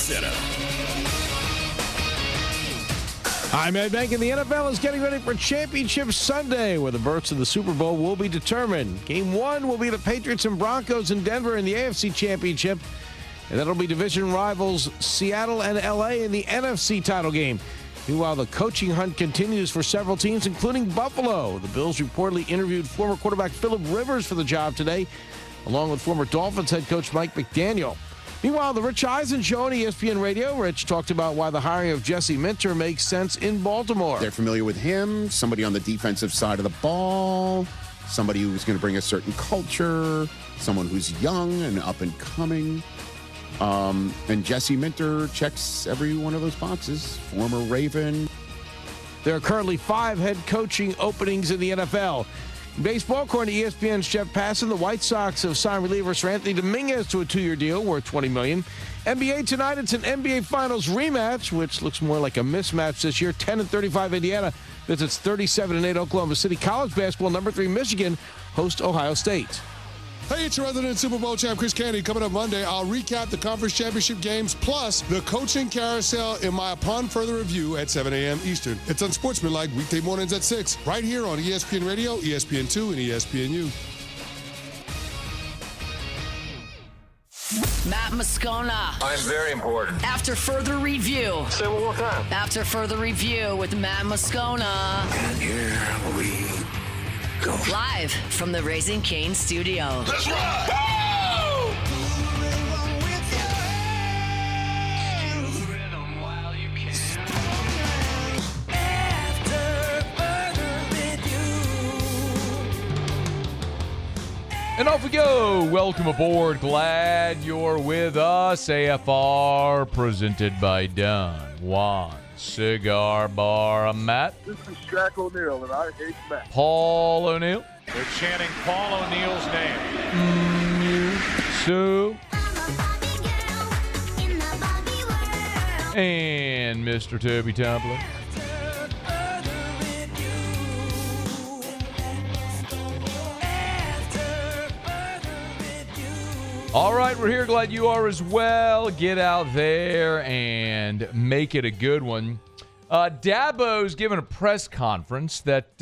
Center. I'm Ed Bank, and the NFL is getting ready for Championship Sunday, where the berths of the Super Bowl will be determined. Game 1 will be the Patriots and Broncos in Denver in the AFC Championship, and that'll be division rivals Seattle and L.A. in the NFC title game. Meanwhile, the coaching hunt continues for several teams, including Buffalo. The Bills reportedly interviewed former quarterback Phillip Rivers for the job today, along with former Dolphins head coach Mike McDaniel. Meanwhile, the Rich Eisen Show on ESPN Radio. Rich talked about why the hiring of Jesse Minter makes sense in Baltimore. They're familiar with him, somebody on the defensive side of the ball, somebody who's going to bring a certain culture, someone who's young and up and coming. And Jesse Minter checks every one of those boxes. Former Raven. There are currently 5 head coaching openings in the NFL. In baseball, according to ESPN's Jeff Passan, the White Sox have signed reliever Sir Anthony Dominguez to a 2-year deal worth $20 million. NBA tonight, it's an NBA Finals rematch, which looks more like a mismatch this year. 10-35 Indiana visits 37-8 Oklahoma City. College basketball, number 3 Michigan hosts Ohio State. Hey, it's your resident Super Bowl champ, Chris Candy. Coming up Monday, I'll recap the conference championship games, plus the coaching carousel in my Upon Further Review at 7 a.m. Eastern. It's Unsportsmanlike, weekday mornings at 6, right here on ESPN Radio, ESPN2, and ESPNU. Matt Moscona. I'm very important. After further review. Say one more time. After further review with Matt Moscona. And here we go. Live from the Raising Cane studio. Let's ride! And off we go. Welcome aboard. Glad you're with us. AFR presented by Don Juan Cigar Bar. Matt. This is Shaq O'Neal, and I hate Matt. Paul O'Neal. They're chanting Paul O'Neal's name. Sue. And Mr. Toby Tompler. All right, we're here. Glad you are as well. Get out there and make it a good one. Dabo's given a press conference that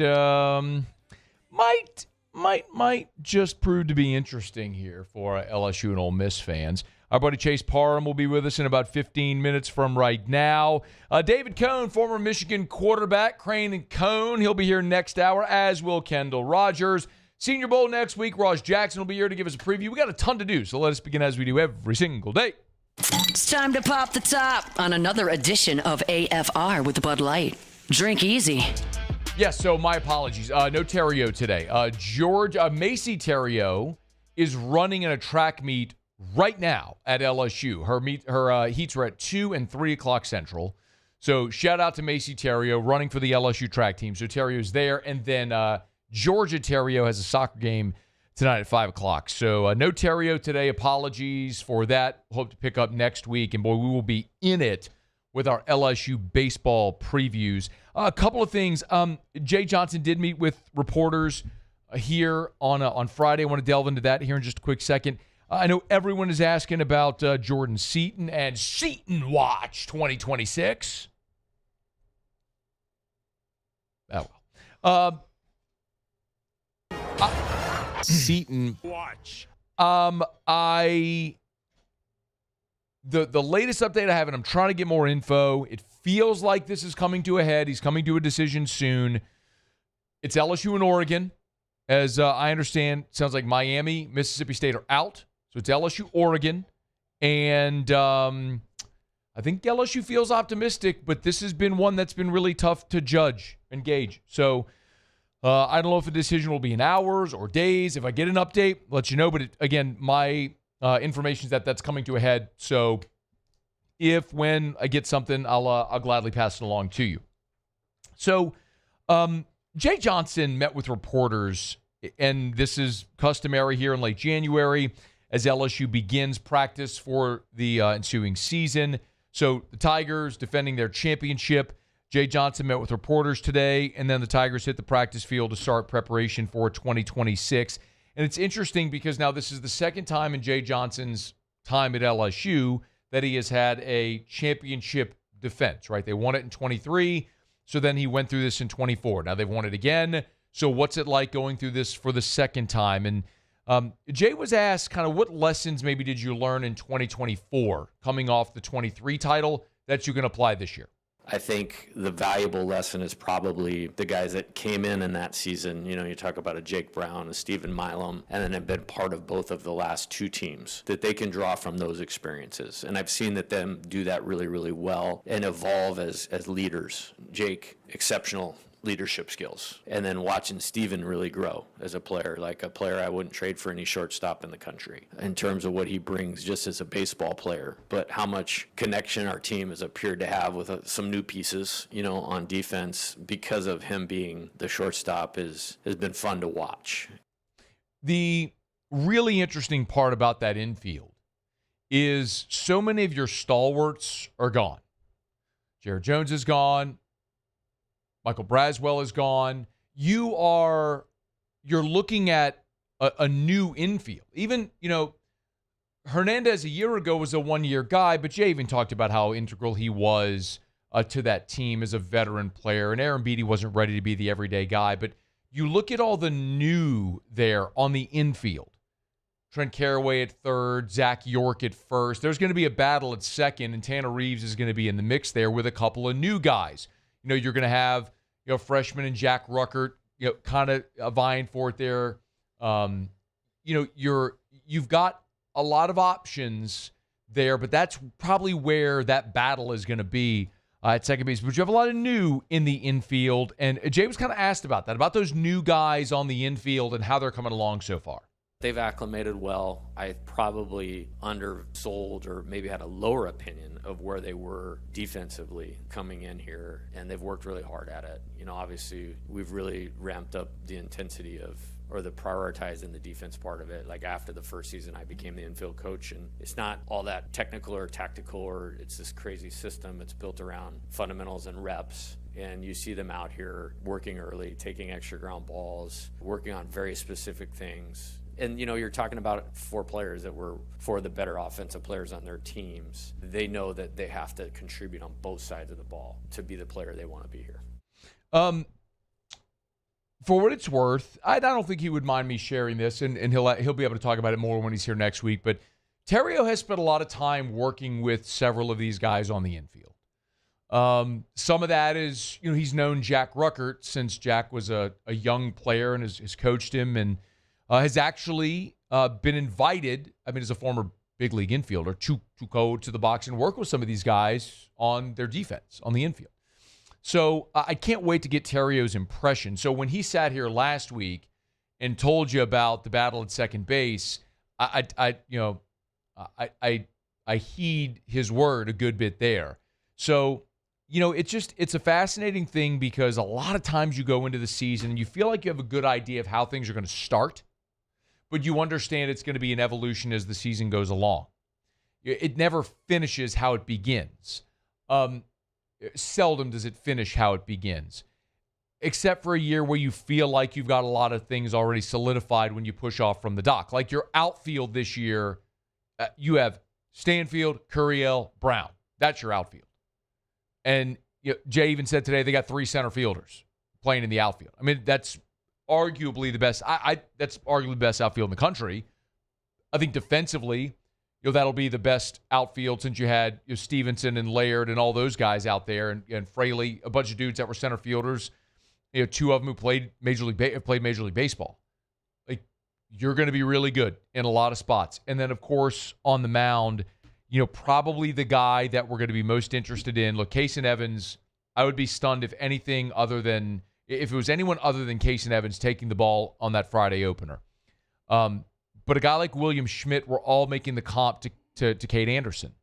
might just prove to be interesting here for LSU and Ole Miss fans. Our buddy Chase Parham will be with us in about 15 minutes from right now. David Cone, former Michigan quarterback, Crane and Cone. He'll be here next hour, as will Kendall Rogers. Senior Bowl next week. Ross Jackson will be here to give us a preview. We got a ton to do, so let us begin as we do every single day. It's time to pop the top on another edition of AFR with Bud Light. Drink easy. Yes, so my apologies. No Terrio today. Macy Terrio is running in a track meet right now at LSU. Her heats are at 2 and 3 o'clock Central. So shout out to Macy Terrio running for the LSU track team. So Terrio's there, and then Georgia Terrio has a soccer game tonight at 5 o'clock. So no Terrio today. Apologies for that. Hope to pick up next week. And, boy, we will be in it with our LSU baseball previews. A couple of things. Jay Johnson did meet with reporters here on Friday. I want to delve into that here in just a quick second. I know everyone is asking about Jordan Seaton and Seaton Watch 2026. Oh, well. Seaton Watch. The latest update I have, and I'm trying to get more info. It feels like this is coming to a head. He's coming to a decision soon. It's LSU and Oregon, as I understand. Sounds like Miami, Mississippi State are out, so it's LSU, Oregon, and I think LSU feels optimistic, but this has been one that's been really tough to judge and gauge. So. I don't know if the decision will be in hours or days. If I get an update, I'll let you know. But again, my information is that that's coming to a head. So when I get something, I'll gladly pass it along to you. So Jay Johnson met with reporters, and this is customary here in late January as LSU begins practice for the ensuing season. So the Tigers defending their championship. Jay Johnson met with reporters today, and then the Tigers hit the practice field to start preparation for 2026. And it's interesting because now this is the second time in Jay Johnson's time at LSU that he has had a championship defense, right? They won it in 23, so then he went through this in 24. Now they've won it again. So what's it like going through this for the second time? And Jay was asked kind of what lessons maybe did you learn in 2024 coming off the 23 title that you can apply this year? I think the valuable lesson is probably the guys that came in that season. You know, you talk about a Jake Brown, a Stephen Milam, and then have been part of both of the last two teams, that they can draw from those experiences. And I've seen that them do that really, really well and evolve as leaders. Jake, exceptional leadership skills, and then watching Steven really grow as a player, like a player I wouldn't trade for any shortstop in the country in terms of what he brings just as a baseball player, but how much connection our team has appeared to have with some new pieces, you know, on defense because of him being the shortstop has been fun to watch. The really interesting part about that infield is so many of your stalwarts are gone. Jared Jones is gone. Michael Braswell is gone. You're looking at a new infield. Even, you know, Hernandez a year ago was a one-year guy, but Jay even talked about how integral he was to that team as a veteran player. And Aaron Beatty wasn't ready to be the everyday guy. But you look at all the new there on the infield. Trent Carraway at third, Zach York at first. There's going to be a battle at second, and Tanner Reeves is going to be in the mix there with a couple of new guys. You know, you're going to have, you know, freshman and Jack Ruckert, you know, kind of vying for it there. You know, you've got a lot of options there, but that's probably where that battle is going to be at second base. But you have a lot of new in the infield, and Jay was kind of asked about that, about those new guys on the infield and how they're coming along so far. They've acclimated well. I probably undersold or maybe had a lower opinion of where they were defensively coming in here, and they've worked really hard at it. You know, obviously, we've really ramped up the intensity or the prioritizing the defense part of it. Like after the first season, I became the infield coach, and it's not all that technical or tactical, or it's this crazy system. It's built around fundamentals and reps. And you see them out here working early, taking extra ground balls, working on very specific things. And, you know, you're talking about four players that were four of the better offensive players on their teams. They know that they have to contribute on both sides of the ball to be the player they want to be here. For what it's worth, I don't think he would mind me sharing this, and he'll be able to talk about it more when he's here next week. But Terrio has spent a lot of time working with several of these guys on the infield. Some of that is, you know, he's known Jack Ruckert since Jack was a young player and has coached him, and has actually been invited, I mean, as a former big league infielder, to go to the box and work with some of these guys on their defense, on the infield. So I can't wait to get Terrio's impression. So when he sat here last week and told you about the battle at second base, I heed his word a good bit there. So, you know, it's a fascinating thing because a lot of times you go into the season and you feel like you have a good idea of how things are going to start, but you understand it's going to be an evolution as the season goes along. It never finishes how it begins. Seldom does it finish how it begins, except for a year where you feel like you've got a lot of things already solidified when you push off from the dock. Like your outfield this year, you have Stanfield, Curiel, Brown. That's your outfield. And you know, Jay even said today they got 3 center fielders playing in the outfield. I mean, that's arguably the best. That's arguably the best outfield in the country. I think defensively, you know, that'll be the best outfield since you had, you know, Stevenson and Laird and all those guys out there, and Fraley, a bunch of dudes that were center fielders. You know, 2 of them who played Major League Baseball. Like, you're going to be really good in a lot of spots. And then, of course, on the mound, you know, probably the guy that we're going to be most interested in. Look, Case and Evans, I would be stunned if it was anyone other than Case and Evans taking the ball on that Friday opener. But a guy like William Schmidt, we're all making the comp to Cade Anderson,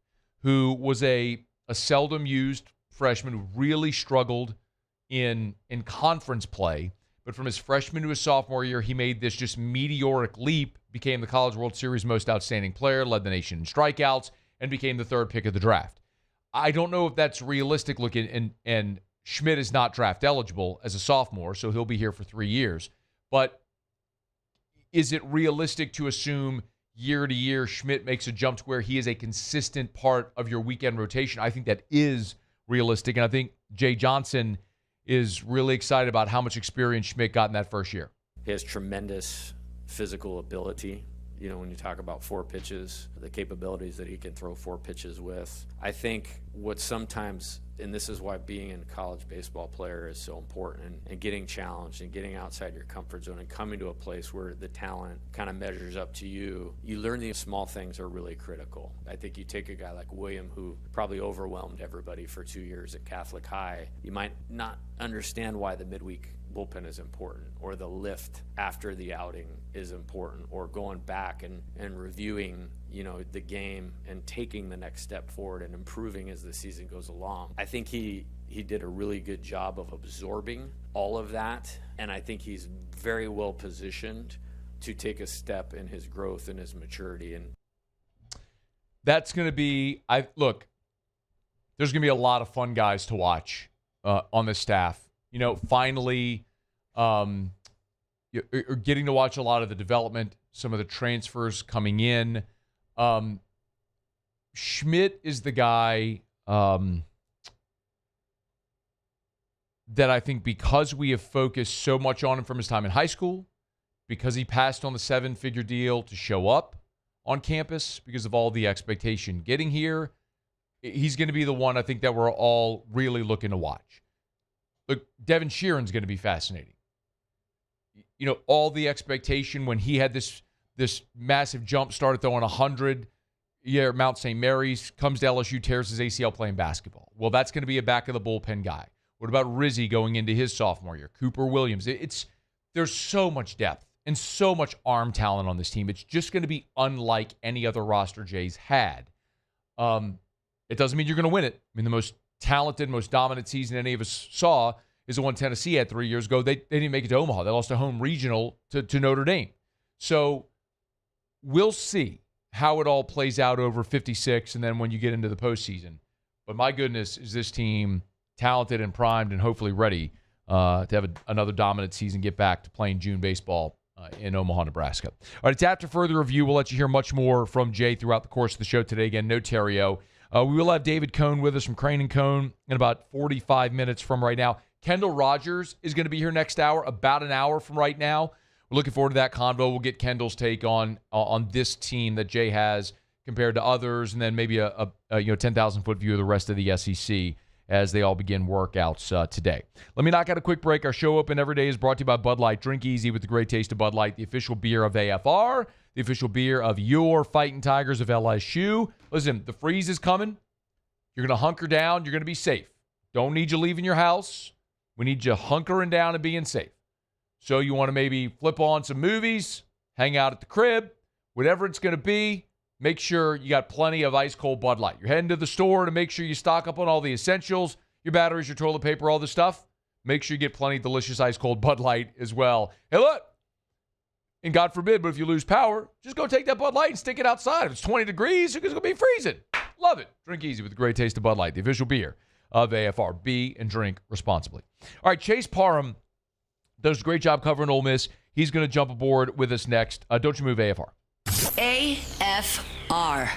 who was a seldom used freshman who really struggled in conference play. But from his freshman to his sophomore year, he made this just meteoric leap, became the College World Series most outstanding player, led the nation in strikeouts, and became the 3rd pick of the draft. I don't know if that's realistic looking, and Schmidt is not draft eligible as a sophomore, so he'll be here for 3 years. But is it realistic to assume year to year Schmidt makes a jump to where he is a consistent part of your weekend rotation. I think that is realistic, and I think Jay Johnson is really excited about how much experience Schmidt got in that first year. He has tremendous physical ability. You know, when you talk about 4 pitches, the capabilities that he can throw 4 pitches with. I think what sometimes, and this is why being a college baseball player is so important, and getting challenged and getting outside your comfort zone and coming to a place where the talent kind of measures up to you, you learn these small things are really critical. I think you take a guy like William, who probably overwhelmed everybody for 2 years at Catholic High. You might not understand why the midweek bullpen is important, or the lift after the outing is important, or going back and reviewing, you know, the game and taking the next step forward and improving as the season goes along. I think he did a really good job of absorbing all of that, and I think he's very well positioned to take a step in his growth and his maturity. And that's going to be, look, there's going to be a lot of fun guys to watch on the staff. You know, finally, you're getting to watch a lot of the development, some of the transfers coming in. Schmidt is the guy that I think, because we have focused so much on him from his time in high school, because he passed on the 7-figure deal to show up on campus, because of all the expectation getting here, he's going to be the one I think that we're all really looking to watch. Look, Devin Sheeran's going to be fascinating. You know, all the expectation when he had this massive jump, started throwing 100 at Mount St. Mary's, comes to LSU, tears his ACL playing basketball. Well, that's going to be a back of the bullpen guy. What about Rizzy going into his sophomore year? Cooper Williams. There's so much depth and so much arm talent on this team. It's just going to be unlike any other roster Jay's had. It doesn't mean you're going to win it. I mean, the most talented, most dominant season any of us saw is the one Tennessee had 3 years ago. They didn't make it to Omaha. They lost a home regional to Notre Dame. So we'll see how it all plays out over 56 and then when you get into the postseason. But my goodness, is this team talented and primed and hopefully ready to have another dominant season, get back to playing June baseball in Omaha, Nebraska. All right, it's after further review. We'll let you hear much more from Jay throughout the course of the show today. Again, no Terrio. We will have David Cohn with us from Crane & Cohn in about 45 minutes from right now. Kendall Rogers is going to be here next hour, about an hour from right now. We're looking forward to that convo. We'll get Kendall's take on this team that Jay has compared to others, and then maybe a 10,000-foot view of the rest of the SEC as they all begin workouts today. Let me knock out a quick break. Our show open every day is brought to you by Bud Light. Drink easy with the great taste of Bud Light, the official beer of AFR, the official beer of your Fighting Tigers of LSU. Listen, the freeze is coming. You're going to hunker down. You're going to be safe. Don't need you leaving your house. We need you hunkering down and being safe. So you want to maybe flip on some movies, hang out at the crib, whatever it's going to be. Make sure you got plenty of ice-cold Bud Light. You're heading to the store to make sure you stock up on all the essentials, your batteries, your toilet paper, all this stuff. Make sure you get plenty of delicious ice-cold Bud Light as well. Hey, look, and God forbid, but if you lose power, just go take that Bud Light and stick it outside. If it's 20 degrees, it's going to be freezing. Love it. Drink easy with the great taste of Bud Light, the official beer of AFR. Be and drink responsibly. All right, Chase Parham does a great job covering Ole Miss. He's going to jump aboard with us next. Don't you move, AFR. AFR.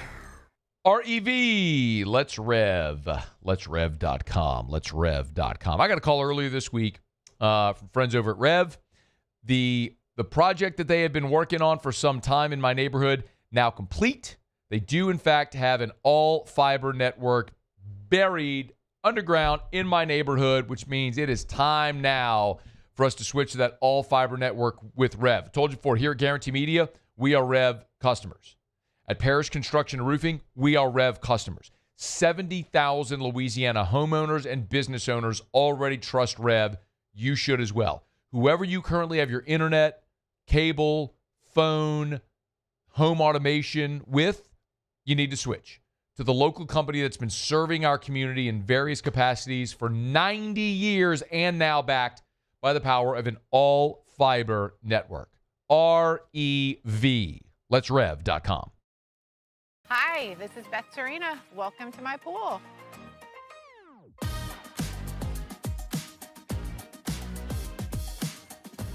REV. Let's Rev. Let'sRev.com. Let'sRev.com. I got a call earlier this week from friends over at Rev. The project that they had been working on for some time in my neighborhood, now complete. They do, in fact, have an all-fiber network buried underground in my neighborhood, which means it is time now for us to switch to that all-fiber network with Rev. I told you before, here at Guarantee Media, we are Rev customers. At Parish Construction and Roofing, we are Rev customers. 70,000 Louisiana homeowners and business owners already trust Rev. You should as well. Whoever you currently have your internet, cable, phone, home automation with, you need to switch to the local company that's been serving our community in various capacities for 90 years and now backed by the power of an all-fiber network. REV. Let'sRev.com. Hi, this is Beth Serena. Welcome to my pool.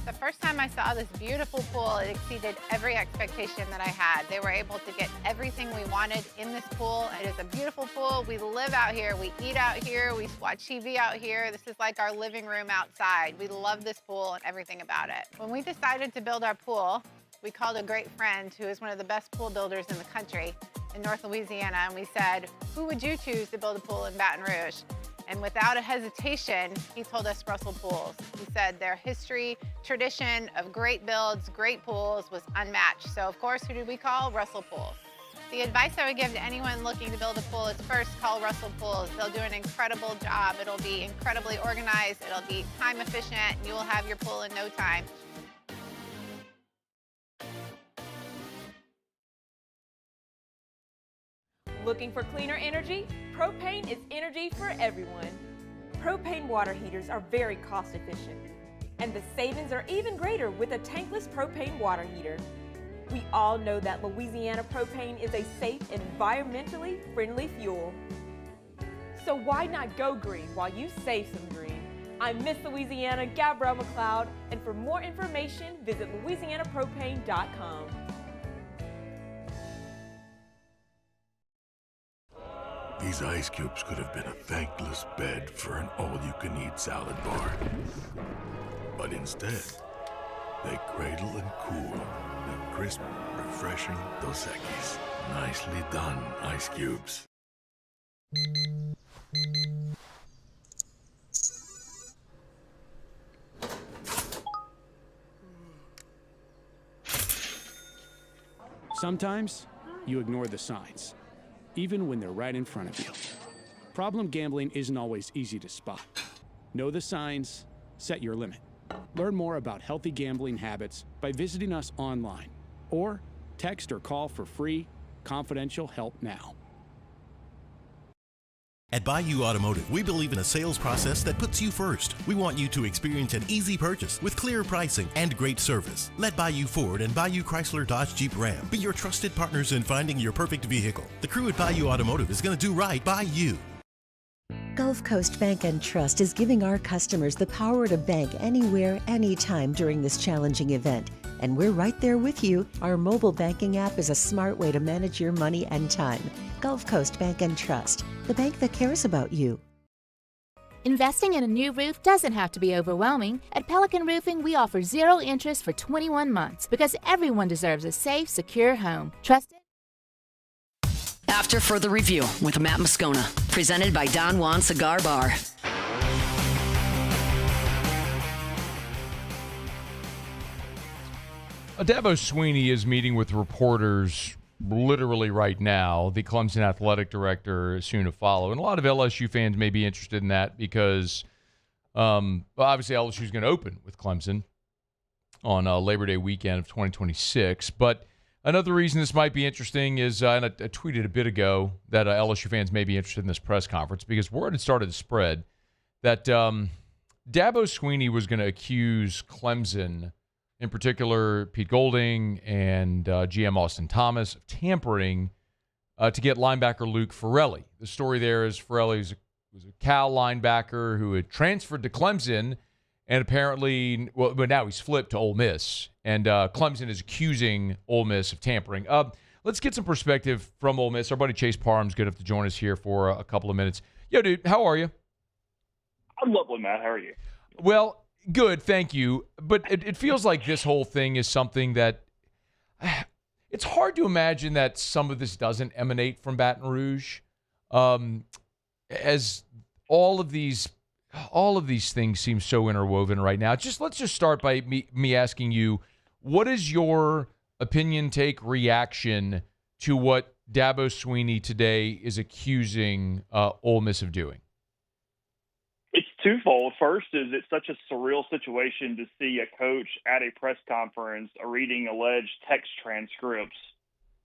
The First time I saw this beautiful pool, it exceeded every expectation that I had. They were able to get everything we wanted in this pool. It is a beautiful pool. We live out here, we eat out here, we watch TV out here. This is like our living room outside. We love this pool and everything about it. When we decided to build our pool, we called a great friend who is one of the best pool builders in the country in North Louisiana, and we said, who would you choose to build a pool in Baton Rouge? And without a hesitation, he told us Russell Pools. He said their history, tradition of great builds, great pools was unmatched. So of course, who did we call? Russell Pools. The advice I would give to anyone looking to build a pool is first call Russell Pools. They'll do an incredible job. It'll be incredibly organized. It'll be time efficient. And you will have your pool in no time. Looking for cleaner energy? Propane is energy for everyone. Propane water heaters are very cost efficient, and the savings are even greater with a tankless propane water heater. We all know that Louisiana propane is a safe and environmentally friendly fuel. So why not go green while you save some green? I'm Miss Louisiana, Gabrielle McLeod, and for more information, visit louisianapropane.com. These ice cubes could have been a thankless bed for an all-you-can-eat salad bar. But instead, they cradle and cool the crisp, refreshing Dos Equis. Nicely done, ice cubes. Sometimes you ignore the signs, even when they're right in front of you. Problem gambling isn't always easy to spot. Know the signs, set your limit. Learn more about healthy gambling habits by visiting us online or text or call for free, confidential help now. At Bayou Automotive, we believe in a sales process that puts you first. We want you to experience an easy purchase with clear pricing and great service. Let Bayou Ford and Bayou Chrysler Dodge Jeep Ram be your trusted partners in finding your perfect vehicle. The crew at Bayou Automotive is going to do right by you. Gulf Coast Bank and Trust is giving our customers the power to bank anywhere, anytime during this challenging event. And we're right there with you. Our mobile banking app is a smart way to manage your money and time. Gulf Coast Bank and Trust, the bank that cares about you. Investing in a new roof doesn't have to be overwhelming. At Pelican Roofing, we offer 0 interest for 21 months because everyone deserves a safe, secure home. Trust it. After further review with Matt Moscona, presented by Don Juan Cigar Bar. Dabo Swinney is meeting with reporters literally right now. The Clemson athletic director is soon to follow. And a lot of LSU fans may be interested in that because obviously LSU is going to open with Clemson on Labor Day weekend of 2026. But another reason this might be interesting is, and I tweeted a bit ago that LSU fans may be interested in this press conference because word had started to spread that Dabo Swinney was going to accuse Clemson, in particular Pete Golding and GM Austin Thomas, of tampering to get linebacker Luke Farrelly. The story there is Farrelly was a Cal linebacker who had transferred to Clemson and apparently, but now he's flipped to Ole Miss, and Clemson is accusing Ole Miss of tampering. Let's get some perspective from Ole Miss. Our buddy Chase Parham's good enough to join us here for a couple of minutes. Yo, dude, how are you? I'm lovely, Matt. How are you? Well, good, thank you. But it feels like this whole thing is something that it's hard to imagine that some of this doesn't emanate from Baton Rouge, as all of these things seem so interwoven right now. Let's just start by me asking you, what is your opinion, take, reaction to what Dabo Swinney today is accusing Ole Miss of doing? It's twofold. First is it's such a surreal situation to see a coach at a press conference reading alleged text transcripts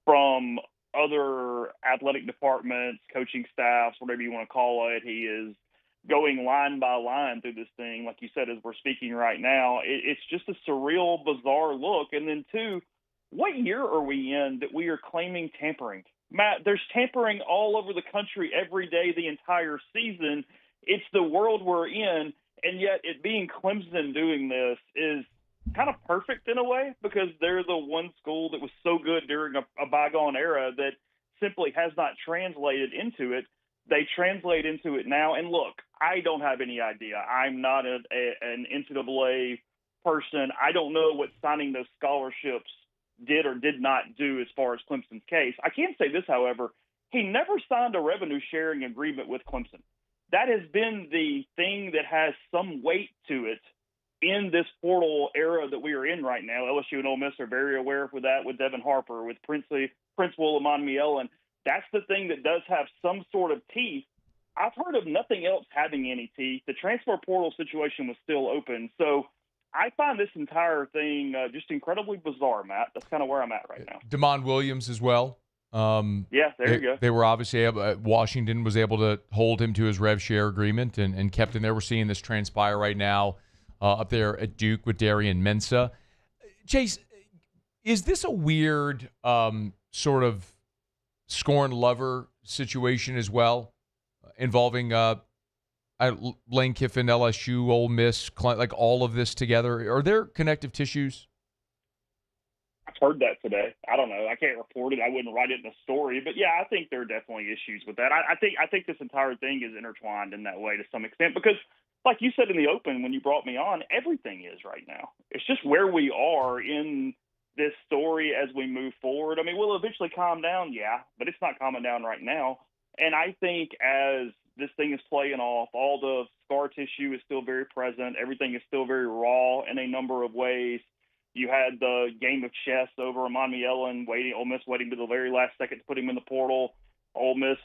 from other athletic departments, coaching staffs, whatever you want to call it. He is going line by line through this thing, like you said, as we're speaking right now. It's just a surreal, bizarre look. And then two, what year are we in that we are claiming tampering? Matt, there's tampering all over the country every day, the entire season. It's the world we're in, and yet it being Clemson doing this is kind of perfect in a way because they're the one school that was so good during a bygone era that simply has not translated into it. They translate into it now. And look, I don't have any idea. I'm not an NCAA person. I don't know what signing those scholarships did or did not do as far as Clemson's case. I can say this, however, he never signed a revenue sharing agreement with Clemson. That has been the thing that has some weight to it in this portal era that we are in right now. LSU and Ole Miss are very aware of that with Devin Harper, with Prince Williman. That's the thing that does have some sort of teeth. I've heard of nothing else having any teeth. The transfer portal situation was still open. So I find this entire thing just incredibly bizarre, Matt. That's kind of where I'm at right now. DeMond Williams as well. Yeah, there you go. They were obviously able, Washington was able to hold him to his rev share agreement and kept him there. We're seeing this transpire right now up there at Duke with Darian Mensah. Chase, is this a weird sort of scorn lover situation as well, involving Lane Kiffin, LSU, Ole Miss, like all of this together? Are there connective tissues? I've heard that today. I don't know. I can't report it. I wouldn't write it in a story. But, yeah, I think there are definitely issues with that. I think this entire thing is intertwined in that way to some extent because, like you said in the open when you brought me on, everything is right now. It's just where we are in this story as we move forward. I mean, we'll eventually calm down, yeah, but it's not calming down right now. And I think as this thing is playing off, all the scar tissue is still very present. Everything is still very raw in a number of ways. You had the game of chess over Amani Ellen, Ole Miss waiting to the very last second to put him in the portal. Ole Miss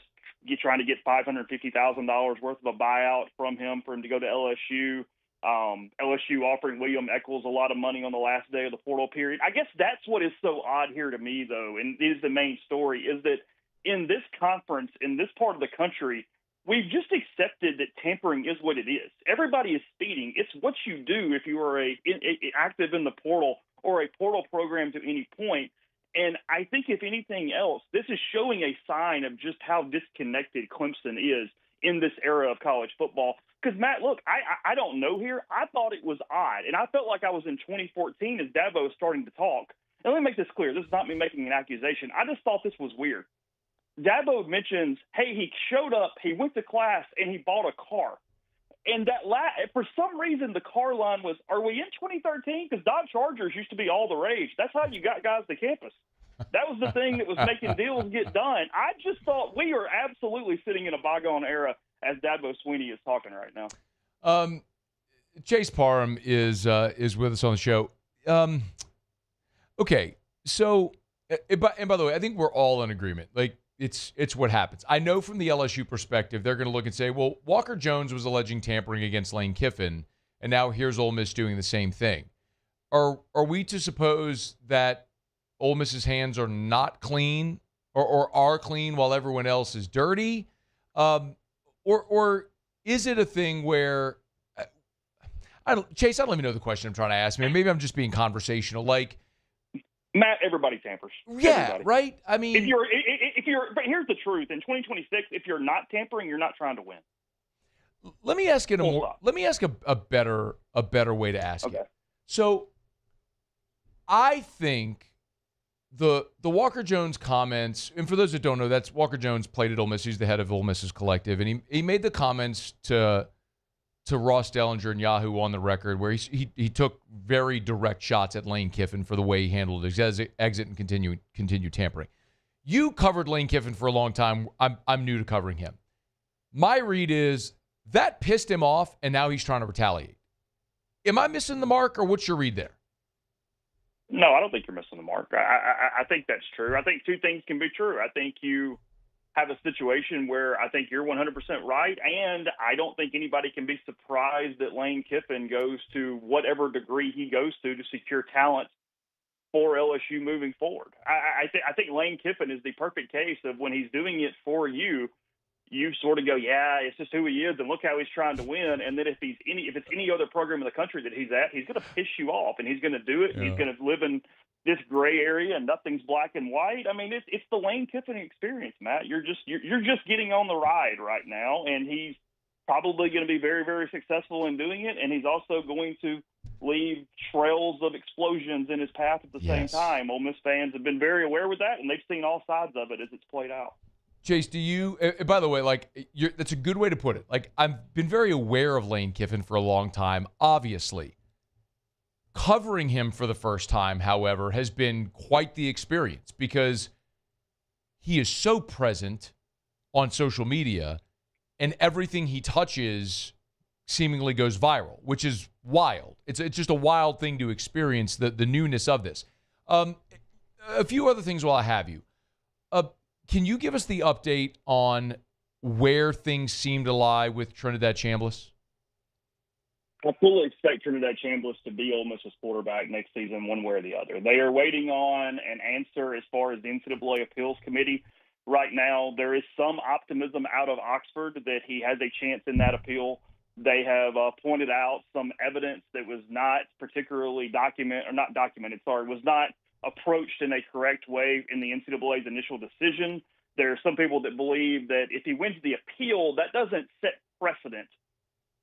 trying to get $550,000 worth of a buyout from him for him to go to LSU. LSU offering William Eccles a lot of money on the last day of the portal period. I guess that's what is so odd here to me, though, and is the main story, is that in this conference, in this part of the country, we've just accepted that tampering is what it is. Everybody is speeding. It's what you do if you are active in the portal or a portal program to any point. And I think if anything else, this is showing a sign of just how disconnected Clemson is in this era of college football. Because, Matt, look, I don't know here. I thought it was odd, and I felt like I was in 2014 as Dabo was starting to talk. And let me make this clear. This is not me making an accusation. I just thought this was weird. Dabo mentions, hey, he showed up, he went to class, and he bought a car. And that for some reason, the car line was, are we in 2013? Because Dodge Chargers used to be all the rage. That's how you got guys to campus. That was the thing that was making deals get done. I just thought we are absolutely sitting in a bygone era as Dabo Sweeney is talking right now. Chase Parham is with us on the show. Okay, so, and by the way, I think we're all in agreement. Like, it's what happens. I know from the LSU perspective, they're going to look and say, well, Walker Jones was alleging tampering against Lane Kiffin, and now here's Ole Miss doing the same thing. Are we to suppose that Ole Miss's hands are not clean or are clean while everyone else is dirty? Or is it a thing where Chase, I don't even know the question I'm trying to ask. Maybe I'm just being conversational. Like, Matt, everybody tampers. Yeah, everybody. Right? I mean, if you're, but here's the truth. In 2026, if you're not tampering, you're not trying to win. Let me ask a better way to ask it. So, I think the Walker Jones comments, and for those that don't know, that's Walker Jones played at Ole Miss. He's the head of Ole Miss's collective, and he made the comments to Ross Dellinger and Yahoo on the record where he took very direct shots at Lane Kiffin for the way he handled his exit and continue tampering. You covered Lane Kiffin for a long time. I'm new to covering him. My read is that pissed him off, and now he's trying to retaliate. Am I missing the mark, or what's your read there? No, I don't think you're missing the mark. I think that's true. I think two things can be true. I think you have a situation where I think you're 100% right, and I don't think anybody can be surprised that Lane Kiffin goes to whatever degree he goes to secure talent for LSU moving forward. I think Lane Kiffin is the perfect case of when he's doing it for you, you sort of go, yeah, it's just who he is, and look how he's trying to win. And then if it's any other program in the country that he's at, he's going to piss you off, and he's going to do it. Yeah. He's going to live in this gray area, and nothing's black and white. I mean, it's the Lane Kiffin experience, Matt. You're just getting on the ride right now, and he's probably going to be very, very successful in doing it. And he's also going to leave trails trails of explosions in his path at the same time. Ole Miss fans have been very aware with that, and they've seen all sides of it as it's played out. Chase, do you? By the way, that's a good way to put it. Like, I've been very aware of Lane Kiffin for a long time. Obviously, covering him for the first time, however, has been quite the experience because he is so present on social media, and everything he touches seemingly goes viral, which is wild. It's just a wild thing to experience, the newness of this. A few other things while I have you. Can you give us the update on where things seem to lie with Trinidad Chamblas? I fully expect Trinidad Chamblas to be Ole Miss's quarterback next season, one way or the other. They are waiting on an answer as far as the NCAA Appeals Committee. Right now, there is some optimism out of Oxford that he has a chance in that appeal. They have pointed out some evidence that was not particularly was not approached in a correct way in the NCAA's initial decision. There are some people that believe that if he wins the appeal, that doesn't set precedent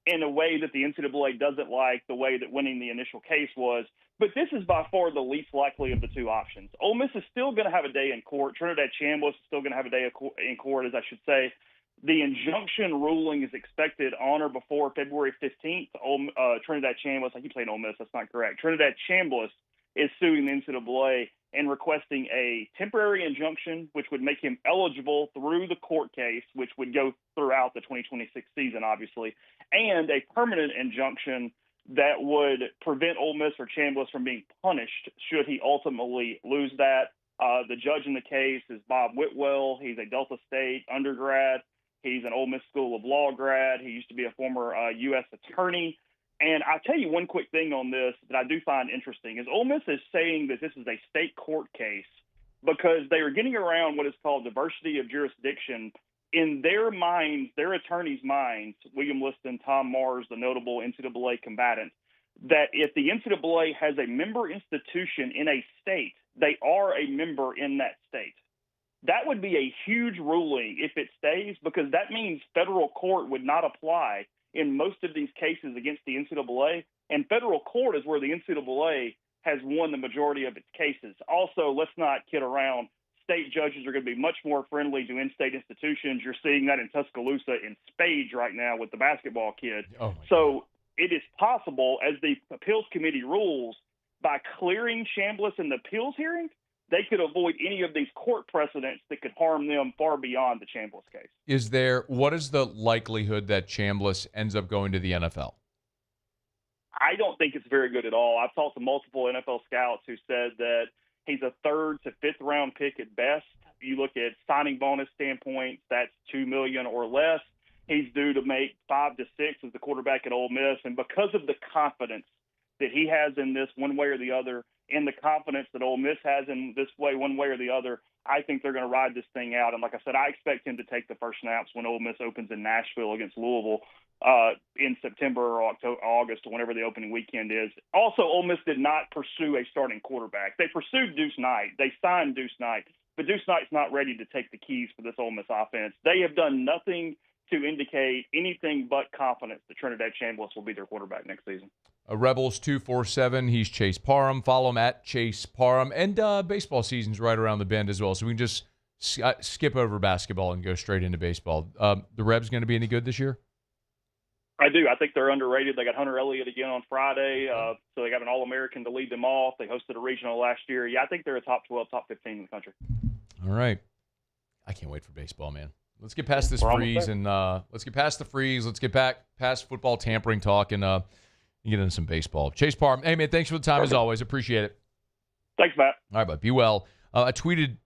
in a way that the NCAA doesn't like the way that winning the initial case was. But this is by far the least likely of the two options. Ole Miss is still going to have a day in court. Trinidad Chamblas is still going to have a day in court, as I should say. The injunction ruling is expected on or before February 15th. Trinidad Chamblas, I keep saying Ole Miss, that's not correct. Trinidad Chamblas is suing the NCAA and requesting a temporary injunction, which would make him eligible through the court case, which would go throughout the 2026 season, obviously, and a permanent injunction that would prevent Ole Miss or Chamblas from being punished should he ultimately lose that. The judge in the case is Bob Whitwell. He's a Delta State undergrad. He's an Ole Miss School of Law grad. He used to be a former U.S. attorney. And I'll tell you one quick thing on this that I do find interesting is Ole Miss is saying that this is a state court case because they are getting around what is called diversity of jurisdiction. In their minds, their attorneys' minds, William Liston, Tom Mars, the notable NCAA combatant, that if the NCAA has a member institution in a state, they are a member in that state. That would be a huge ruling if it stays, because that means federal court would not apply in most of these cases against the NCAA, and federal court is where the NCAA has won the majority of its cases. Also, let's not kid around. State judges are going to be much more friendly to in-state institutions. You're seeing that in Tuscaloosa in spades right now with the basketball kid. So it is possible, as the appeals committee rules, by clearing Chamblas in the appeals hearing, they could avoid any of these court precedents that could harm them far beyond the Chamblas case. What is the likelihood that Chamblas ends up going to the NFL? I don't think it's very good at all. I've talked to multiple NFL scouts who said that he's a 3rd to 5th round pick at best. If you look at signing bonus standpoint, that's $2 million or less. He's due to make 5 to 6 as the quarterback at Ole Miss. And because of the confidence that he has in this one way or the other, and the confidence that Ole Miss has in this way, one way or the other, I think they're going to ride this thing out. And like I said, I expect him to take the first snaps when Ole Miss opens in Nashville against Louisville in September or October, August, or whenever the opening weekend is. Also, Ole Miss did not pursue a starting quarterback. They pursued Deuce Knight. They signed Deuce Knight, but Deuce Knight's not ready to take the keys for this Ole Miss offense. They have done nothing to indicate anything but confidence that Trinidad Chamblas will be their quarterback next season. Rebels 247. He's Chase Parham. Follow him at Chase Parham. And baseball season's right around the bend as well, so we can just skip over basketball and go straight into baseball. The Rebs going to be any good this year? I do. I think they're underrated. They got Hunter Elliott again on Friday, so they got an All-American to lead them off. They hosted a regional last year. Yeah, I think they're a top 12, top 15 in the country. All right. I can't wait for baseball, man. Let's get past this freeze and let's get past the freeze. Let's get back past football tampering talk and get into some baseball. Chase Parham, hey, man, thanks for the time as always. Appreciate it. Thanks, Matt. All right, bud. Be well. I tweeted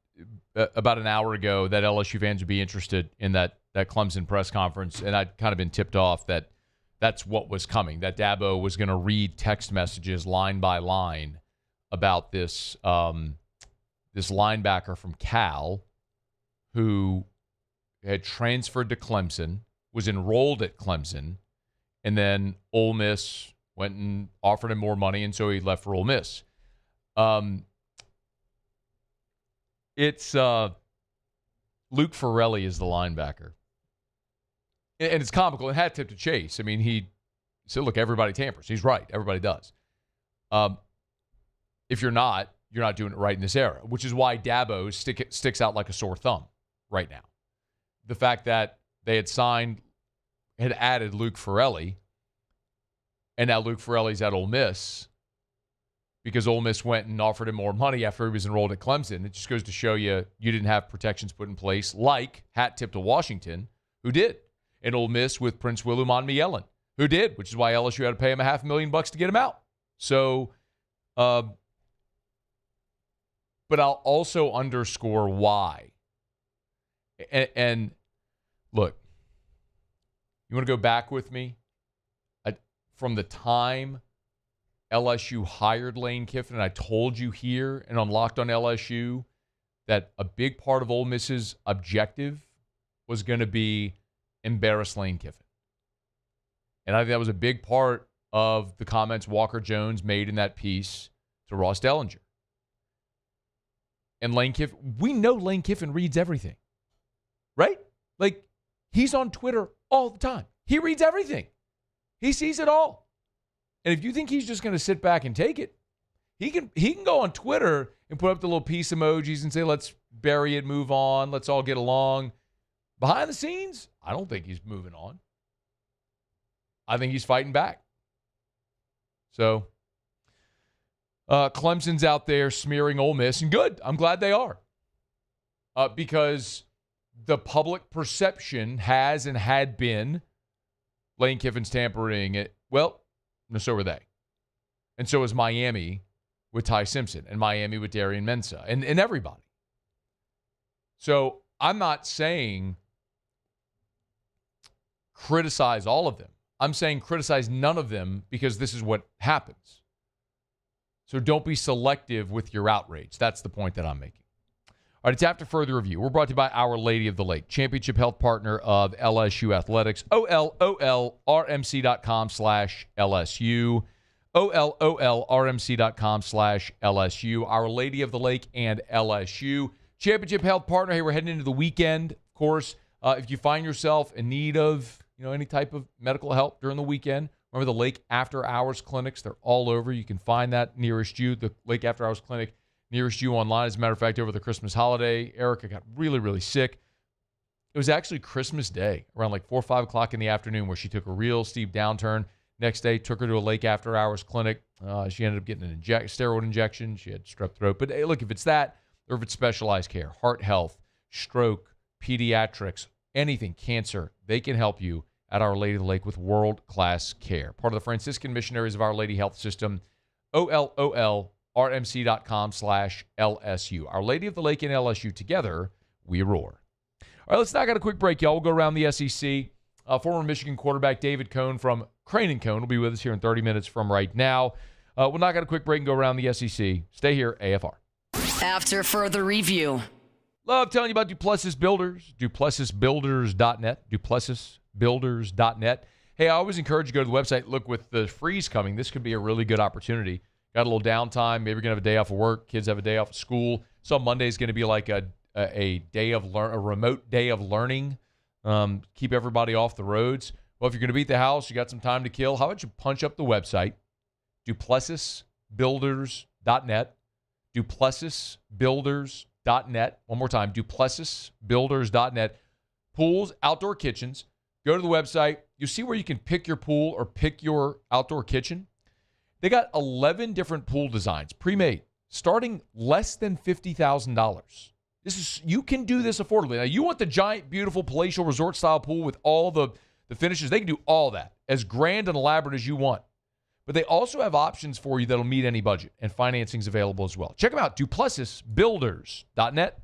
about an hour ago that LSU fans would be interested in that Clemson press conference, and I'd kind of been tipped off that that's what was coming, that Dabo was going to read text messages line by line about this this linebacker from Cal who had transferred to Clemson, was enrolled at Clemson, and then Ole Miss went and offered him more money, and so he left for Ole Miss. It's Luke Farrelly is the linebacker. And it's comical. It had tip to Chase. I mean, he said, look, everybody tampers. He's right. Everybody does. If you're not doing it right in this era, which is why Dabo sticks out like a sore thumb right now. The fact that they had added Luke Farrelly, and now Luke Farrelly's at Ole Miss because Ole Miss went and offered him more money after he was enrolled at Clemson. It just goes to show you didn't have protections put in place, like hat tip to Washington, who did, and Ole Miss with Prince Wiluman-Mielen, who did, which is why LSU had to pay him $500,000 to get him out. So, but I'll also underscore why. And look, you want to go back with me? From the time LSU hired Lane Kiffin, and I told you here and on Locked on LSU that a big part of Ole Miss's objective was going to be embarrass Lane Kiffin. And I think that was a big part of the comments Walker Jones made in that piece to Ross Dellinger. And Lane Kiffin, we know Lane Kiffin reads everything, right? Like, he's on Twitter all the time. He reads everything. He sees it all. And if you think he's just going to sit back and take it, he can go on Twitter and put up the little peace emojis and say, let's bury it, move on, let's all get along. Behind the scenes, I don't think he's moving on. I think he's fighting back. So, Clemson's out there smearing Ole Miss, and good. I'm glad they are. Because the public perception has and had been Lane Kiffin's tampering it. Well, no, so were they. And so is Miami with Ty Simpson, and Miami with Darian Mensah, and everybody. So I'm not saying criticize all of them. I'm saying criticize none of them because this is what happens. So don't be selective with your outrage. That's the point that I'm making. All right, it's After Further Review. We're brought to you by Our Lady of the Lake, championship health partner of LSU Athletics. OLOLRMC.com/LSU. OLOLRMC.com/LSU. Our Lady of the Lake and LSU. Championship health partner. Hey, we're heading into the weekend. Of course, if you find yourself in need of any type of medical help during the weekend, remember the Lake After Hours clinics. They're all over. You can find that nearest you, the Lake After Hours clinic nearest you online. As a matter of fact, over the Christmas holiday, Erica got really, really sick. It was actually Christmas Day, around like 4 or 5 o'clock in the afternoon, where she took a real steep downturn. Next day, took her to a Lake After Hours clinic. She ended up getting an steroid injection. She had strep throat. But hey, look, if it's that, or if it's specialized care, heart health, stroke, pediatrics, anything, cancer, they can help you at Our Lady of the Lake with world-class care. Part of the Franciscan Missionaries of Our Lady Health System, OLOLRMC.com/LSU. Our Lady of the Lake and LSU, together, we roar. All right, let's now get a quick break, y'all. We'll go around the SEC. Former Michigan quarterback David Cohn from Crane & Cohn will be with us here in 30 minutes from right now. We'll now get a quick break and go around the SEC. Stay here, AFR. After Further Review. Love telling you about Duplessis Builders, DuplessisBuilders.net, DuplessisBuilders.net. Hey, I always encourage you to go to the website. Look, with the freeze coming, this could be a really good opportunity. Got a little downtime. Maybe you're going to have a day off of work. Kids have a day off of school. So Monday is going to be like a remote day of learning. Keep everybody off the roads. Well, if you're going to be at the house, you got some time to kill, how about you punch up the website, DuplessisBuilders.net, DuplessisBuilders.net. One more time, DuplessisBuilders.net. Pools, outdoor kitchens. Go to the website. You see where you can pick your pool or pick your outdoor kitchen. They got 11 different pool designs, pre-made, starting less than $50,000. You can do this affordably. Now, you want the giant, beautiful, palatial resort-style pool with all the finishes. They can do all that, as grand and elaborate as you want. But they also have options for you that'll meet any budget, and financing's available as well. Check them out, DuplessisBuilders.net.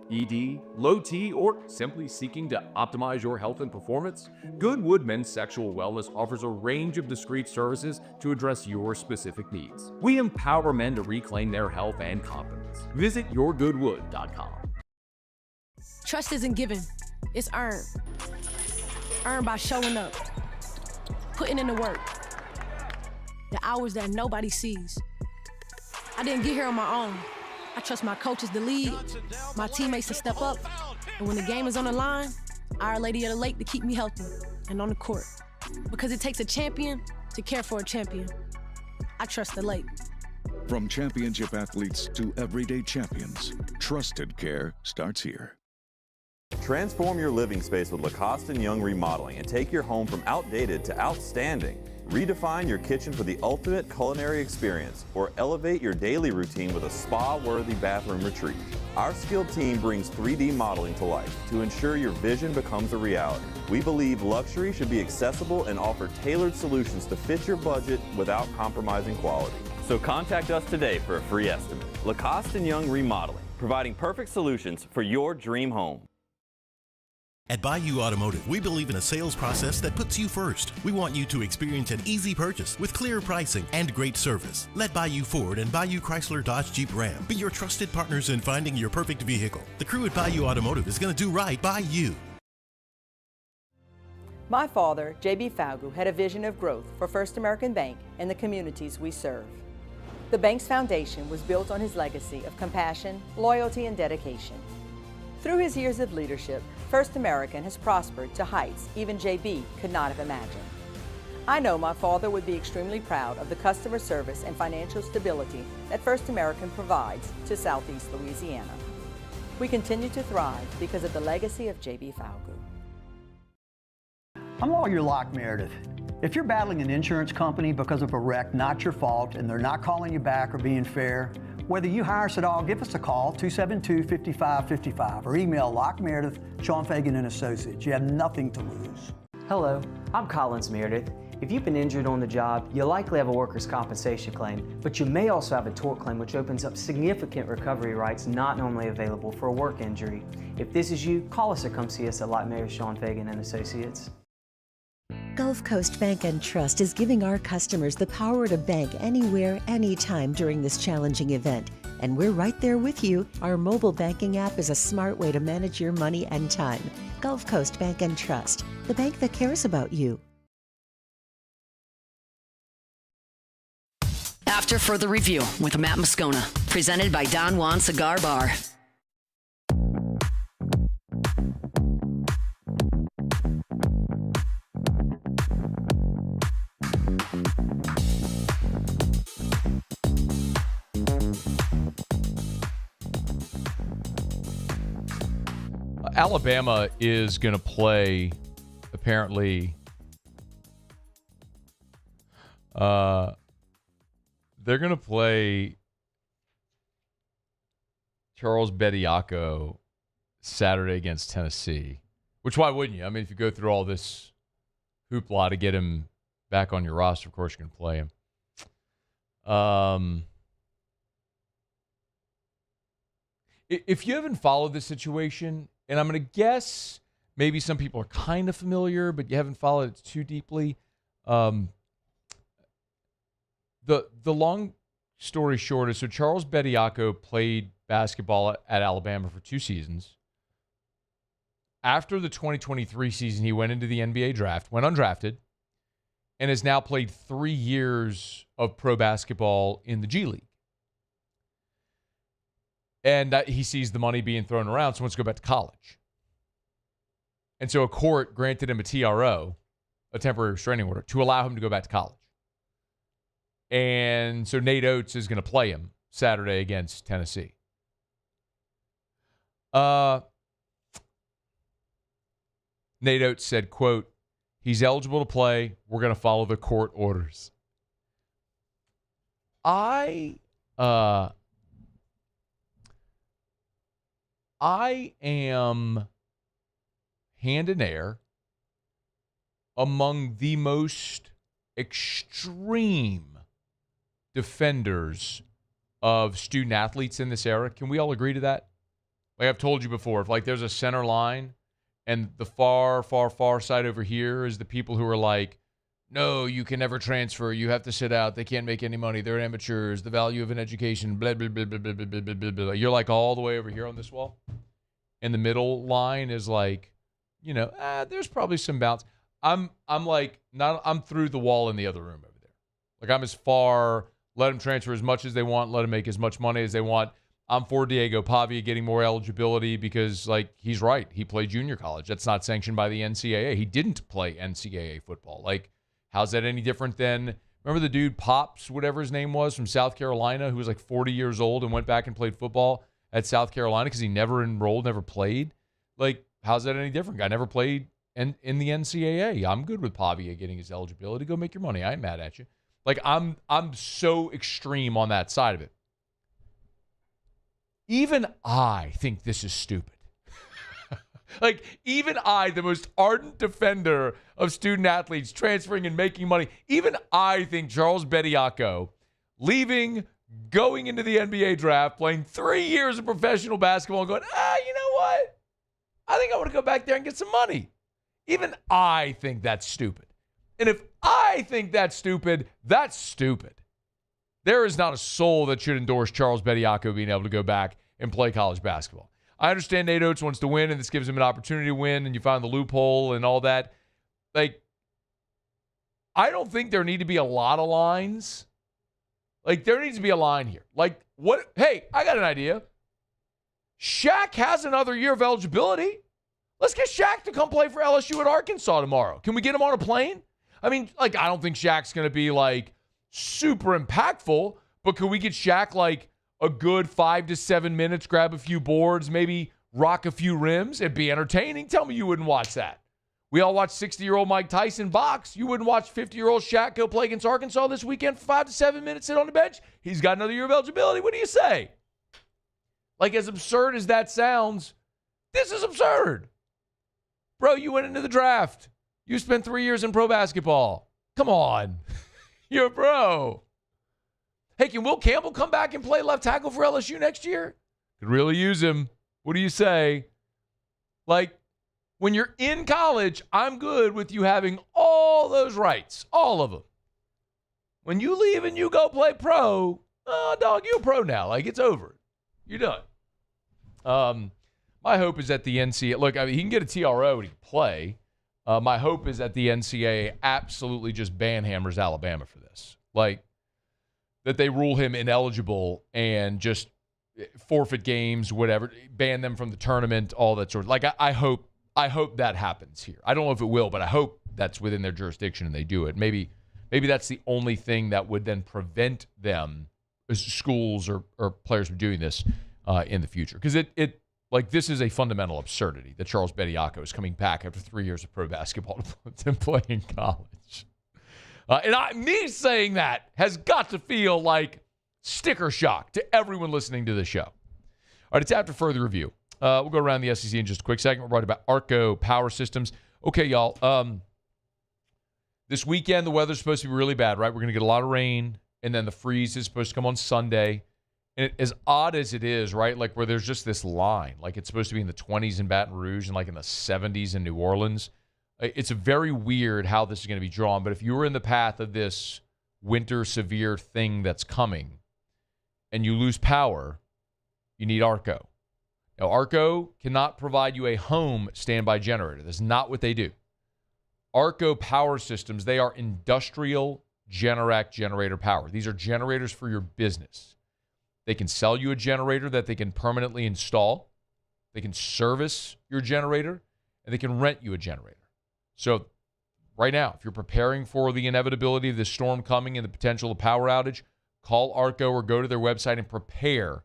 ED, low T, or simply seeking to optimize your health and performance? Goodwood Men's Sexual Wellness offers a range of discreet services to address your specific needs. We empower men to reclaim their health and confidence. Visit yourgoodwood.com. Trust isn't given, it's earned. Earned by showing up, putting in the work, the hours that nobody sees. I didn't get here on my own. I trust my coaches to lead, my teammates to step up, and when the game is on the line, Our Lady of the Lake to keep me healthy and on the court. Because it takes a champion to care for a champion. I trust the lake. From championship athletes to everyday champions, trusted care starts here. Transform your living space with Lacoste & Young Remodeling and take your home from outdated to outstanding. Redefine your kitchen for the ultimate culinary experience or elevate your daily routine with a spa-worthy bathroom retreat. Our skilled team brings 3D modeling to life to ensure your vision becomes a reality. We believe luxury should be accessible and offer tailored solutions to fit your budget without compromising quality. So contact us today for a free estimate. Lacoste & Young Remodeling, providing perfect solutions for your dream home. At Bayou Automotive, we believe in a sales process that puts you first. We want you to experience an easy purchase with clear pricing and great service. Let Bayou Ford and Bayou Chrysler Dodge Jeep Ram be your trusted partners in finding your perfect vehicle. The crew at Bayou Automotive is going to do right by you. My father, J.B. Falgu, had a vision of growth for First American Bank and the communities we serve. The bank's foundation was built on his legacy of compassion, loyalty, and dedication. Through his years of leadership, First American has prospered to heights even JB could not have imagined. I know my father would be extremely proud of the customer service and financial stability that First American provides to Southeast Louisiana. We continue to thrive because of the legacy of JB Falgu. I'm Lawyer Locke Meredith. If you're battling an insurance company because of a wreck not your fault and they're not calling you back or being fair, whether you hire us at all, give us a call, 272-5555, or email Locke Meredith, Sean Fagan and Associates. You have nothing to lose. Hello, I'm Collins Meredith. If you've been injured on the job, you'll likely have a workers' compensation claim, but you may also have a tort claim which opens up significant recovery rights not normally available for a work injury. If this is you, call us or come see us at Locke Meredith, Sean Fagan and Associates. Gulf Coast Bank and Trust is giving our customers the power to bank anywhere, anytime during this challenging event. And we're right there with you. Our mobile banking app is a smart way to manage your money and time. Gulf Coast Bank and Trust, the bank that cares about you. After further review with Matt Moscona, presented by Don Juan Cigar Bar. Alabama is going to play, apparently, they're going to play Charles Bediako Saturday against Tennessee, which why wouldn't you? I mean, if you go through all this hoopla to get him back on your roster, of course you're going to play him. If you haven't followed this situation, and I'm going to guess maybe some people are kind of familiar, but you haven't followed it too deeply. The long story short is, so Charles Bediako played basketball at Alabama for 2 seasons. After the 2023 season, he went into the NBA draft, went undrafted, and has now played 3 years of pro basketball in the G League. And he sees the money being thrown around, so wants to go back to college. And so a court granted him a TRO, a temporary restraining order, to allow him to go back to college. And so Nate Oates is going to play him Saturday against Tennessee. Nate Oates said, quote, "He's eligible to play. We're going to follow the court orders." I am hand in air among the most extreme defenders of student athletes in this era. Can we all agree to that? Like I've told you before, if like there's a center line and the far, far, far side over here is the people who are like, no, you can never transfer. You have to sit out. They can't make any money. They're amateurs. The value of an education, blah, blah, blah, blah, blah, blah, blah, blah, blah. You're like all the way over here on this wall. And the middle line is like, you know, there's probably some bounce. I'm through the wall in the other room over there. Like I'm as far, let them transfer as much as they want, let them make as much money as they want. I'm for Diego Pavia getting more eligibility because, like, he's right. He played junior college. That's not sanctioned by the NCAA. He didn't play NCAA football. Like, how's that any different than, remember the dude Pops, whatever his name was, from South Carolina, who was like 40 years old and went back and played football at South Carolina because he never enrolled, never played? Like, how's that any different? Guy never played in the NCAA. I'm good with Pavia getting his eligibility. Go make your money. I ain't mad at you. Like, I'm so extreme on that side of it. Even I think this is stupid. Like, even I, the most ardent defender of student athletes transferring and making money, even I think Charles Bediako leaving, going into the NBA draft, playing 3 years of professional basketball and going, you know what? I think I want to go back there and get some money. Even I think that's stupid. And if I think that's stupid, that's stupid. There is not a soul that should endorse Charles Bediako being able to go back and play college basketball. I understand Nate Oates wants to win, and this gives him an opportunity to win, and you find the loophole and all that. Like, I don't think there need to be a lot of lines. Like, there needs to be a line here. Like, what? Hey, I got an idea. Shaq has another year of eligibility. Let's get Shaq to come play for LSU at Arkansas tomorrow. Can we get him on a plane? I mean, like, I don't think Shaq's going to be, like, super impactful, but could we get Shaq, like, a good 5 to 7 minutes, grab a few boards, maybe rock a few rims? It'd be entertaining. Tell me you wouldn't watch that. We all watch 60-year-old Mike Tyson box. You wouldn't watch 50-year-old Shaq go play against Arkansas this weekend for 5 to 7 minutes, sit on the bench? He's got another year of eligibility. What do you say? Like, as absurd as that sounds, this is absurd. Bro, you went into the draft. You spent 3 years in pro basketball. Come on. You're a pro. Hey, can Will Campbell come back and play left tackle for LSU next year? Could really use him. What do you say? Like, when you're in college, I'm good with you having all those rights. All of them. When you leave and you go play pro, dog, you're a pro now. Like, it's over. You're done. My hope is that the NCAA, look, I mean, he can get a TRO and he can play. My hope is that the NCAA absolutely just banhammers Alabama for this. Like, that they rule him ineligible and just forfeit games, whatever, ban them from the tournament, all that sort of. Like, I hope that happens here. I don't know if it will, but I hope that's within their jurisdiction and they do it. Maybe that's the only thing that would then prevent them, schools or players, from doing this in the future. Because it like, this is a fundamental absurdity that Charles Bediako is coming back after 3 years of pro basketball to play in college. Me saying that has got to feel like sticker shock to everyone listening to the show. All right, it's after further review. We'll go around the SEC in just a quick second. We're brought about Arco Power Systems. Okay, y'all. This weekend, the weather's supposed to be really bad, right? We're going to get a lot of rain, and then the freeze is supposed to come on Sunday. And as odd as it is, right, like, where there's just this line, like it's supposed to be in the 20s in Baton Rouge and like in the 70s in New Orleans. It's very weird how this is going to be drawn. But if you were in the path of this winter severe thing that's coming and you lose power, you need Arco. Now, Arco cannot provide you a home standby generator. That's not what they do. Arco Power Systems, they are industrial Generac generator power. These are generators for your business. They can sell you a generator that they can permanently install. They can service your generator, and they can rent you a generator. So right now, if you're preparing for the inevitability of this storm coming and the potential of power outage, call Arco or go to their website and prepare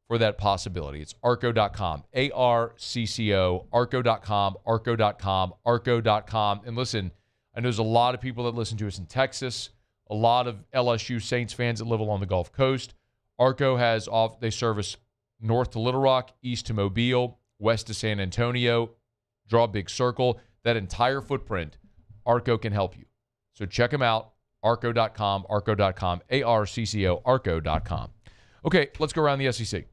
for that possibility. It's arco.com, ARCCO, arco.com, arco.com, arco.com. And listen, I know there's a lot of people that listen to us in Texas, a lot of LSU Saints fans that live along the Gulf Coast. Arco they service north to Little Rock, east to Mobile, west to San Antonio. Draw a big circle. That entire footprint, Arco can help you. So check them out, arco.com, arco.com, ARCCO, arco.com. Okay, let's go around the SEC.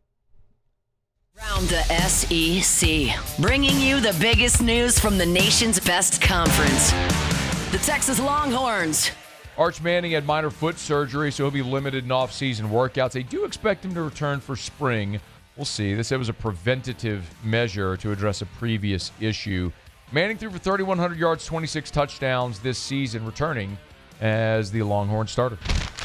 Round the SEC, bringing you the biggest news from the nation's best conference. The Texas Longhorns. Arch Manning had minor foot surgery, so he'll be limited in off-season workouts. They do expect him to return for spring. We'll see. They said it was a preventative measure to address a previous issue. Manning threw for 3,100 yards, 26 touchdowns this season, returning as the Longhorn starter.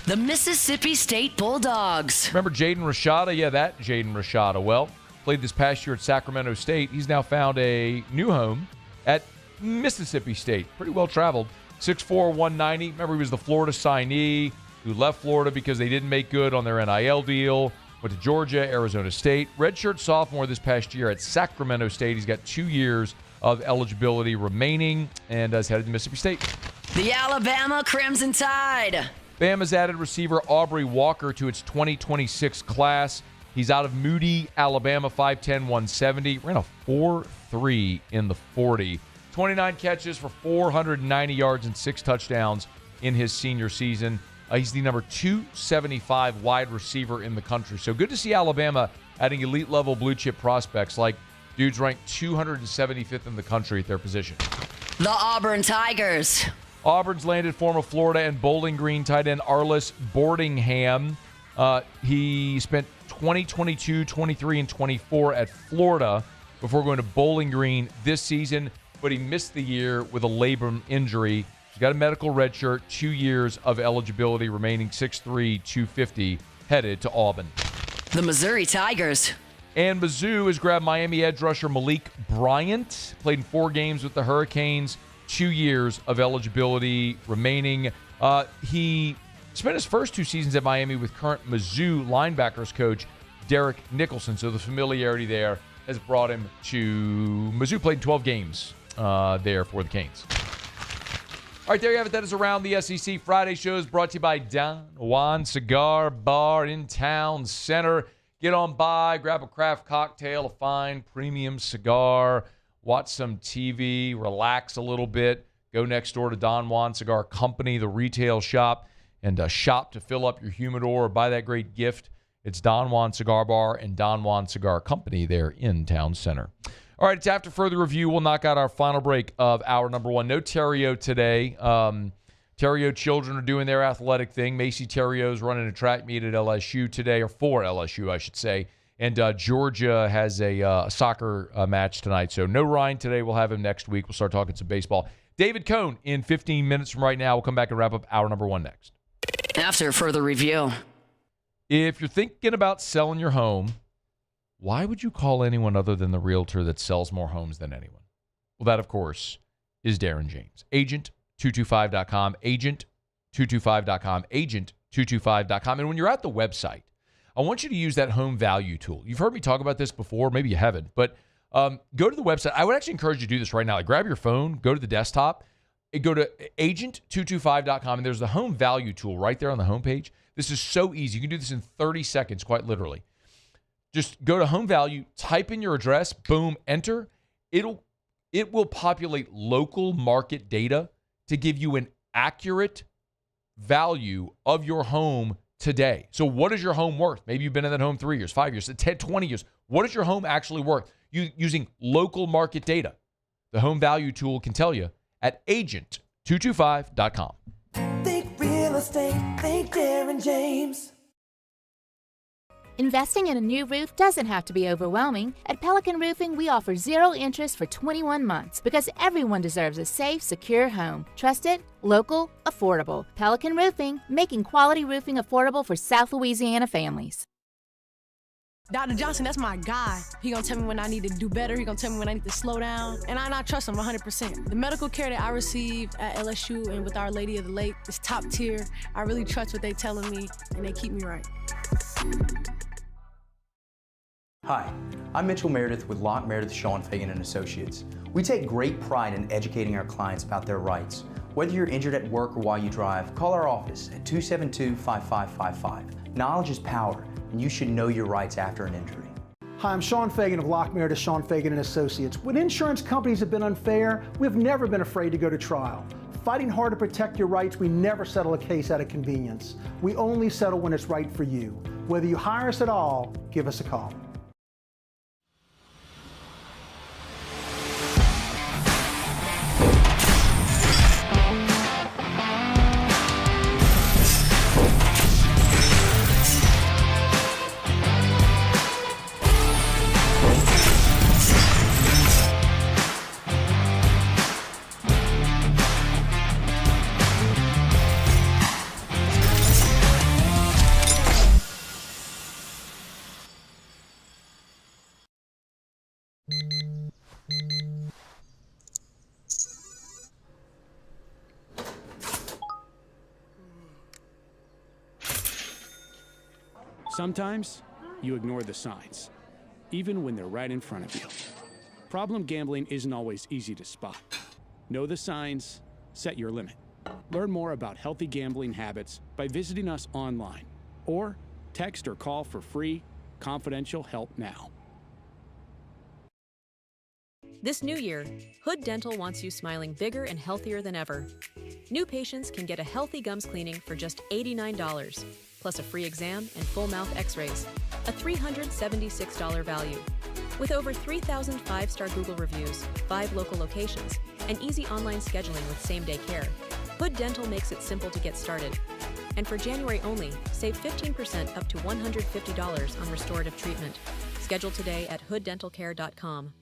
The Mississippi State Bulldogs. Remember Jaden Rashada? Yeah, that Jaden Rashada. Well, played this past year at Sacramento State. He's now found a new home at Mississippi State. Pretty well traveled. 6'4", 190. Remember, he was the Florida signee who left Florida because they didn't make good on their NIL deal. Went to Georgia, Arizona State. Redshirt sophomore this past year at Sacramento State. He's got 2 years of eligibility remaining and is headed to Mississippi State. The Alabama Crimson Tide. Bama's added receiver Aubrey Walker to its 2026 class. He's out of Moody, Alabama, 5'10", 170. Ran a 4.3 in the 40. 29 catches for 490 yards and 6 touchdowns in his senior season. He's the number 275 wide receiver in the country. So good to see Alabama adding elite-level blue-chip prospects like dudes ranked 275th in the country at their position. The Auburn Tigers. Auburn's landed former Florida and Bowling Green tight end Arliss Boardingham. He spent 2022, 23, and 24 at Florida before going to Bowling Green this season, but he missed the year with a labrum injury. He's got a medical red shirt, 2 years of eligibility remaining, 6'3", 250, headed to Auburn. The Missouri Tigers. And Mizzou has grabbed Miami edge rusher Malik Bryant. Played in 4 games with the Hurricanes, 2 years of eligibility remaining. He spent his first 2 seasons at Miami with current Mizzou linebackers coach Derek Nicholson. So the familiarity there has brought him to Mizzou. Played in 12 games there for the Canes. All right, there you have it. That is Around the SEC. Friday shows brought to you by Don Juan Cigar Bar in Town Center. Get on by, grab a craft cocktail, a fine premium cigar, watch some TV, relax a little bit. Go next door to Don Juan Cigar Company, the retail shop, and shop to fill up your humidor or buy that great gift. It's Don Juan Cigar Bar and Don Juan Cigar Company there in Town Center. All right, it's after further review. We'll knock out our final break of hour number 1. No Terrio today. Terrio children are doing their athletic thing. Macy Terrio's running a track meet at LSU today, or for LSU, I should say. And Georgia has a soccer match tonight. So no Ryan today. We'll have him next week. We'll start talking some baseball. David Cohn in 15 minutes from right now. We'll come back and wrap up hour number 1 next. After further review. If you're thinking about selling your home, why would you call anyone other than the realtor that sells more homes than anyone? Well, that, of course, is Darren James. Agent225.com, agent225.com, agent225.com. And when you're at the website, I want you to use that home value tool. You've heard me talk about this before. Maybe you haven't. But go to the website. I would actually encourage you to do this right now. Like, grab your phone, go to the desktop, and go to agent225.com, and there's the home value tool right there on the homepage. This is so easy. You can do this in 30 seconds, quite literally. Just go to home value, type in your address, boom, enter. It will populate local market data to give you an accurate value of your home today. So what is your home worth? Maybe you've been in that home 3 years, 5 years, 10, 20 years. What is your home actually worth? Using local market data. The home value tool can tell you at agent225.com. Think real estate, think Darren James. Investing in a new roof doesn't have to be overwhelming. At Pelican Roofing, we offer 0 interest for 21 months because everyone deserves a safe, secure home. Trusted, local, affordable. Pelican Roofing, making quality roofing affordable for South Louisiana families. Dr. Johnson, that's my guy. He gonna tell me when I need to do better. He gonna tell me when I need to slow down. And I trust him 100%. The medical care that I receive at LSU and with Our Lady of the Lake is top tier. I really trust what they telling me, and they keep me right. Hi, I'm Mitchell Meredith with Locke Meredith Sean Fagan & Associates. We take great pride in educating our clients about their rights. Whether you're injured at work or while you drive, call our office at 272-5555. Knowledge is power, and you should know your rights after an injury. Hi, I'm Sean Fagan of Locke Meredith Sean Fagan & Associates. When insurance companies have been unfair, we've never been afraid to go to trial. Fighting hard to protect your rights, we never settle a case out of convenience. We only settle when it's right for you. Whether you hire us at all, give us a call. Sometimes you ignore the signs, even when they're right in front of you. Problem gambling isn't always easy to spot. Know the signs, set your limit. Learn more about healthy gambling habits by visiting us online or text or call for free, confidential help now. This new year, Hood Dental wants you smiling bigger and healthier than ever. New patients can get a healthy gums cleaning for just $89, plus a free exam and full mouth x-rays, a $376 value. With over 3,000 five-star Google reviews, 5 local locations, and easy online scheduling with same-day care, Hood Dental makes it simple to get started. And for January only, save 15% up to $150 on restorative treatment. Schedule today at hooddentalcare.com.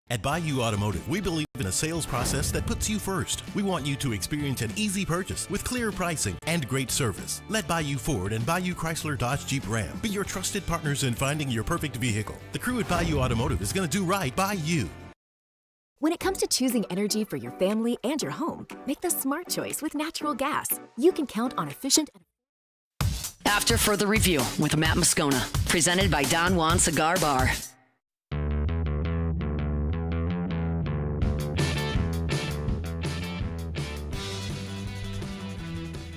At Bayou Automotive, we believe in a sales process that puts you first. We want you to experience an easy purchase with clear pricing and great service. Let Bayou Ford and Bayou Chrysler Dodge Jeep Ram be your trusted partners in finding your perfect vehicle. The crew at Bayou Automotive is going to do right by you. When it comes to choosing energy for your family and your home, make the smart choice with natural gas. You can count on efficient. After further review with Matt Moscona, presented by Don Juan Cigar Bar.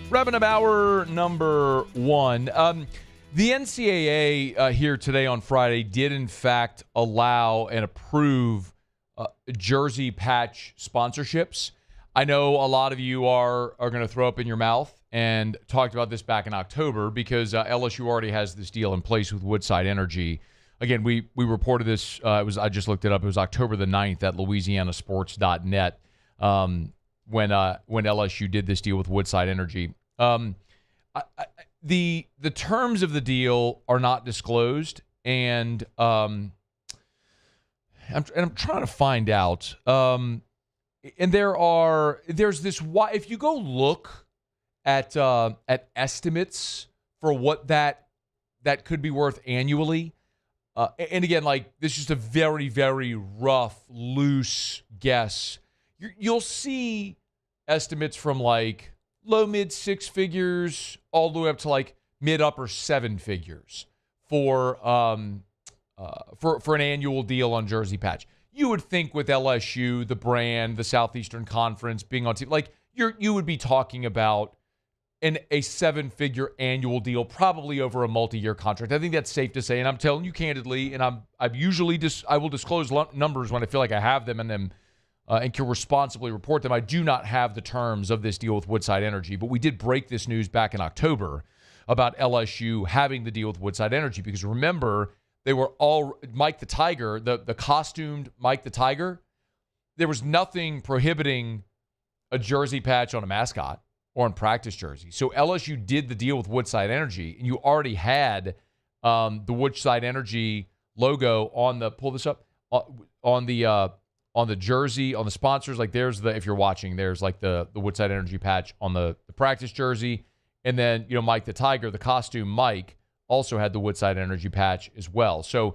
Wrapping up hour number 1. The NCAA here today on Friday did in fact allow and approve jersey patch sponsorships. I know a lot of you are going to throw up in your mouth and talked about this back in October because LSU already has this deal in place with Woodside Energy. Again, we reported this. I just looked it up. It was October the 9th at LouisianaSports.net. When LSU did this deal with Woodside Energy. The terms of the deal are not disclosed, and I'm trying to find out. And there's this. If you go look at estimates for what that could be worth annually, and again, like this is just a very, very rough, loose guess. You'll see estimates from like low mid 6 figures all the way up to like mid upper 7 figures for an annual deal on jersey patch. You would think with LSU, the brand, the Southeastern Conference being on team, like you would be talking about a 7-figure annual deal, probably over a multi-year contract. I think that's safe to say, and I'm telling you candidly, and I will disclose numbers when I feel like I have them and can responsibly report them. I do not have the terms of this deal with Woodside Energy, but we did break this news back in October about LSU having the deal with Woodside Energy because remember, they were all Mike the Tiger, the costumed Mike the Tiger. There was nothing prohibiting a jersey patch on a mascot or on practice jersey. So LSU did the deal with Woodside Energy, and you already had the Woodside Energy logo on the, pull this up, on the jersey, on the sponsors. Like there's if you're watching, there's like the Woodside Energy patch on the practice jersey. And then, Mike the Tiger, the costume Mike, also had the Woodside Energy patch as well. So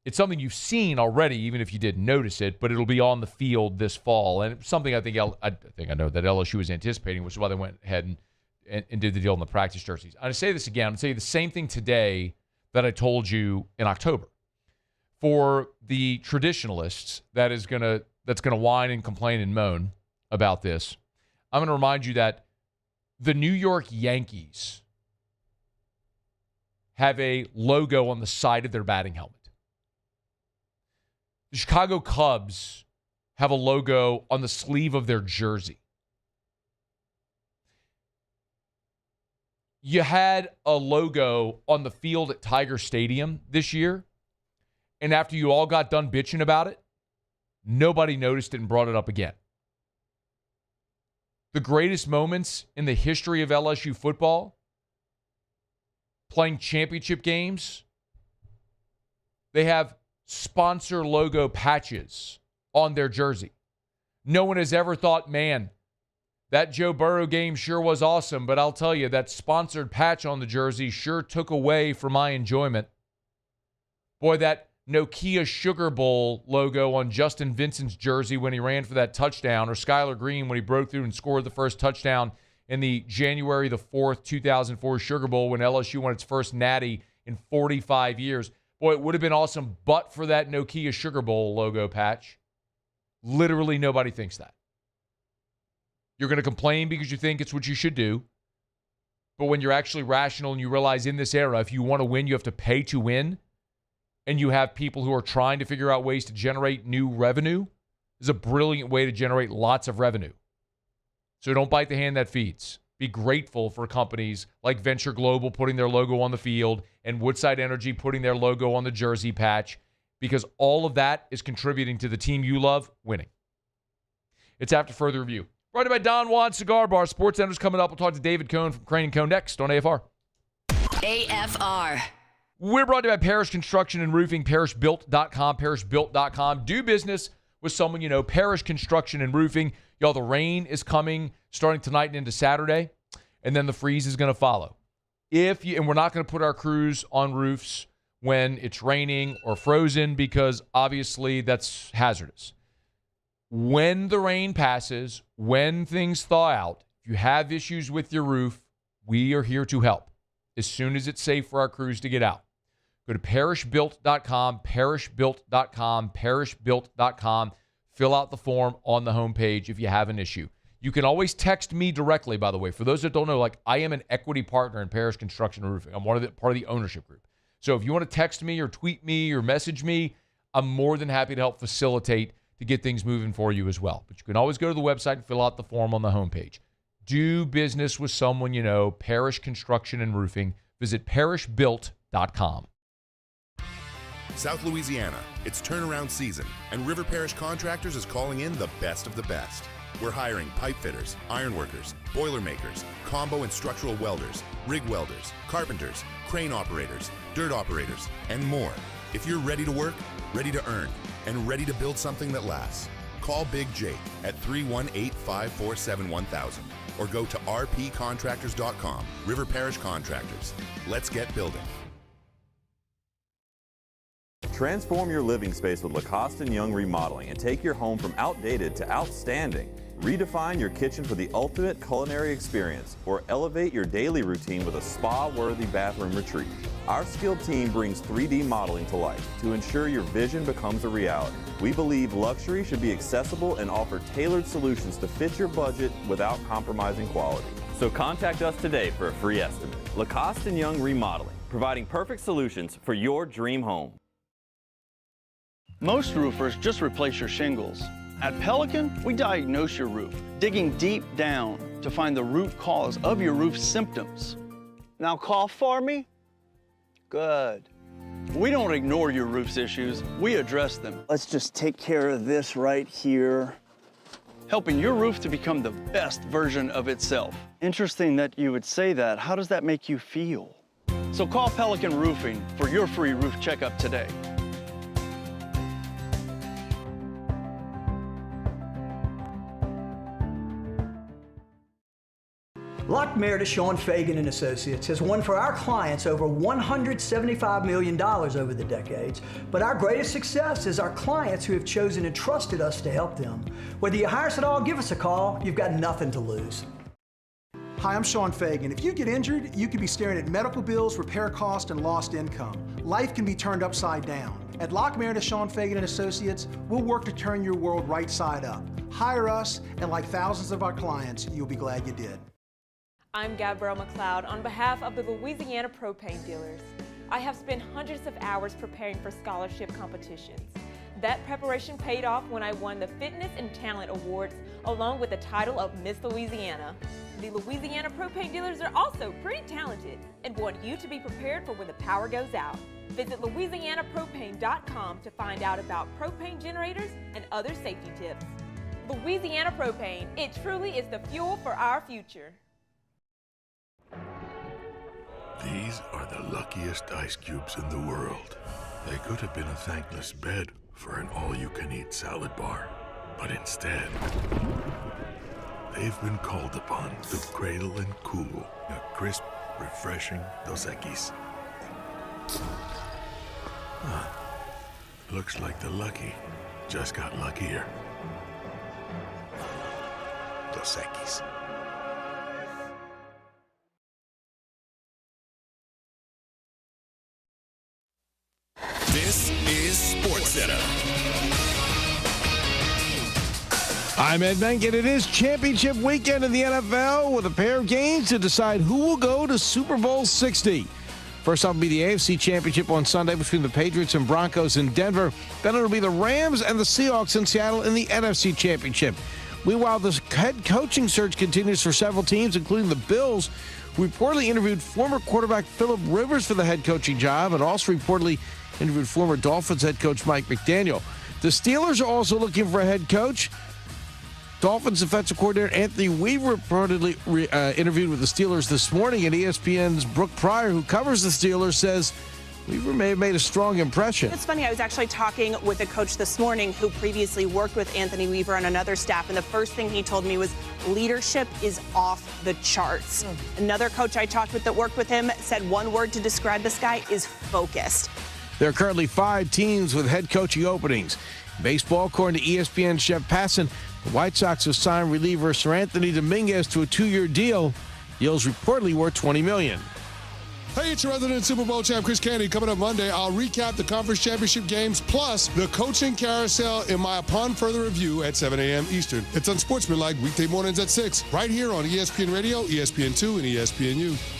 it's something you've seen already, even if you didn't notice it, but it'll be on the field this fall. And it's something I think I know that LSU was anticipating, which is why they went ahead and did the deal on the practice jerseys. I'm going to say this again. I'm going to say the same thing today that I told you in October. For the traditionalists that's going to whine and complain and moan about this, I'm going to remind you that the New York Yankees have a logo on the side of their batting helmet. The Chicago Cubs have a logo on the sleeve of their jersey. You had a logo on the field at Tiger Stadium this year, and after you all got done bitching about it, nobody noticed it and brought it up again. The greatest moments in the history of LSU football, playing championship games, they have sponsor logo patches on their jersey. No one has ever thought, man, that Joe Burrow game sure was awesome, but I'll tell you, that sponsored patch on the jersey sure took away from my enjoyment. Boy, that Nokia Sugar Bowl logo on Justin Vincent's jersey when he ran for that touchdown, or Skylar Green when he broke through and scored the first touchdown in the January the 4th, 2004 Sugar Bowl when LSU won its first natty in 45 years. Boy, it would have been awesome but for that Nokia Sugar Bowl logo patch. Literally nobody thinks that. You're going to complain because you think it's what you should do. But when you're actually rational and you realize in this era, if you want to win, you have to pay to win, and you have people who are trying to figure out ways to generate new revenue, is a brilliant way to generate lots of revenue. So don't bite the hand that feeds. Be grateful for companies like Venture Global putting their logo on the field and Woodside Energy putting their logo on the jersey patch, because all of that is contributing to the team you love winning. It's After Further Review. Brought to you by Don Juan Cigar Bar. Sports Center's coming up. We'll talk to David Cohn from Crane & Co. next on AFR. AFR. We're brought to you by Parrish Construction and Roofing, parrishbuilt.com, parrishbuilt.com. Do business with someone you know, Parrish Construction and Roofing. Y'all, the rain is coming starting tonight and into Saturday, and then the freeze is going to follow. And we're not going to put our crews on roofs when it's raining or frozen because obviously that's hazardous. When the rain passes, when things thaw out, if you have issues with your roof, we are here to help as soon as it's safe for our crews to get out. Go to parrishbuilt.com, parrishbuilt.com, parrishbuilt.com. Fill out the form on the homepage if you have an issue. You can always text me directly, by the way. For those that don't know, I am an equity partner in Parrish Construction and Roofing. I'm part of the ownership group. So if you want to text me or tweet me or message me, I'm more than happy to help facilitate to get things moving for you as well. But you can always go to the website and fill out the form on the homepage. Do business with someone you know, Parrish Construction and Roofing. Visit parrishbuilt.com. South Louisiana, it's turnaround season, and River Parish Contractors is calling in the best of the best. We're hiring pipe fitters, iron workers, boiler makers, combo and structural welders, rig welders, carpenters, crane operators, dirt operators, and more. If you're ready to work, ready to earn, and ready to build something that lasts, call Big Jake at 318-547-1000 or go to rpcontractors.com. River Parish Contractors. Let's get building. Transform your living space with Lacoste & Young Remodeling and take your home from outdated to outstanding. Redefine your kitchen for the ultimate culinary experience or elevate your daily routine with a spa-worthy bathroom retreat. Our skilled team brings 3D modeling to life to ensure your vision becomes a reality. We believe luxury should be accessible and offer tailored solutions to fit your budget without compromising quality. So contact us today for a free estimate. Lacoste & Young Remodeling, providing perfect solutions for your dream home. Most roofers just replace your shingles. At Pelican, we diagnose your roof, digging deep down to find the root cause of your roof symptoms. Now cough for me? Good. We don't ignore your roof's issues, we address them. Let's just take care of this right here. Helping your roof to become the best version of itself. Interesting that you would say that. How does that make you feel? So call Pelican Roofing for your free roof checkup today. Lock Meredith, Sean Fagan and Associates has won for our clients over $175 million over the decades. But our greatest success is our clients who have chosen and trusted us to help them. Whether you hire us at all, give us a call. You've got nothing to lose. Hi, I'm Sean Fagan. If you get injured, you could be staring at medical bills, repair costs, and lost income. Life can be turned upside down. At Lock Meredith, Sean Fagan and Associates, we'll work to turn your world right side up. Hire us, and like thousands of our clients, you'll be glad you did. I'm Gabrielle McLeod on behalf of the Louisiana Propane Dealers. I have spent hundreds of hours preparing for scholarship competitions. That preparation paid off when I won the Fitness and Talent Awards along with the title of Miss Louisiana. The Louisiana Propane Dealers are also pretty talented and want you to be prepared for when the power goes out. Visit LouisianaPropane.com to find out about propane generators and other safety tips. Louisiana Propane, it truly is the fuel for our future. These are the luckiest ice cubes in the world. They could have been a thankless bed for an all-you-can-eat salad bar, but instead, they've been called upon to cradle and cool a crisp, refreshing Dos Equis. Looks like the lucky just got luckier. Dos Equis. I'm Ed Benk, and it is championship weekend in the NFL with a pair of games to decide who will go to Super Bowl 60. First off will be the AFC Championship on Sunday between the Patriots and Broncos in Denver. Then it'll be the Rams and the Seahawks in Seattle in the NFC Championship. Meanwhile, the head coaching search continues for several teams, including the Bills, who reportedly interviewed former quarterback Phillip Rivers for the head coaching job and also reportedly interviewed former Dolphins head coach Mike McDaniel. The Steelers are also looking for a head coach. Dolphins defensive coordinator Anthony Weaver reportedly interviewed with the Steelers this morning, and ESPN's Brooke Pryor, who covers the Steelers, says Weaver may have made a strong impression. It's funny, I was actually talking with a coach this morning who previously worked with Anthony Weaver on another staff, and the first thing he told me was leadership is off the charts. Another coach I talked with that worked with him said one word to describe this guy is focused. There are currently 5 teams with head coaching openings. Baseball, according to ESPN Chef Passan, the White Sox have signed reliever Sir Anthony Dominguez to a 2-year deal. Deal's reportedly worth $20 million. Hey, it's your resident Super Bowl champ, Chris Candy. Coming up Monday, I'll recap the conference championship games plus the coaching carousel in my Upon Further Review at 7 a.m. Eastern. It's Unsportsmanlike weekday mornings at 6, right here on ESPN Radio, ESPN2, and ESPNU.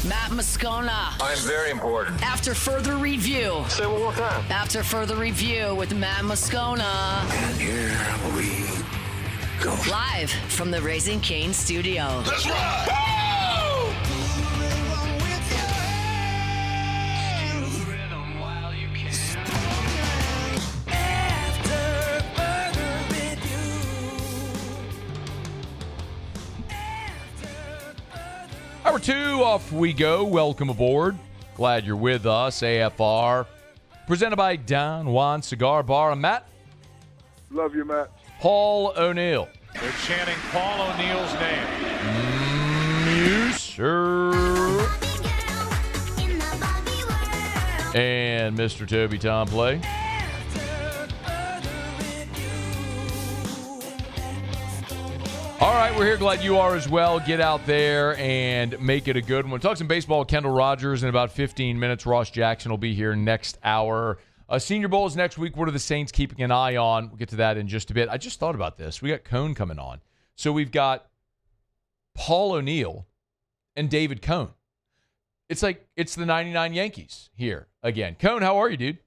Matt Moscona. I'm very important. After further review. Say it one more time. After further review with Matt Moscona. And here we go. Live from the Raising Cane studio. Let's ride! Hour 2, off we go. Welcome aboard. Glad you're with us. AFR, presented by Don Juan Cigar Bar. I'm Matt. Love you, Matt. Paul O'Neill. They're chanting Paul O'Neill's name. Yes, sir. And Mr. Toby Tomplay. All right, we're here. Glad you are as well. Get out there and make it a good one. Talk some baseball with Kendall Rogers in about 15 minutes. Ross Jackson will be here next hour. Senior Bowl is next week. What are the Saints keeping an eye on? We'll get to that in just a bit. I just thought about this. We got Cone coming on. So we've got Paul O'Neill and David Cone. It's like it's the 99 Yankees here again. Cone, how are you, dude?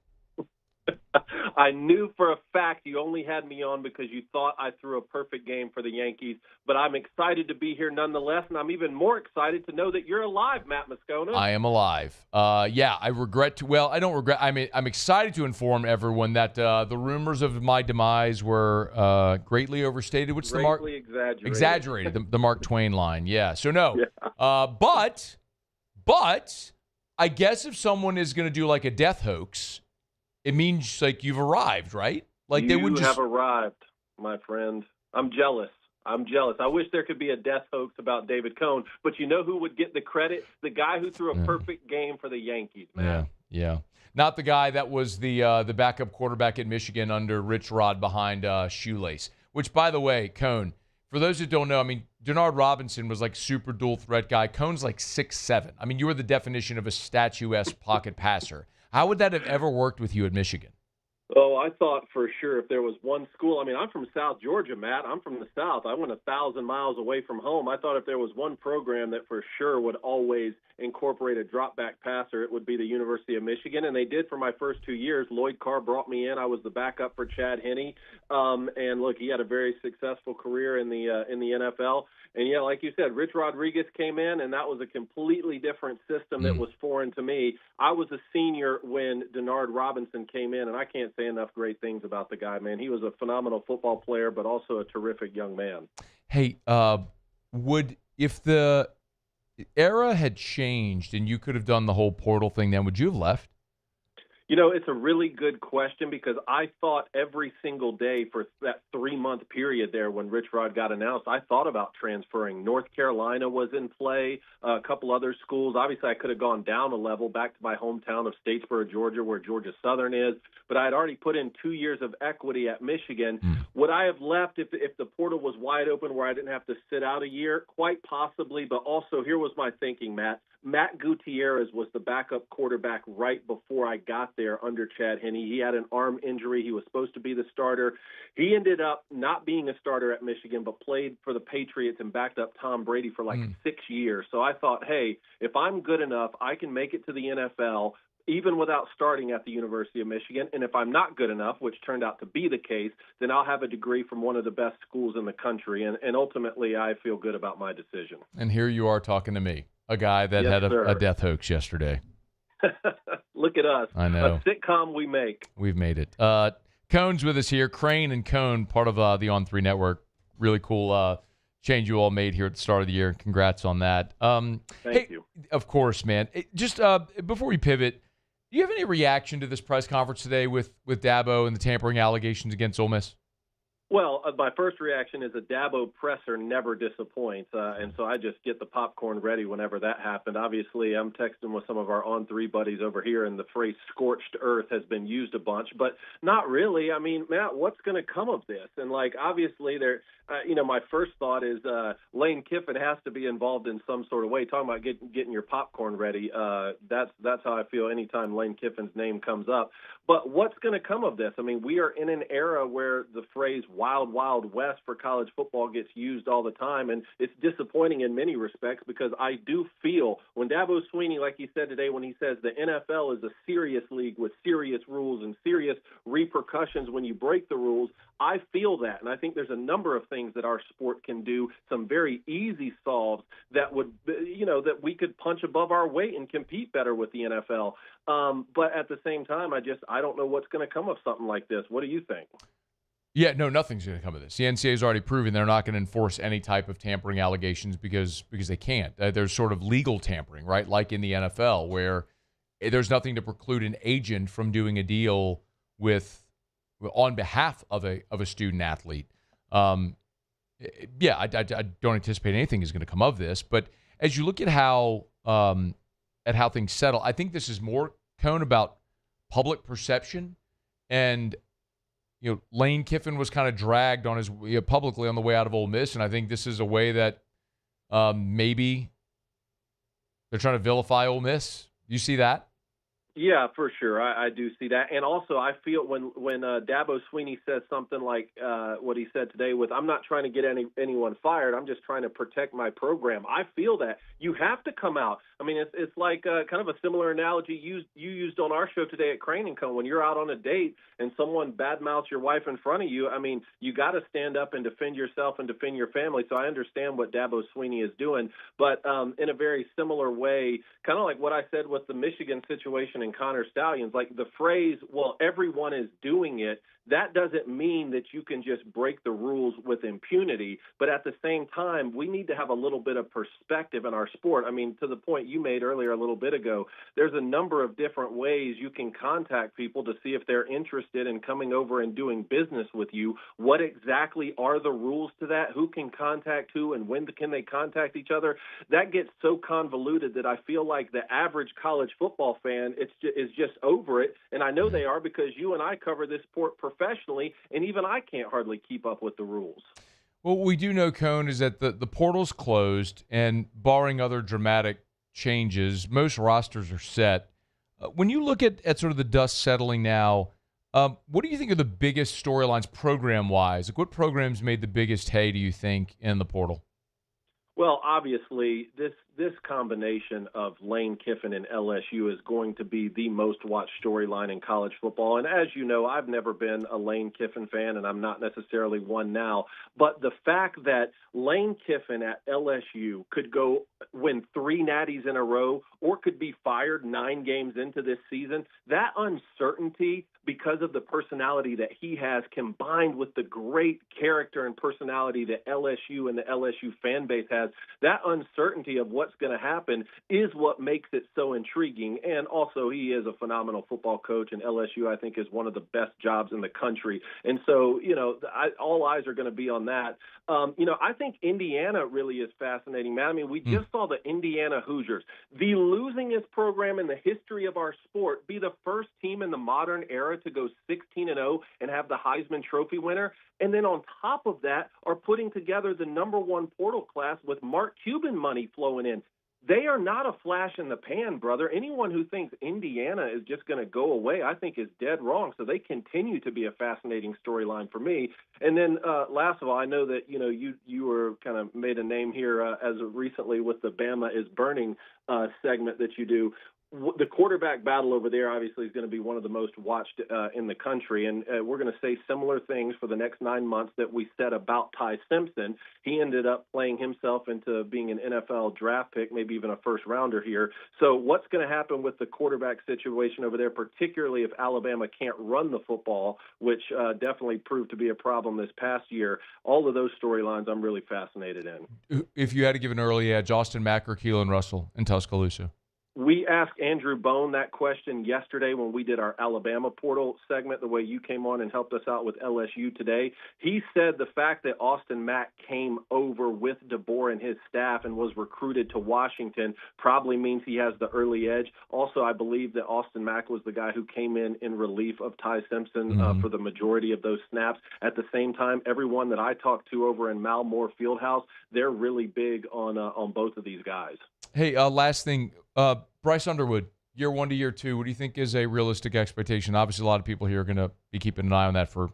I knew for a fact you only had me on because you thought I threw a perfect game for the Yankees, but I'm excited to be here nonetheless, and I'm even more excited to know that you're alive, Matt Moscona. I am alive. Yeah, I regret to, well, I don't regret. I mean, I'm excited to inform everyone that the rumors of my demise were greatly overstated. What's the mark? Greatly exaggerated. Exaggerated, the Mark Twain line. Yeah, so no. Yeah. But I guess if someone is going to do like a death hoax, it means like you've arrived, right? Like they would just have arrived, my friend. I'm jealous. I wish there could be a death hoax about David Cone, but you know who would get the credit? The guy who threw a perfect game for the Yankees, man. Yeah. Not the guy that was the backup quarterback at Michigan under Rich Rod behind Shoelace. Which, by the way, Cone, for those who don't know, I mean, Denard Robinson was like super dual threat guy. Cone's like 6'7". I mean, you were the definition of a statuesque pocket passer. How would that have ever worked with you at Michigan? Oh, I thought for sure if there was one school. I mean, I'm from South Georgia, Matt. I'm from the South. I went 1,000 miles away from home. I thought if there was one program that for sure would always incorporate a drop-back passer, it would be the University of Michigan, and they did for my first 2 years. Lloyd Carr brought me in. I was the backup for Chad Henne, and look, he had a very successful career in the NFL. And, yeah, like you said, Rich Rodriguez came in, and that was a completely different system that was foreign to me. I was a senior when Denard Robinson came in, and I can't say enough great things about the guy, man. He was a phenomenal football player, but also a terrific young man. Hey, if the era had changed and you could have done the whole portal thing then, would you have left? You know, it's a really good question because I thought every single day for that 3-month period there when Rich Rod got announced, I thought about transferring. North Carolina was in play, a couple other schools. Obviously, I could have gone down a level back to my hometown of Statesboro, Georgia, where Georgia Southern is. But I had already put in 2 years of equity at Michigan. Would I have left if the portal was wide open where I didn't have to sit out a year? Quite possibly. But also, here was my thinking, Matt. Matt Gutierrez was the backup quarterback right before I got there under Chad Henne. He had an arm injury. He was supposed to be the starter. He ended up not being a starter at Michigan, but played for the Patriots and backed up Tom Brady for 6 years. So I thought, hey, if I'm good enough, I can make it to the NFL, even without starting at the University of Michigan. And if I'm not good enough, which turned out to be the case, then I'll have a degree from one of the best schools in the country. And ultimately, I feel good about my decision. And here you are talking to me, a guy that had a death hoax yesterday. Look at us. I know. A sitcom we make. We've made it. Cone's with us here. Crane and Cone, part of the On3 network. Really cool change you all made here at the start of the year. Congrats on that. Thank you. Of course, man. Just before we pivot, do you have any reaction to this press conference today with Dabo and the tampering allegations against Ole Miss? Well, my first reaction is a Dabo presser never disappoints, and so I just get the popcorn ready whenever that happened. Obviously, I'm texting with some of our On3 buddies over here, and the phrase scorched earth has been used a bunch, but not really. I mean, Matt, what's going to come of this? And, obviously, my first thought is Lane Kiffin has to be involved in some sort of way. Talking about getting your popcorn ready, that's how I feel anytime Lane Kiffin's name comes up. But what's going to come of this? I mean, we are in an era where the phrase wild, wild west for college football gets used all the time, and it's disappointing in many respects because I do feel when Dabo Swinney, like he said today, when he says the NFL is a serious league with serious rules and serious repercussions when you break the rules, I feel that, and I think there's a number of things that our sport can do, some very easy solves that would, that we could punch above our weight and compete better with the NFL. But at the same time, I don't know what's going to come of something like this. What do you think? Yeah, no, nothing's going to come of this. The NCAA has already proven they're not going to enforce any type of tampering allegations because they can't. There's sort of legal tampering, right? Like in the NFL, where there's nothing to preclude an agent from doing a deal on behalf of a student athlete. I don't anticipate anything is going to come of this. But as you look at how things settle, I think this is more, Cone, about public perception. And Lane Kiffin was kind of dragged on his publicly on the way out of Ole Miss, and I think this is a way that maybe they're trying to vilify Ole Miss. You see that? Yeah, for sure. I do see that. And also I feel when Dabo Swinney says something like what he said today with, I'm not trying to get anyone fired, I'm just trying to protect my program. I feel that. You have to come out. I mean, it's like kind of a similar analogy you used on our show today at Crane & Co. When you're out on a date and someone badmouths your wife in front of you, I mean, you got to stand up and defend yourself and defend your family. So I understand what Dabo Swinney is doing. But in a very similar way, kind of like what I said with the Michigan situation and Connor Stallions, like the phrase, well, everyone is doing it, that doesn't mean that you can just break the rules with impunity. But at the same time, we need to have a little bit of perspective in our sport. I mean, to the point you made earlier a little bit ago, there's a number of different ways you can contact people to see if they're interested in coming over and doing business with you. What exactly are the rules to that? Who can contact who and when can they contact each other? That gets so convoluted that I feel like the average college football fan is just over it. And I know they are because you and I cover this sport professionally, and even I can't hardly keep up with the rules. Well, what we do know, Cone, is that the portal's closed, and barring other dramatic changes, most rosters are set. When you look at sort of the dust settling now, what do you think are the biggest storylines program-wise? Like, what programs made the biggest hay, do you think, in the portal? Well, obviously, this combination of Lane Kiffin and LSU is going to be the most watched storyline in college football. And as you know, I've never been a Lane Kiffin fan, and I'm not necessarily one now. But the fact that Lane Kiffin at LSU could go win 3 natties in a row or could be fired 9 games into this season, that uncertainty because of the personality that he has combined with the great character and personality that LSU and the LSU fan base has, that uncertainty of what's going to happen is what makes it so intriguing. And also, he is a phenomenal football coach, and LSU, I think, is one of the best jobs in the country. And so, all eyes are going to be on that. I think Indiana really is fascinating, Matt. I mean, we just saw the Indiana Hoosiers, the losingest program in the history of our sport, be the first team in the modern era to go 16-0 and have the Heisman Trophy winner. And then on top of that are putting together the #1 portal class with Mark Cuban money flowing in. they are not a flash in the pan, brother. Anyone who thinks Indiana is just going to go away, I think is dead wrong. So they continue to be a fascinating storyline for me. And then last of all, I know that, you were kind of made a name here as of recently with the Bama is Burning segment that you do. The quarterback battle over there obviously is going to be one of the most watched in the country, and we're going to say similar things for the next 9 months that we said about Ty Simpson. He ended up playing himself into being an NFL draft pick, maybe even a first-rounder here. So what's going to happen with the quarterback situation over there, particularly if Alabama can't run the football, which definitely proved to be a problem this past year? All of those storylines I'm really fascinated in. If you had to give an early edge, Austin Mack or Keelan Russell in Tuscaloosa? We asked Andrew Bone that question yesterday when we did our Alabama portal segment, the way you came on and helped us out with LSU today. He said the fact that Austin Mack came over with DeBoer and his staff and was recruited to Washington probably means he has the early edge. Also, I believe that Austin Mack was the guy who came in relief of Ty Simpson for the majority of those snaps. At the same time, everyone that I talked to over in Malmore Fieldhouse, they're really big on both of these guys. Hey, last thing, Bryce Underwood, year 1 to year 2, what do you think is a realistic expectation? Obviously, a lot of people here are going to be keeping an eye on that for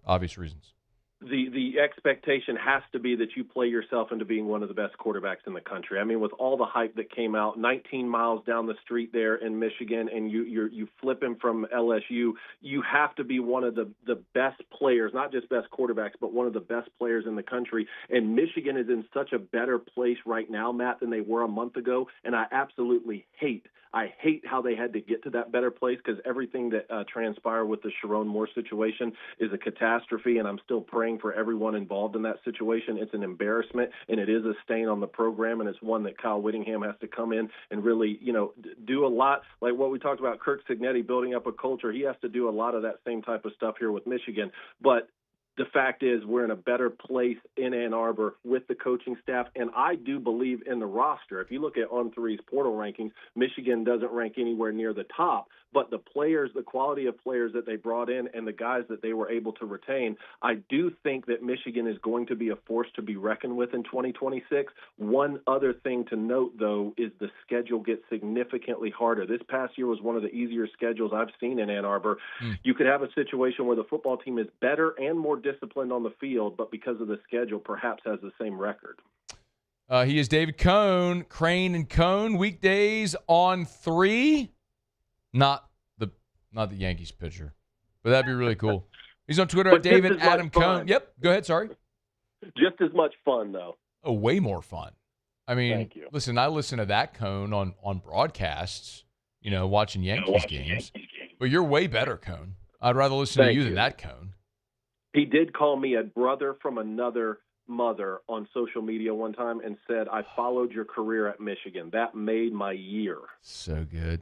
obvious reasons. The expectation has to be that you play yourself into being one of the best quarterbacks in the country. I mean, with all the hype that came out, 19 miles down the street there in Michigan, and you flip him from LSU, you have to be one of the best players, not just best quarterbacks, but one of the best players in the country. And Michigan is in such a better place right now, Matt, than they were a month ago, and I absolutely hate how they had to get to that better place, because everything that transpired with the Sharon Moore situation is a catastrophe, and I'm still praying for everyone involved in that situation. It's an embarrassment, and it is a stain on the program, and it's one that Kyle Whittingham has to come in and really, do a lot. Like what we talked about, Kirk Cignetti building up a culture, he has to do a lot of that same type of stuff here with Michigan. But the fact is we're in a better place in Ann Arbor with the coaching staff, and I do believe in the roster. If you look at On3's portal rankings, Michigan doesn't rank anywhere near the top, but the players, the quality of players that they brought in and the guys that they were able to retain, I do think that Michigan is going to be a force to be reckoned with in 2026. One other thing to note, though, is the schedule gets significantly harder. This past year was one of the easier schedules I've seen in Ann Arbor. You could have a situation where the football team is better and more disciplined on the field, but because of the schedule, perhaps has the same record. He is David Cohn, Crane and Cohn, weekdays on 3. Not the Yankees pitcher, but that'd be really cool. He's on Twitter at David Adam Cohn. Yep, go ahead. Sorry. Just as much fun, though. Oh, way more fun. I mean, listen, I listen to that Cohn on broadcasts, watching Yankees games. But you're way better, Cohn. I'd rather listen to you than that Cohn. He did call me a brother from another mother on social media one time and said, I followed your career at Michigan. That made my year. So good.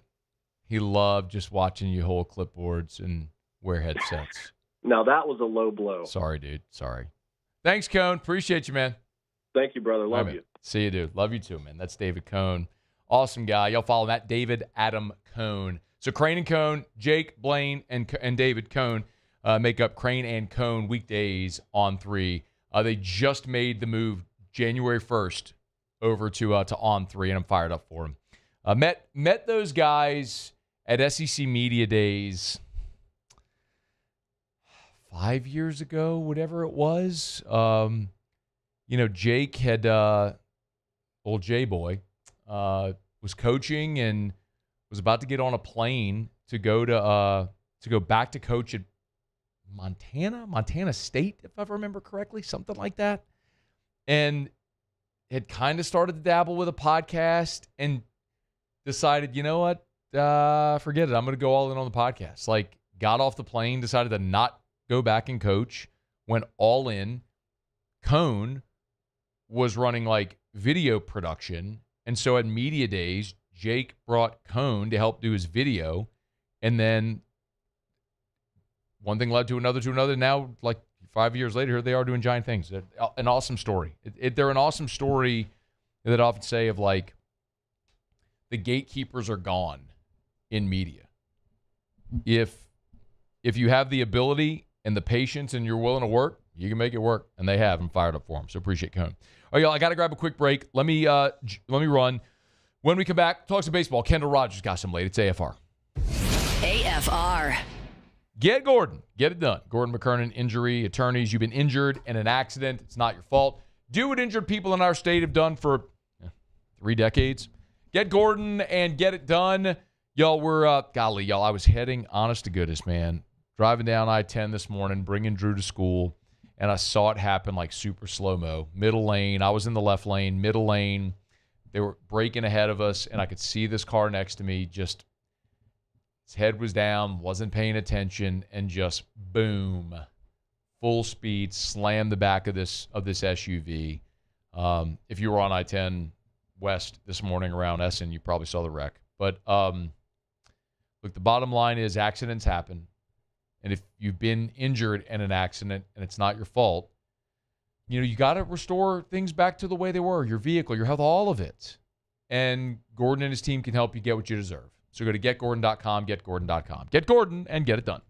He loved just watching you hold clipboards and wear headsets. Now, that was a low blow. Sorry, dude. Sorry. Thanks, Cohn. Appreciate you, man. Thank you, brother. Love you. See you, dude. Love you too, man. That's David Cohn. Awesome guy. Y'all follow that, David Adam Cohn. So Crane and Cohn, Jake, Blaine, and David Cohn make up Crane and Cohn weekdays on 3. They just made the move January 1st over to on 3, and I'm fired up for them. Met those guys at SEC Media Days 5 years ago, whatever it was. Jake had old J-Boy was coaching and was about to get on a plane to go back to coach at Montana State, if I remember correctly, something like that. And had kind of started to dabble with a podcast and decided, you know what? Forget it. I'm going to go all in on the podcast. Like, got off the plane, decided to not go back and coach, went all in. Cohn was running like video production. And so at Media Days, Jake brought Cohn to help do his video. And then one thing led to another. Now, like 5 years later, here they are doing giant things. An awesome story. They're an awesome story that I often say of like the gatekeepers are gone in media. If you have the ability and the patience and you're willing to work, you can make it work. And they have. I'm fired up for them. So appreciate Cohn. All right, y'all, I got to grab a quick break. Let me run. When we come back, talk some baseball. Kendall Rogers got some late. It's AFR. AFR. Get Gordon. Get it done. Gordon McKernan, injury attorneys. You've been injured in an accident. It's not your fault. Do what injured people in our state have done for 3 decades. Get Gordon and get it done. Y'all, y'all, I was heading, honest to goodness, man, driving down I-10 this morning, bringing Drew to school, and I saw it happen like super slow-mo. Middle lane. I was in the left lane, middle lane. They were braking ahead of us, and I could see this car next to me just his head was down, wasn't paying attention, and just boom, full speed, slammed the back of this SUV. If you were on I-10 West this morning around Essen, you probably saw the wreck. But look, the bottom line is accidents happen. And if you've been injured in an accident and it's not your fault, you got to restore things back to the way they were, your vehicle, your health, all of it. And Gordon and his team can help you get what you deserve. So go to getgordon.com, getgordon.com. Get Gordon and get it done.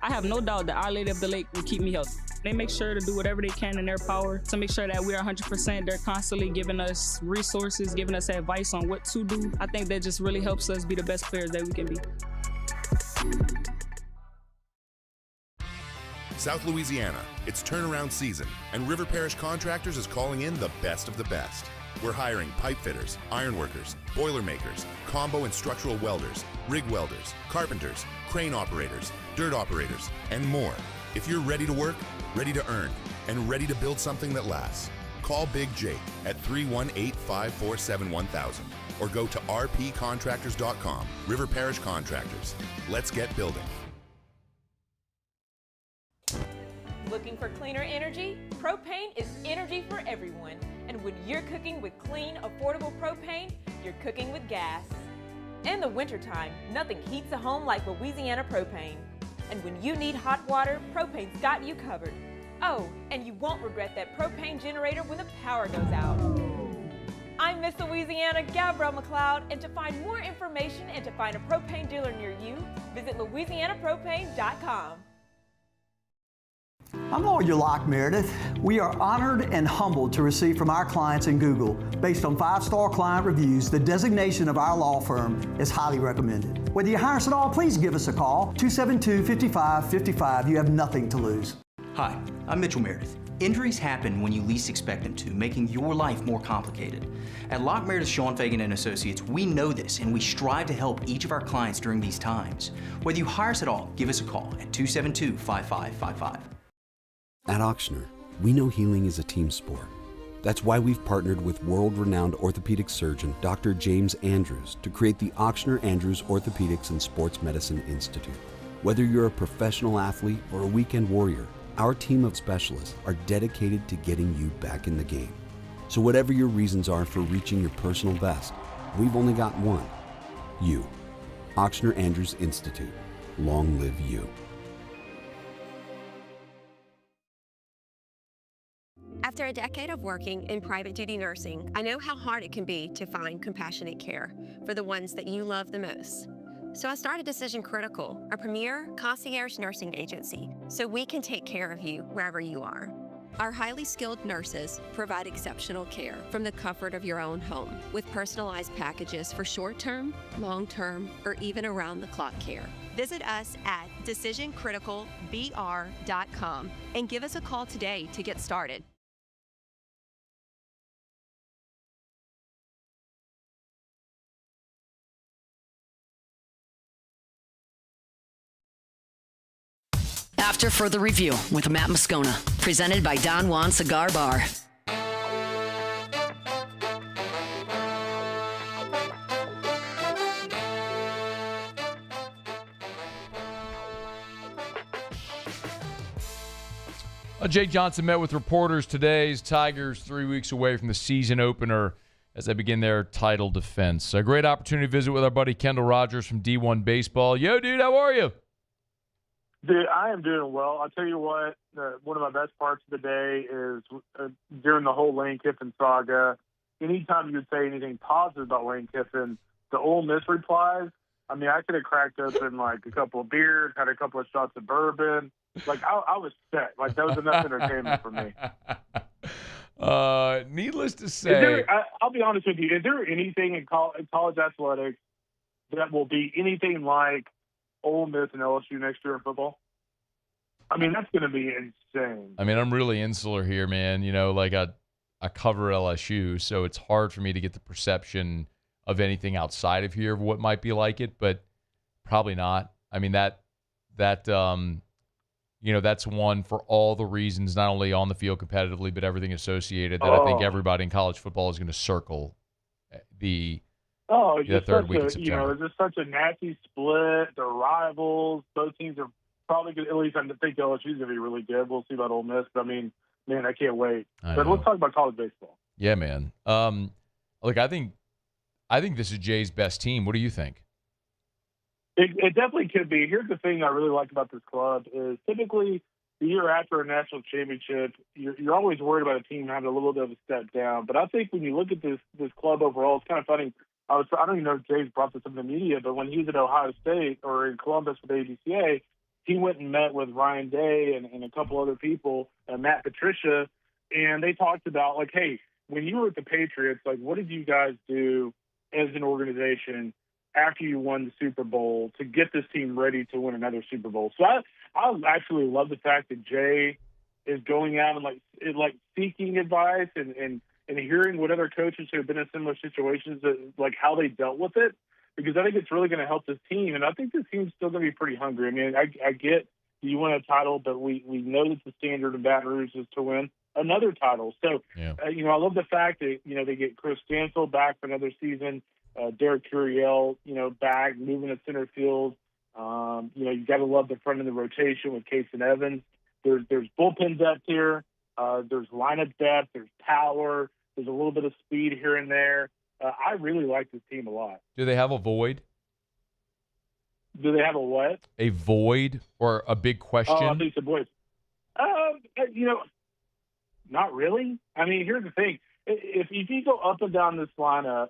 I have no doubt that Our Lady of the Lake will keep me healthy. They make sure to do whatever they can in their power to make sure that we're 100%. They're constantly giving us resources, giving us advice on what to do. I think that just really helps us be the best players that we can be. South Louisiana, it's turnaround season, and River Parish Contractors is calling in the best of the best. We're hiring pipe fitters, iron workers, boiler makers, combo and structural welders, rig welders, carpenters, crane operators, dirt operators, and more. If you're ready to work, ready to earn, and ready to build something that lasts, call Big Jake at 318-547-1000 or go to rpcontractors.com. River Parish Contractors. Let's get building. Looking for cleaner energy? Propane is energy for everyone. And when you're cooking with clean, affordable propane, you're cooking with gas. In the wintertime, nothing heats a home like Louisiana propane. And when you need hot water, propane's got you covered. Oh, and you won't regret that propane generator when the power goes out. I'm Miss Louisiana, Gabrielle McLeod, and to find more information and to find a propane dealer near you, visit louisianapropane.com. I'm Lawyer Locke Meredith. We are honored and humbled to receive from our clients in Google. Based on 5-star client reviews, the designation of our law firm is highly recommended. Whether you hire us at all, please give us a call, 272-5555. You have nothing to lose. Hi, I'm Mitchell Meredith. Injuries happen when you least expect them to, making your life more complicated. At Locke Meredith, Sean Fagan and Associates, we know this, and we strive to help each of our clients during these times. Whether you hire us at all, give us a call at 272-5555. At Auctioner, we know healing is a team sport. That's why we've partnered with world-renowned orthopedic surgeon Dr. James Andrews to create the Auctioner Andrews Orthopedics and Sports Medicine Institute. Whether you're a professional athlete or a weekend warrior, our team of specialists are dedicated to getting you back in the game. So whatever your reasons are for reaching your personal best, we've only got one: you. Auctioner Andrews Institute. Long live you. After a decade of working in private duty nursing, I know how hard it can be to find compassionate care for the ones that you love the most. So I started Decision Critical, a premier concierge nursing agency, so we can take care of you wherever you are. Our highly skilled nurses provide exceptional care from the comfort of your own home with personalized packages for short-term, long-term, or even around-the-clock care. Visit us at decisioncriticalbr.com and give us a call today to get started. After further review with Matt Moscona, presented by Don Juan Cigar Bar. Jake Johnson met with reporters today. Tigers 3 weeks away from the season opener as they begin their title defense. A great opportunity to visit with our buddy Kendall Rogers from D1 Baseball. Yo, dude, how are you? Dude, I am doing well. I'll tell you what, one of my best parts of the day is during the whole Lane Kiffin saga. Anytime you would say anything positive about Lane Kiffin, the Ole Miss replies, I mean, I could have cracked open like a couple of beers, had a couple of shots of bourbon. Like, I was set. Like, that was enough entertainment for me. Needless to say, I'll be honest with you. Is there anything in college athletics that will be anything like Ole Miss and LSU next year in football? I mean, that's going to be insane. I mean, I'm really insular here, man. You know, like I cover LSU, so it's hard for me to get the perception of anything outside of here of what might be like it, but probably not. I mean, that you know, that's one for all the reasons, not only on the field competitively, but everything associated that I think everybody in college football is going to circle the third week in September. You know, it's just such a nasty split. They're rivals. Both teams are probably good. At least I think LSU's going to be really good. We'll see about Ole Miss. But, I mean, man, I can't wait. But let's talk about college baseball. Yeah, man. Look, I think this is Jay's best team. What do you think? It definitely could be. Here's the thing I really like about this club is typically the year after a national championship, you're always worried about a team having a little bit of a step down. But I think when you look at this club overall, it's kind of funny. I don't even know if Jay's brought this up in the media, but when he was at Ohio State or in Columbus with the ABCA, he went and met with Ryan Day and a couple other people, Matt Patricia, and they talked about, like, hey, when you were at the Patriots, like, what did you guys do as an organization after you won the Super Bowl to get this team ready to win another Super Bowl? So I actually love the fact that Jay is going out and like seeking advice and hearing what other coaches who have been in similar situations, like how they dealt with it, because I think it's really going to help this team. And I think this team's still going to be pretty hungry. I mean, I get you win a title, but we know that the standard in Baton Rouge is to win another title. So, you know, I love the fact that, you know, they get Chris Stansel back for another season. Derek Curiel, you know, back, moving to center field. You know, you got to love the front of the rotation with Case and Evans. There's bullpen depth here. There's lineup depth. There's power. There's a little bit of speed here and there. I really like this team a lot. Do they have a void? Do they have a what? A void or a big question? Oh, I think it's a void. You know, not really. I mean, here's the thing. If you go up and down this lineup,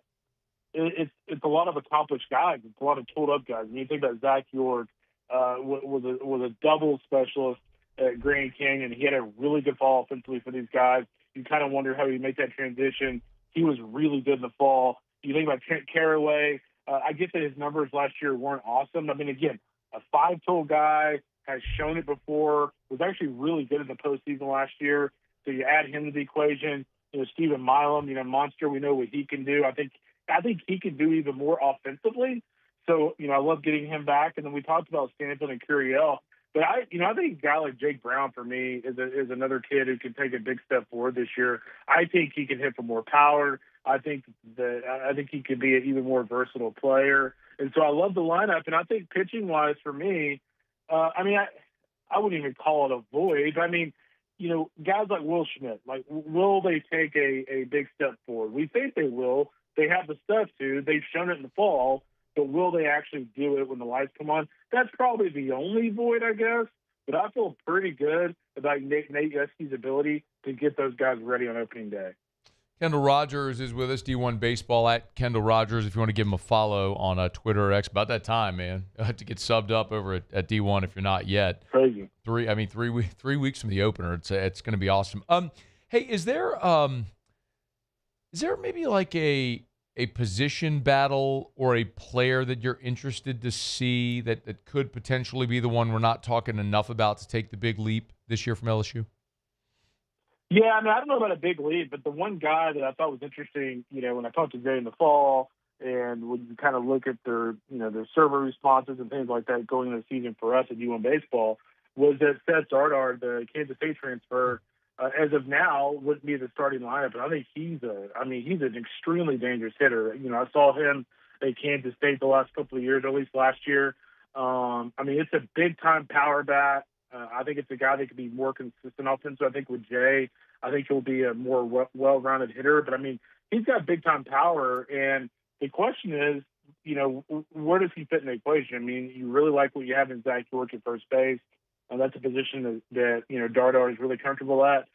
it's a lot of accomplished guys. It's a lot of tooled up guys. I mean, you think about Zach York, was a double specialist at Grand Canyon. He had a really good fall offensively for these guys. You kind of wonder how he make that transition. He was really good in the fall. You think about Trent Caraway. I get that his numbers last year weren't awesome. I mean, again, a 5-tool guy, has shown it before, was actually really good in the postseason last year. So you add him to the equation. You know, Stephen Milam, you know, monster. We know what he can do. I think he can do even more offensively. So, you know, I love getting him back. And then we talked about Stanton and Curiel. But I think a guy like Jake Brown for me is another kid who can take a big step forward this year. I think he can hit for more power. I think he could be an even more versatile player. And so I love the lineup. And I think pitching wise for me, I wouldn't even call it a void. I mean, you know, guys like Will Schmidt, like, will they take a big step forward? We think they will. They have the stuff to. They've shown it in the fall. But will they actually do it when the lights come on? That's probably the only void, I guess. But I feel pretty good about Nate Yeske's ability to get those guys ready on opening day. Kendall Rogers is with us, D1 Baseball at Kendall Rogers. If you want to give him a follow on Twitter or X, about that time, man. You'll have to get subbed up over at D1 if you're not yet. Crazy. 3 weeks from the opener. It's going to be awesome. Hey, is there maybe like a position battle or a player that you're interested to see that could potentially be the one we're not talking enough about to take the big leap this year from LSU? Yeah, I mean, I don't know about a big leap, but the one guy that I thought was interesting, you know, when I talked to Jay in the fall and when you kind of look at their server responses and things like that going into the season for us at D1 Baseball, was that Seth Dardar, the Kansas State transfer, as of now, wouldn't be the starting lineup, but I think he's an extremely dangerous hitter. You know, I saw him at Kansas State the last couple of years, or at least last year. I mean, it's a big-time power bat. I think it's a guy that could be more consistent offensive. I think with Jay, I think he'll be a more well-rounded hitter. But, I mean, he's got big-time power, and the question is, you know, where does he fit in the equation? I mean, you really like what you have in Zach George at first base. That's a position that you know, Dardar is really comfortable at.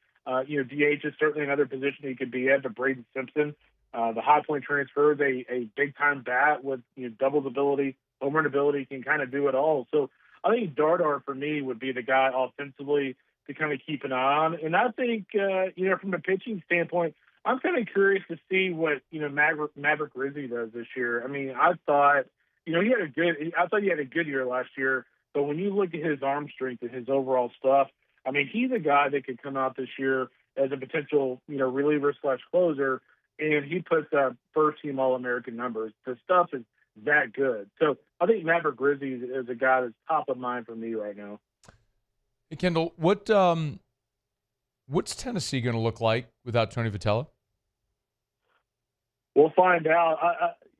You know, DH is certainly another position he could be at, but Braden Simpson, the High Point transfer, is a big-time bat with, you know, doubles ability, home run ability, can kind of do it all. So I think Dardar, for me, would be the guy offensively to kind of keep an eye on. And I think, from a pitching standpoint, I'm kind of curious to see what, Maverick Rizzi does this year. I mean, I thought, he had a good year last year, but when you look at his arm strength and his overall stuff, I mean, he's a guy that could come out this year as a potential, reliever/closer, and he puts up first-team All-American numbers. The stuff is that good. So I think Maverick Rizzi is a guy that's top of mind for me right now. Hey, Kendall, what's Tennessee going to look like without Tony Vitello? We'll find out.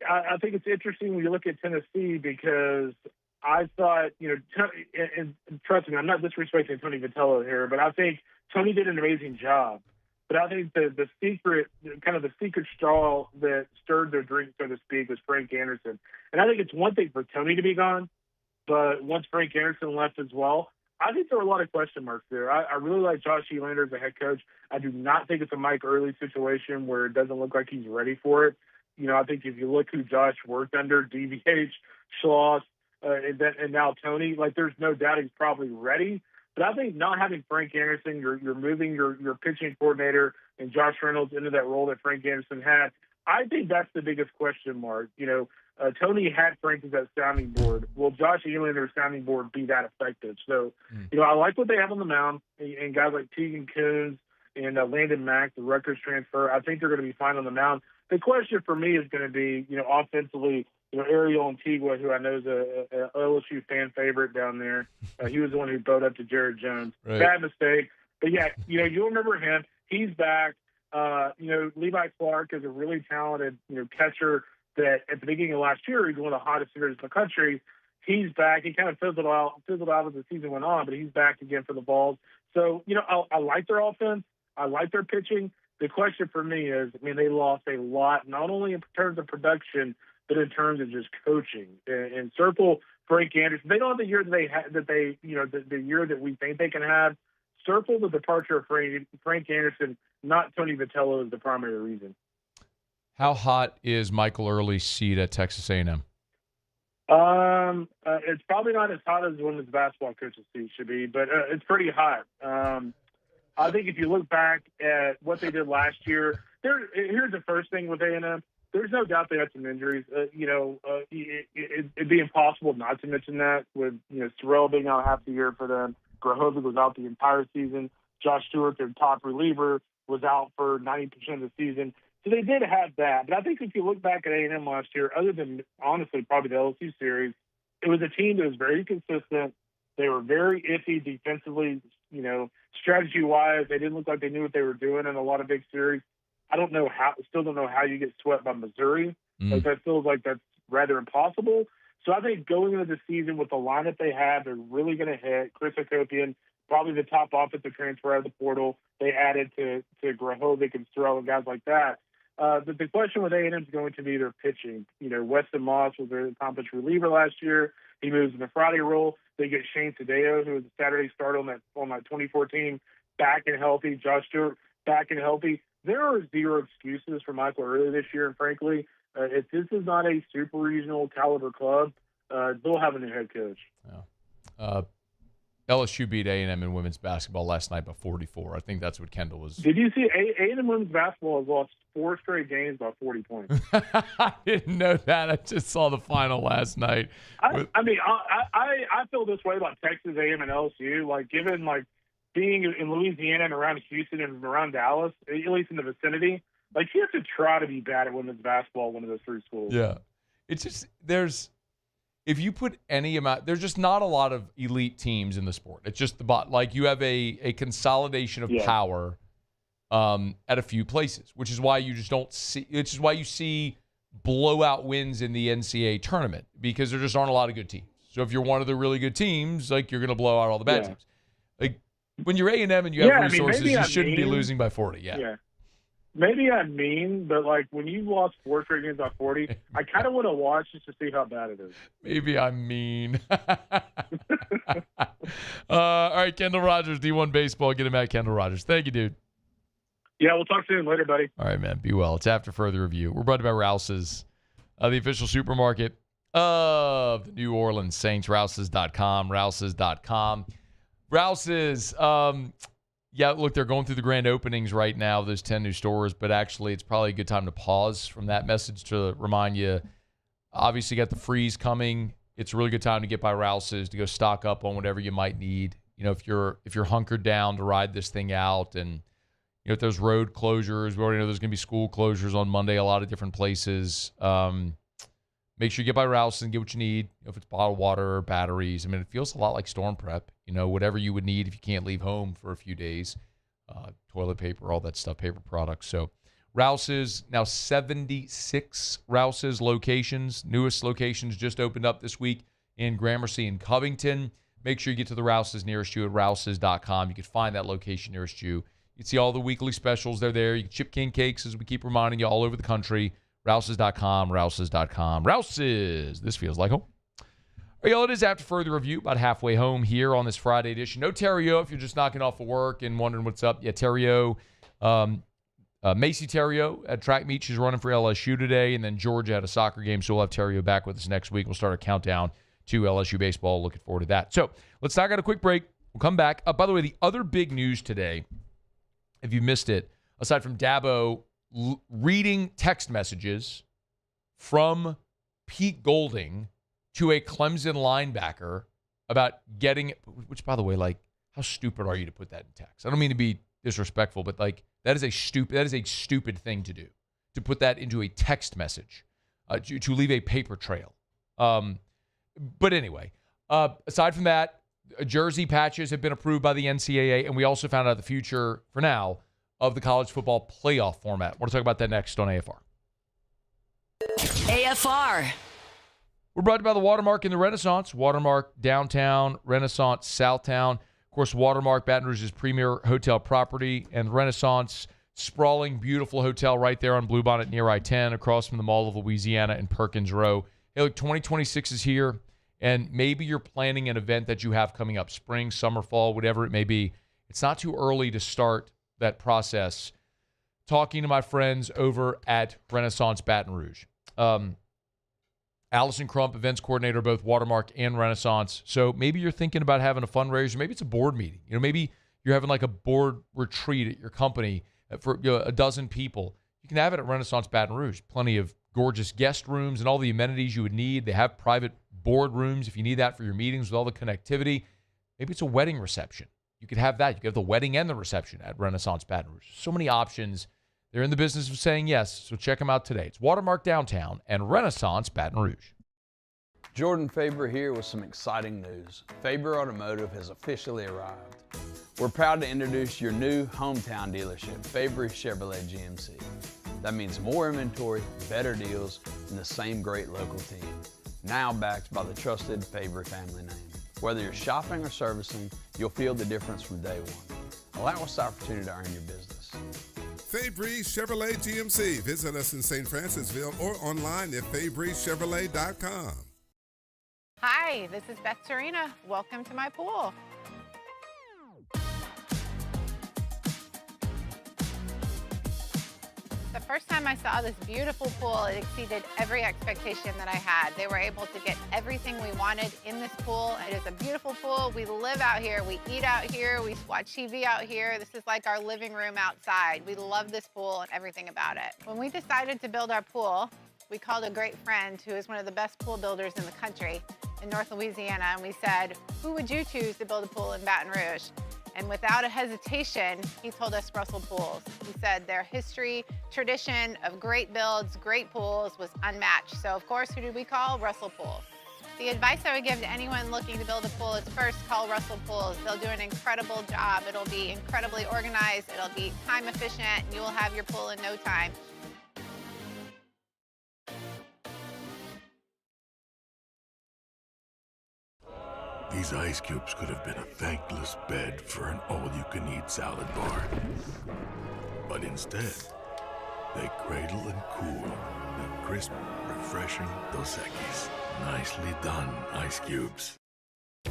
I think it's interesting when you look at Tennessee because I thought, and trust me, I'm not disrespecting Tony Vitello here, but I think Tony did an amazing job. But I think the secret straw that stirred their drink, so to speak, was Frank Anderson. And I think it's one thing for Tony to be gone, but once Frank Anderson left as well, I think there were a lot of question marks there. I really like Josh Elander as a head coach. I do not think it's a Mike Early situation where it doesn't look like he's ready for it. I think if you look who Josh worked under, DVH, Schloss, and now Tony, there's no doubt he's probably ready. But I think not having Frank Anderson, you're moving your pitching coordinator and Josh Reynolds into that role that Frank Anderson had. I think that's the biggest question mark. Tony had Frank as that sounding board. Will Josh Elander's sounding board be that effective? So, I like what they have on the mound, and guys like Tegan Coons and Landon Mack, the Rutgers transfer. I think they're going to be fine on the mound. The question for me is going to be, offensively, Ariel Antigua, who I know is a LSU fan favorite down there. He was the one who bowed up to Jared Jones. Right. Bad mistake. But, yeah, you'll remember him. He's back. Levi Clark is a really talented, catcher that at the beginning of last year, he's one of the hottest hitters in the country. He's back. He kind of fizzled out as the season went on, but he's back again for the Vols. So, I like their offense. I like their pitching. The question for me is, they lost a lot, not only in terms of production, but in terms of just coaching. And circle Frank Anderson. They don't have the year the year that we think they can have. Circle the departure of Frank Anderson, not Tony Vitello, is the primary reason. How hot is Michael Early's seat at Texas A&M? It's probably not as hot as one of the basketball coach's seat should be, but it's pretty hot. I think if you look back at what they did last year, here's the first thing with A&M. There's no doubt they had some injuries. It'd be impossible not to mention that with, Sorrell being out half the year for them. Grahovic was out the entire season. Josh Stewart, their top reliever, was out for 90% of the season. So they did have that. But I think if you look back at A&M last year, other than, honestly, probably the LSU series, it was a team that was very consistent. They were very iffy defensively, strategy-wise. They didn't look like they knew what they were doing in a lot of big series. Still don't know how you get swept by Missouri. That feels like that's rather impossible. So I think going into the season with the lineup they have, they're really going to hit. Chris Hakopian, probably the top offensive transfer out of the portal. They added to Grahovic and Sorrell and guys like that. But the question with A&M is going to be their pitching. Weston Moss was their accomplished reliever last year. He moves in the Friday role. They get Shane Tadeo, who was a Saturday starter on that 2014, back and healthy. Josh Stewart, back and healthy. There are zero excuses for Michael Early this year, and frankly, if this is not a super regional caliber club, they'll have a new head coach. Yeah. LSU beat A&M in women's basketball last night by 44. I think that's what Kendall was. Did you see A&M women's basketball has lost 4 straight games by 40 points? I didn't know that. I just saw the final last night. I feel this way about Texas A&M and LSU. Given being in Louisiana and around Houston and around Dallas, at least in the vicinity, you have to try to be bad at women's basketball, one of those 3 schools. Yeah. It's just, if you put any amount, there's just not a lot of elite teams in the sport. It's just you have a consolidation of power at a few places, which is why you just don't see, which is why you see blowout wins in the NCAA tournament, because there just aren't a lot of good teams. So if you're one of the really good teams, you're going to blow out all the bad teams. When you're A&M and you have resources, you shouldn't be losing by 40. Yeah. Maybe I'm mean, but when you lost 4 straight games by 40, I kind of want to watch just to see how bad it is. Maybe I'm mean. All right, Kendall Rogers, D1 Baseball. Get him at Kendall Rogers. Thank you, dude. Yeah, we'll talk soon. Later, buddy. All right, man. Be well. It's After Further Review. We're brought by Rouse's, the official supermarket of the New Orleans Saints. Rouse's.com. Rouse's.com. Rouse's. Yeah, look, they're going through the grand openings right now, those 10 new stores, but actually it's probably a good time to pause from that message to remind you, obviously you got the freeze coming. It's a really good time to get by Rouse's to go stock up on whatever you might need. You know, if you're hunkered down to ride this thing out, and you know, if there's road closures, we already know there's going to be school closures on Monday, a lot of different places. Make sure you get by Rouse's and get what you need. You know, if it's bottled water or batteries. I mean, it feels a lot like storm prep. You know, whatever you would need if you can't leave home for a few days. Toilet paper, all that stuff, paper products. So Rouse's, now 76 Rouse's locations. Newest locations just opened up this week in Gramercy and Covington. Make sure you get to the Rouse's nearest you at rouses.com. You can find that location nearest you. You can see all the weekly specials. They're there. You can chip king cakes, as we keep reminding you, all over the country. Rouses.com, Rouses.com. Rouse's. This feels like home. All right, y'all, it is After Further Review, about halfway home here on this Friday edition. No Terrio if you're just knocking off of work and wondering what's up. Yeah, Terrio, Macy Terrio at track meet. She's running for LSU today, and then Georgia had a soccer game, so we'll have Terrio back with us next week. We'll start a countdown to LSU baseball. Looking forward to that. So let's knock out a quick break. We'll come back. By the way, the other big news today, if you missed it, aside from Dabo reading text messages from Pete Golding to a Clemson linebacker about getting, which, by the way, like, how stupid are you to put that in text? I don't mean to be disrespectful, but like, that is a stupid thing to do, to put that into a text message, to leave a paper trail. But anyway, aside from that, jersey patches have been approved by the NCAA, and we also found out the future, for now, of the college football playoff format. We're going to talk about that next on AFR. AFR. We're brought to you by the Watermark in the Renaissance. Watermark Downtown, Renaissance Southtown. Of course, Watermark, Baton Rouge's premier hotel property, and Renaissance, sprawling, beautiful hotel right there on Bluebonnet near I-10, across from the Mall of Louisiana and Perkins Row. Hey, look, 2026 is here, and maybe you're planning an event that you have coming up, spring, summer, fall, whatever it may be. It's not too early to start that process. Talking to my friends over at Renaissance Baton Rouge. Allison Crump, events coordinator, both Watermark and Renaissance. So maybe you're thinking about having a fundraiser. Maybe it's a board meeting. You know, maybe you're having like a board retreat at your company for a dozen people. You can have it at Renaissance Baton Rouge. Plenty of gorgeous guest rooms and all the amenities you would need. They have private board rooms if you need that for your meetings with all the connectivity. Maybe it's a wedding reception. You could have that. You could have the wedding and the reception at Renaissance Baton Rouge. So many options. They're in the business of saying yes, so check them out today. It's Watermark Downtown and Renaissance Baton Rouge. Jordan Faber here with some exciting news. Faber Automotive has officially arrived. We're proud to introduce your new hometown dealership, Faber Chevrolet GMC. That means more inventory, better deals, and the same great local team. Now backed by the trusted Faber family name. Whether you're shopping or servicing, you'll feel the difference from day one. Allow us the opportunity to earn your business. Fabry Chevrolet GMC. Visit us in St. Francisville or online at FabryChevrolet.com. Hi, this is Beth Serena. Welcome to my pool. The first time I saw this beautiful pool, it exceeded every expectation that I had. They were able to get everything we wanted in this pool. It is a beautiful pool. We live out here, we eat out here, we watch TV out here. This is like our living room outside. We love this pool and everything about it. When we decided to build our pool, we called a great friend who is one of the best pool builders in the country in North Louisiana, and we said, who would you choose to build a pool in Baton Rouge? And without a hesitation, he told us Russell Pools. He said their history, tradition of great builds, great pools was unmatched. So of course, who did we call? Russell Pools. The advice I would give to anyone looking to build a pool is first call Russell Pools. They'll do an incredible job. It'll be incredibly organized. It'll be time efficient, and you will have your pool in no time. These ice cubes could have been a thankless bed for an all-you-can-eat salad bar. But instead, they cradle and cool the crisp, refreshing Dos Equis. Nicely done, ice cubes.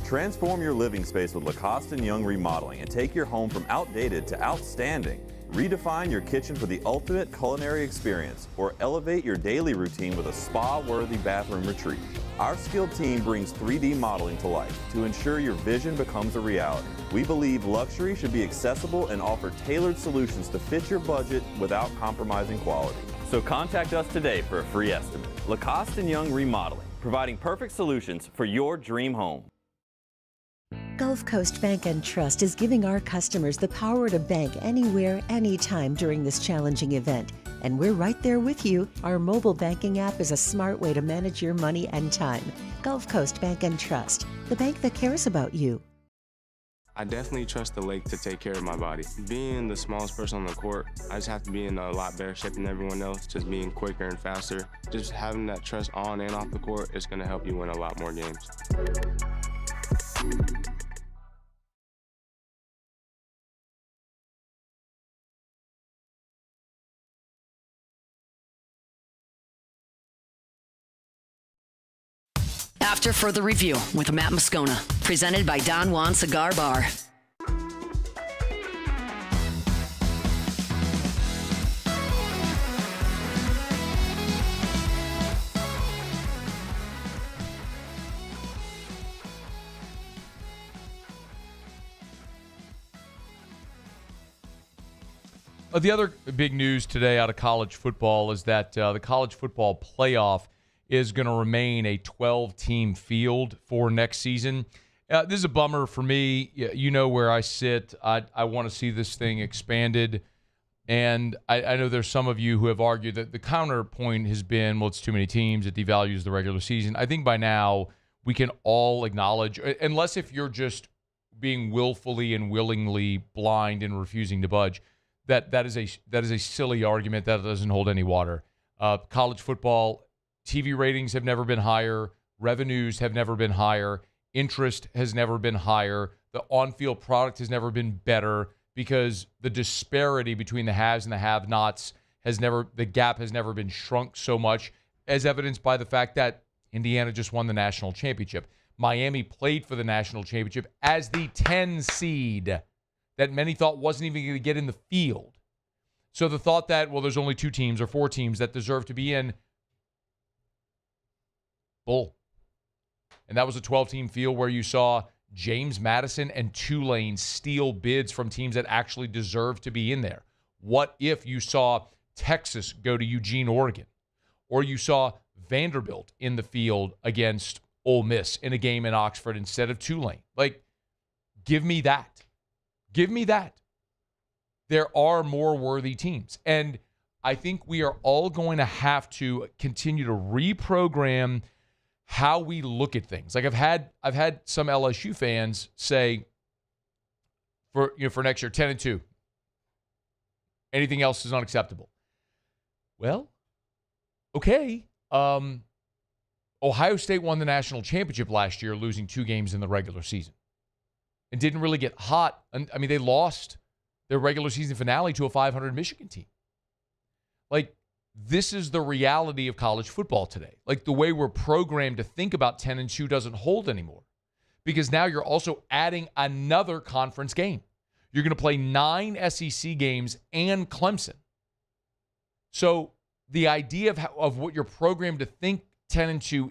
Transform your living space with Lacoste & Young Remodeling and take your home from outdated to outstanding. Redefine your kitchen for the ultimate culinary experience or elevate your daily routine with a spa-worthy bathroom retreat. Our skilled team brings 3D modeling to life to ensure your vision becomes a reality. We believe luxury should be accessible and offer tailored solutions to fit your budget without compromising quality. So contact us today for a free estimate. Lacoste & Young Remodeling, providing perfect solutions for your dream home. Gulf Coast Bank and Trust is giving our customers the power to bank anywhere, anytime during this challenging event. And we're right there with you. Our mobile banking app is a smart way to manage your money and time. Gulf Coast Bank and Trust, the bank that cares about you. I definitely trust the lake to take care of my body. Being the smallest person on the court, I just have to be in a lot better shape than everyone else, just being quicker and faster. Just having that trust on and off the court is going to help you win a lot more games. After further review with Matt Moscona, presented by Don Juan Cigar Bar. The other big news today out of college football is that the college football playoff is going to remain a 12-team field for next season. This is a bummer for me. You know where I sit. I want to see this thing expanded. And I know there's some of you who have argued that the counterpoint has been, well, it's too many teams. It devalues the regular season. I think by now we can all acknowledge, unless if you're just being willfully and willingly blind and refusing to budge, that is a silly argument that doesn't hold any water. College football TV ratings have never been higher. Revenues have never been higher. Interest has never been higher. The on-field product has never been better because the disparity between the haves and the have-nots the gap has never been shrunk so much, as evidenced by the fact that Indiana just won the national championship. Miami played for the national championship as the 10 seed that many thought wasn't even going to get in the field. So the thought that, well, there's only 2 teams or 4 teams that deserve to be in, bull. And that was a 12-team field where you saw James Madison and Tulane steal bids from teams that actually deserve to be in there. What if you saw Texas go to Eugene, Oregon, or you saw Vanderbilt in the field against Ole Miss in a game in Oxford instead of Tulane? Like, give me that. Give me that. There are more worthy teams. And I think we are all going to have to continue to reprogram how we look at things. Like I've had some LSU fans say for next year 10-2. Anything else is unacceptable. Well, okay. Ohio State won the national championship last year, losing 2 games in the regular season. And didn't really get hot. I mean, they lost their regular season finale to a 500 Michigan team. Like, this is the reality of college football today. Like, the way we're programmed to think about 10-2 doesn't hold anymore. Because now you're also adding another conference game. You're going to play 9 SEC games and Clemson. So the idea of what you're programmed to think 10-2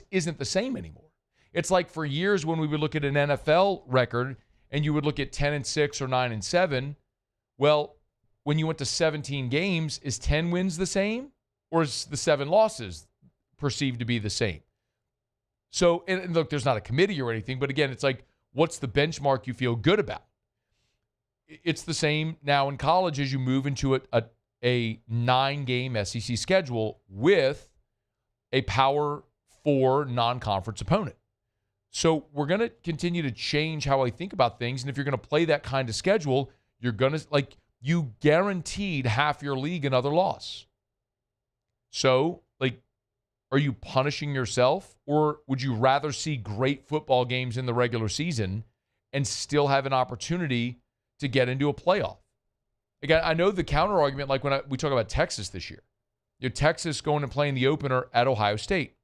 isn't the same anymore. It's like for years when we would look at an NFL record and you would look at 10-6 or 9-7. Well, when you went to 17 games, is 10 wins the same? Or is the 7 losses perceived to be the same? So, and look, there's not a committee or anything, but again, it's like, what's the benchmark you feel good about? It's the same now in college as you move into a 9-game SEC schedule with a Power 4 non-conference opponent. So we're going to continue to change how I think about things. And if you're going to play that kind of schedule, you're going to, like, you guaranteed half your league another loss. So, like, are you punishing yourself, or would you rather see great football games in the regular season and still have an opportunity to get into a playoff? Again, I know the counter argument, like when we talk about Texas this year. Texas going and playing the opener at Ohio State.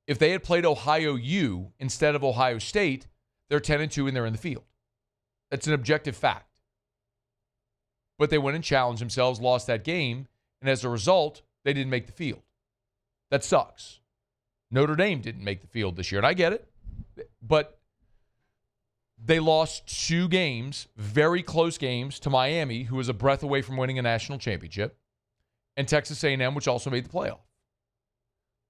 If they had played Ohio U instead of Ohio State, they're 10-2 and they're in the field. That's an objective fact. But they went and challenged themselves, lost that game, and as a result, they didn't make the field. That sucks. Notre Dame didn't make the field this year, and I get it. But they lost 2 games, very close games, to Miami, who was a breath away from winning a national championship, and Texas A&M, which also made the playoff.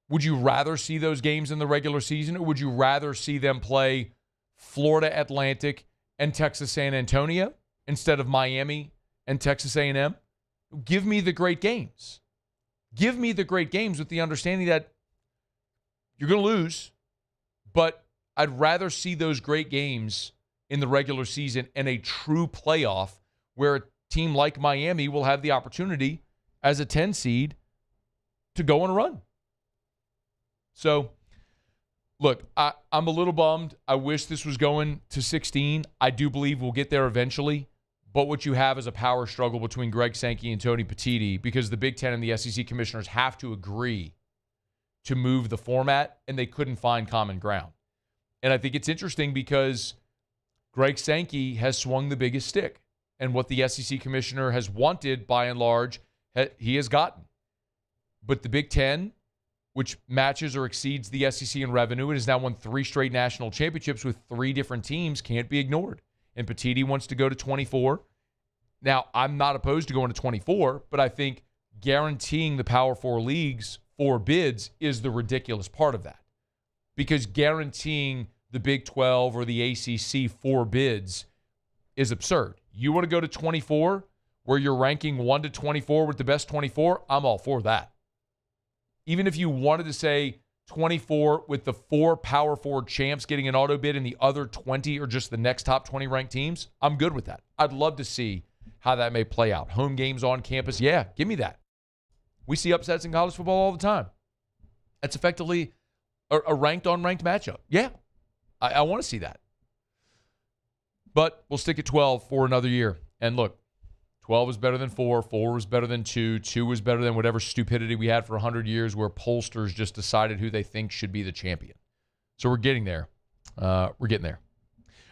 Would you rather see those games in the regular season, or would you rather see them play Florida Atlantic and Texas San Antonio instead of Miami and Texas A&M? Give me the great games. Give me the great games with the understanding that you're going to lose, but I'd rather see those great games in the regular season and a true playoff where a team like Miami will have the opportunity as a 10 seed to go on a run. So, look, I'm a little bummed. I wish this was going to 16. I do believe we'll get there eventually. But what you have is a power struggle between Greg Sankey and Tony Petitti because the Big Ten and the SEC commissioners have to agree to move the format, and they couldn't find common ground. And I think it's interesting because Greg Sankey has swung the biggest stick, and what the SEC commissioner has wanted, by and large, he has gotten. But the Big Ten, which matches or exceeds the SEC in revenue and has now won 3 straight national championships with 3 different teams, can't be ignored. And Petitti wants to go to 24. Now, I'm not opposed to going to 24, but I think guaranteeing the Power 4 leagues 4 bids is the ridiculous part of that. Because guaranteeing the Big 12 or the ACC 4 bids is absurd. You want to go to 24 where you're ranking 1 to 24 with the best 24? I'm all for that. Even if you wanted to say 24 with the 4 Power 4 champs getting an auto bid and the other 20 are just the next top 20 ranked teams, I'm good with that. I'd love to see how that may play out. Home games on campus, yeah, give me that. We see upsets in college football all the time. That's effectively a ranked-on-ranked matchup. Yeah, I want to see that. But we'll stick at 12 for another year. And look, 12 is better than 4. 4 is better than 2. 2 is better than whatever stupidity we had for 100 years where pollsters just decided who they think should be the champion. So we're getting there. We're getting there.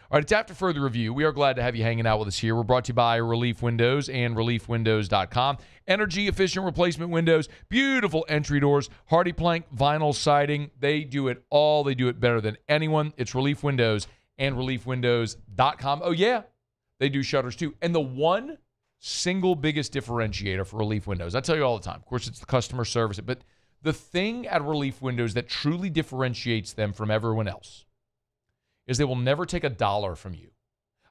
All right, it's After Further Review. We are glad to have you hanging out with us here. We're brought to you by Relief Windows and ReliefWindows.com. Energy-efficient replacement windows, beautiful entry doors, hardy plank, vinyl siding. They do it all. They do it better than anyone. It's Relief Windows and ReliefWindows.com. Oh, yeah, they do shutters too. And the one single biggest differentiator for Relief Windows, I tell you all the time, of course, it's the customer service, but the thing at Relief Windows that truly differentiates them from everyone else is they will never take $1 from you.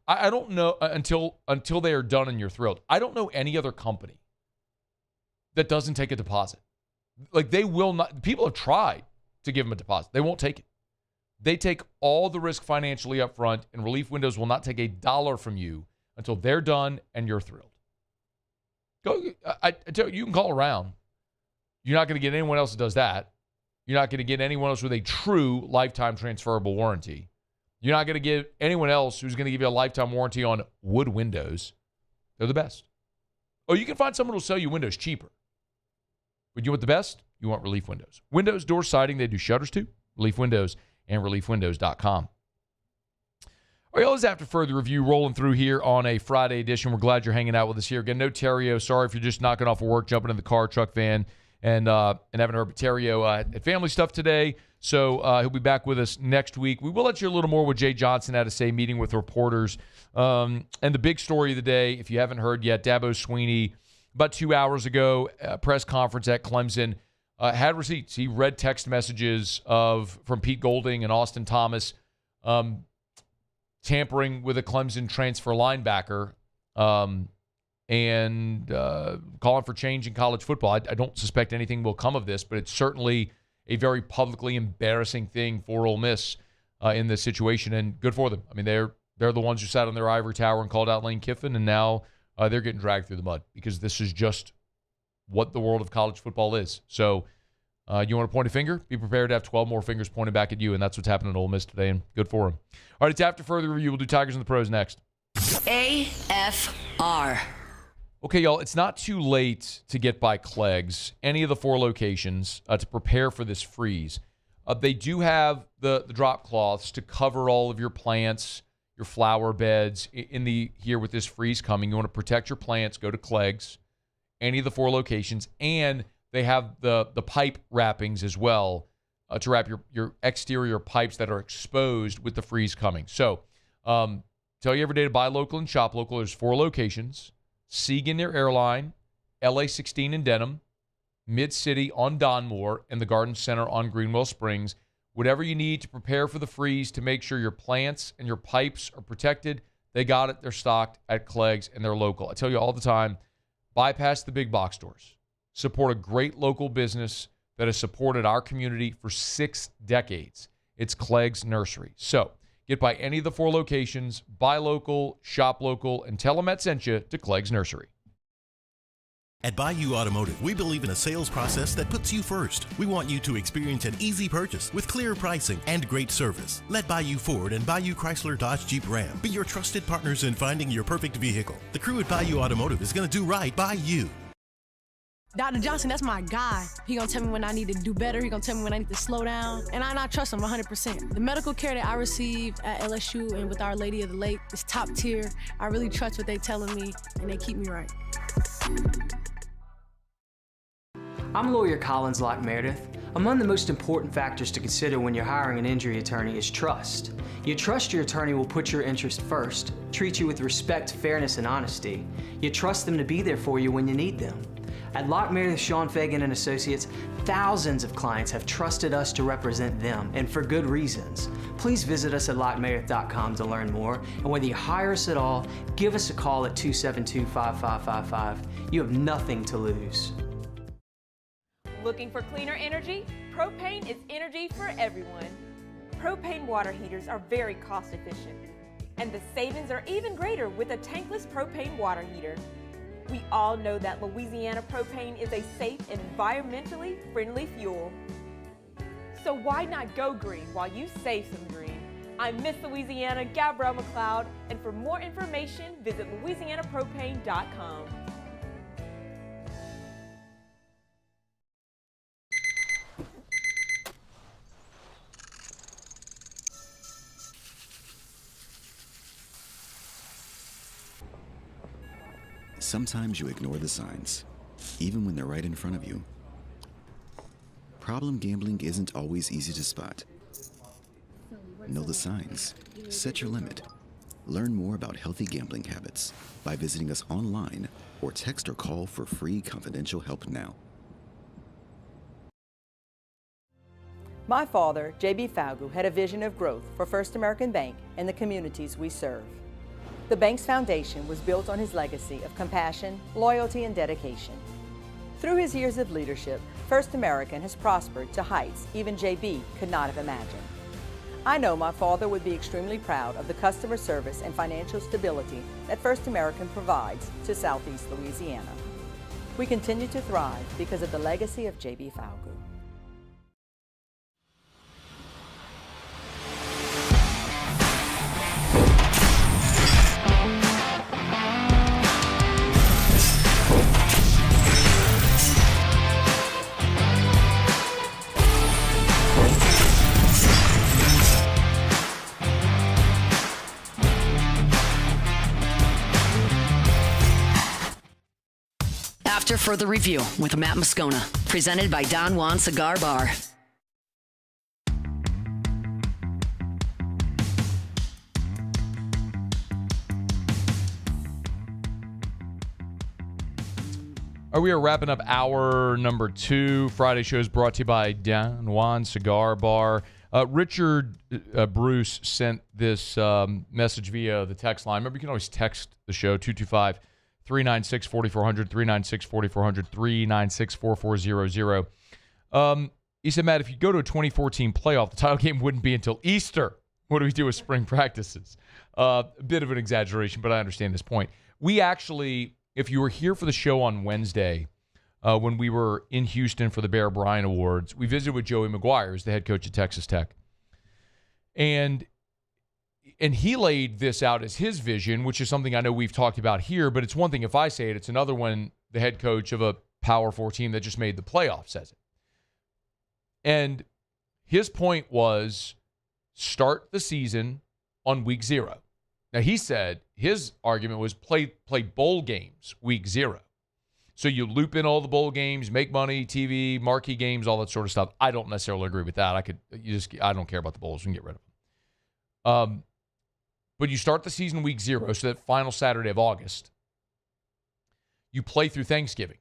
I don't know until they are done and you're thrilled. I don't know any other company that doesn't take a deposit. Like, they will not. People have tried to give them a deposit. They won't take it. They take all the risk financially up front, and Relief Windows will not take $1 from you until they're done and you're thrilled. I tell you, you can call around. You're not going to get anyone else that does that. You're not going to get anyone else with a true lifetime transferable warranty. You're not going to get anyone else who's going to give you a lifetime warranty on wood windows. They're the best. Oh, you can find someone who will sell you windows cheaper. But you want the best? You want Relief Windows. Windows, door siding, they do shutters too. Relief Windows and ReliefWindows.com. All right, let's After Further Review rolling through here on a Friday edition. We're glad you're hanging out with us here. Again, no Terrio. Sorry if you're just knocking off of work, jumping in the car, truck, van, and haven't heard. But Terrio at family stuff today. So he'll be back with us next week. We will let you a little more what Jay Johnson had to say, meeting with reporters. And the big story of the day, if you haven't heard yet, Dabo Swinney, about 2 hours ago, press conference at Clemson, had receipts. He read text messages from Pete Golding and Austin Thomas tampering with a Clemson transfer linebacker and calling for change in college football. I don't suspect anything will come of this, but it's certainly a very publicly embarrassing thing for Ole Miss in this situation, and good for them. I mean, they're the ones who sat on their ivory tower and called out Lane Kiffin, and now they're getting dragged through the mud because this is just what the world of college football is. So you want to point a finger? Be prepared to have 12 more fingers pointed back at you, and that's what's happening at Ole Miss today, and good for them. All right, it's After Further Review. We'll do Tigers and the Pros next. AFR. Okay, y'all, it's not too late to get by Clegg's, any of the 4 locations, to prepare for this freeze. They do have the drop cloths to cover all of your plants, your flower beds here with this freeze coming. You want to protect your plants, go to Clegg's, any of the 4 locations, and they have the pipe wrappings as well to wrap your exterior pipes that are exposed with the freeze coming. So tell you every day to buy local and shop local. There's 4 locations: Seagan near Airline, LA 16 in Denham, Mid-City on Donmore, and the Garden Center on Greenwell Springs. Whatever you need to prepare for the freeze to make sure your plants and your pipes are protected, they got it. They're stocked at Clegg's, and they're local. I tell you all the time, bypass the big box stores. Support a great local business that has supported our community for 6 decades. It's Clegg's Nursery. So get by any of the 4 locations, buy local, shop local, and tell them Matt sent you to Clegg's Nursery. At Bayou Automotive, we believe in a sales process that puts you first. We want you to experience an easy purchase with clear pricing and great service. Let Bayou Ford and Bayou Chrysler Dodge Jeep Ram be your trusted partners in finding your perfect vehicle. The crew at Bayou Automotive is going to do right by you. Dr. Johnson, that's my guy. He gonna tell me when I need to do better. He gonna tell me when I need to slow down. And I trust him 100%. The medical care that I receive at LSU and with Our Lady of the Lake is top tier. I really trust what they telling me, and they keep me right. I'm lawyer Collins Locke Meredith. Among the most important factors to consider when you're hiring an injury attorney is trust. You trust your attorney will put your interest first, treat you with respect, fairness, and honesty. You trust them to be there for you when you need them. At Locke Meredith, Sean Fagan and Associates, thousands of clients have trusted us to represent them, and for good reasons. Please visit us at LockeMeredith.com to learn more, and whether you hire us at all, give us a call at 272-5555. You have nothing to lose. Looking for cleaner energy? Propane is energy for everyone. Propane water heaters are very cost efficient, and the savings are even greater with a tankless propane water heater. We all know that Louisiana propane is a safe and environmentally friendly fuel. So why not go green while you save some green? I'm Miss Louisiana, Gabrielle McLeod, and for more information, visit louisianapropane.com. Sometimes you ignore the signs, even when they're right in front of you. Problem gambling isn't always easy to spot. Know the signs. Set your limit. Learn more about healthy gambling habits by visiting us online or text or call for free confidential help now. My father, J.B. Falgu, had a vision of growth for First American Bank and the communities we serve. The bank's foundation was built on his legacy of compassion, loyalty, and dedication. Through his years of leadership, First American has prospered to heights even J.B. could not have imagined. I know my father would be extremely proud of the customer service and financial stability that First American provides to Southeast Louisiana. We continue to thrive because of the legacy of J.B. Falgu. After Further Review with Matt Moscona, presented by Don Juan Cigar Bar. We are wrapping up hour number 2. Friday show is brought to you by Don Juan Cigar Bar. Richard Bruce sent this message via the text line. Remember, you can always text the show, 225-396-4400, 396-4400, 396-4400. He said, Matt, if you go to a 2014 playoff, the title game wouldn't be until Easter. What do we do with spring practices? A bit of an exaggeration, but I understand his point. We actually, if you were here for the show on Wednesday, when we were in Houston for the Bear Bryant Awards, we visited with Joey McGuire, who's the head coach at Texas Tech. And he laid this out as his vision, which is something I know we've talked about here, but it's one thing if I say it. It's another when the head coach of a Power 4 team that just made the playoffs says it. And his point was start the season on week 0. Now, he said his argument was play bowl games week 0. So you loop in all the bowl games, make money, TV, marquee games, all that sort of stuff. I don't necessarily agree with that. I don't care about the bowls. We can get rid of them. But you start the season week 0, so that final Saturday of August. You play through Thanksgiving.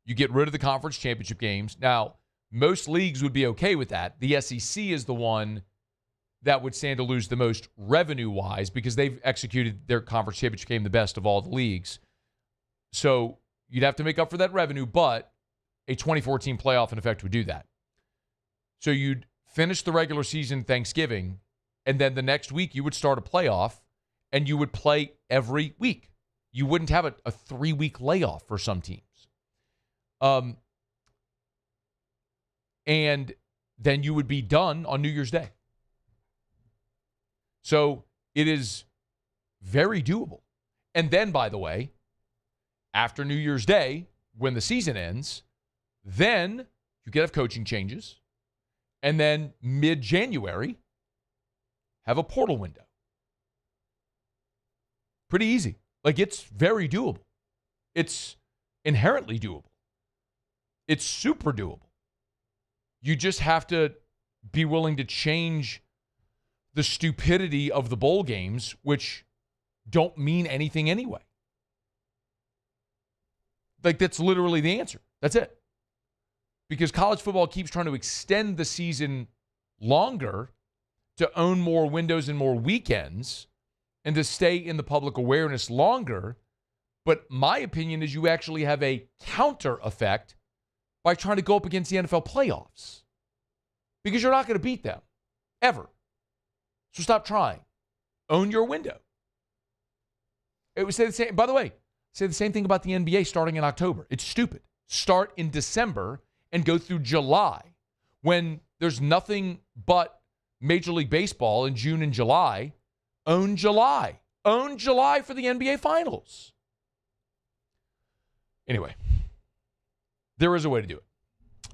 You get rid of the conference championship games. Now, most leagues would be okay with that. The SEC is the one that would stand to lose the most revenue-wise because they've executed their conference championship game the best of all the leagues. So you'd have to make up for that revenue, but a 2014 playoff, in effect, would do that. So you'd finish the regular season Thanksgiving, and then the next week you would start a playoff, and you would play every week. You wouldn't have a 3-week layoff for some teams. And then you would be done on New Year's Day. So it is very doable. And then, by the way, after New Year's Day, when the season ends, then you could have coaching changes. And then mid-January, have a portal window. Pretty easy. Like, it's very doable. It's inherently doable. It's super doable. You just have to be willing to change the stupidity of the bowl games, which don't mean anything anyway. Like, that's literally the answer. That's it. Because college football keeps trying to extend the season longer to own more windows and more weekends and to stay in the public awareness longer. But my opinion is you actually have a counter effect by trying to go up against the NFL playoffs. Because you're not going to beat them. Ever. So stop trying. Own your window. It would say the same, by the way, say the same thing about the NBA starting in October. It's stupid. Start in December and go through July when there's nothing but Major League Baseball in June and July. Own July. Own July for the NBA Finals. Anyway, there is a way to do it.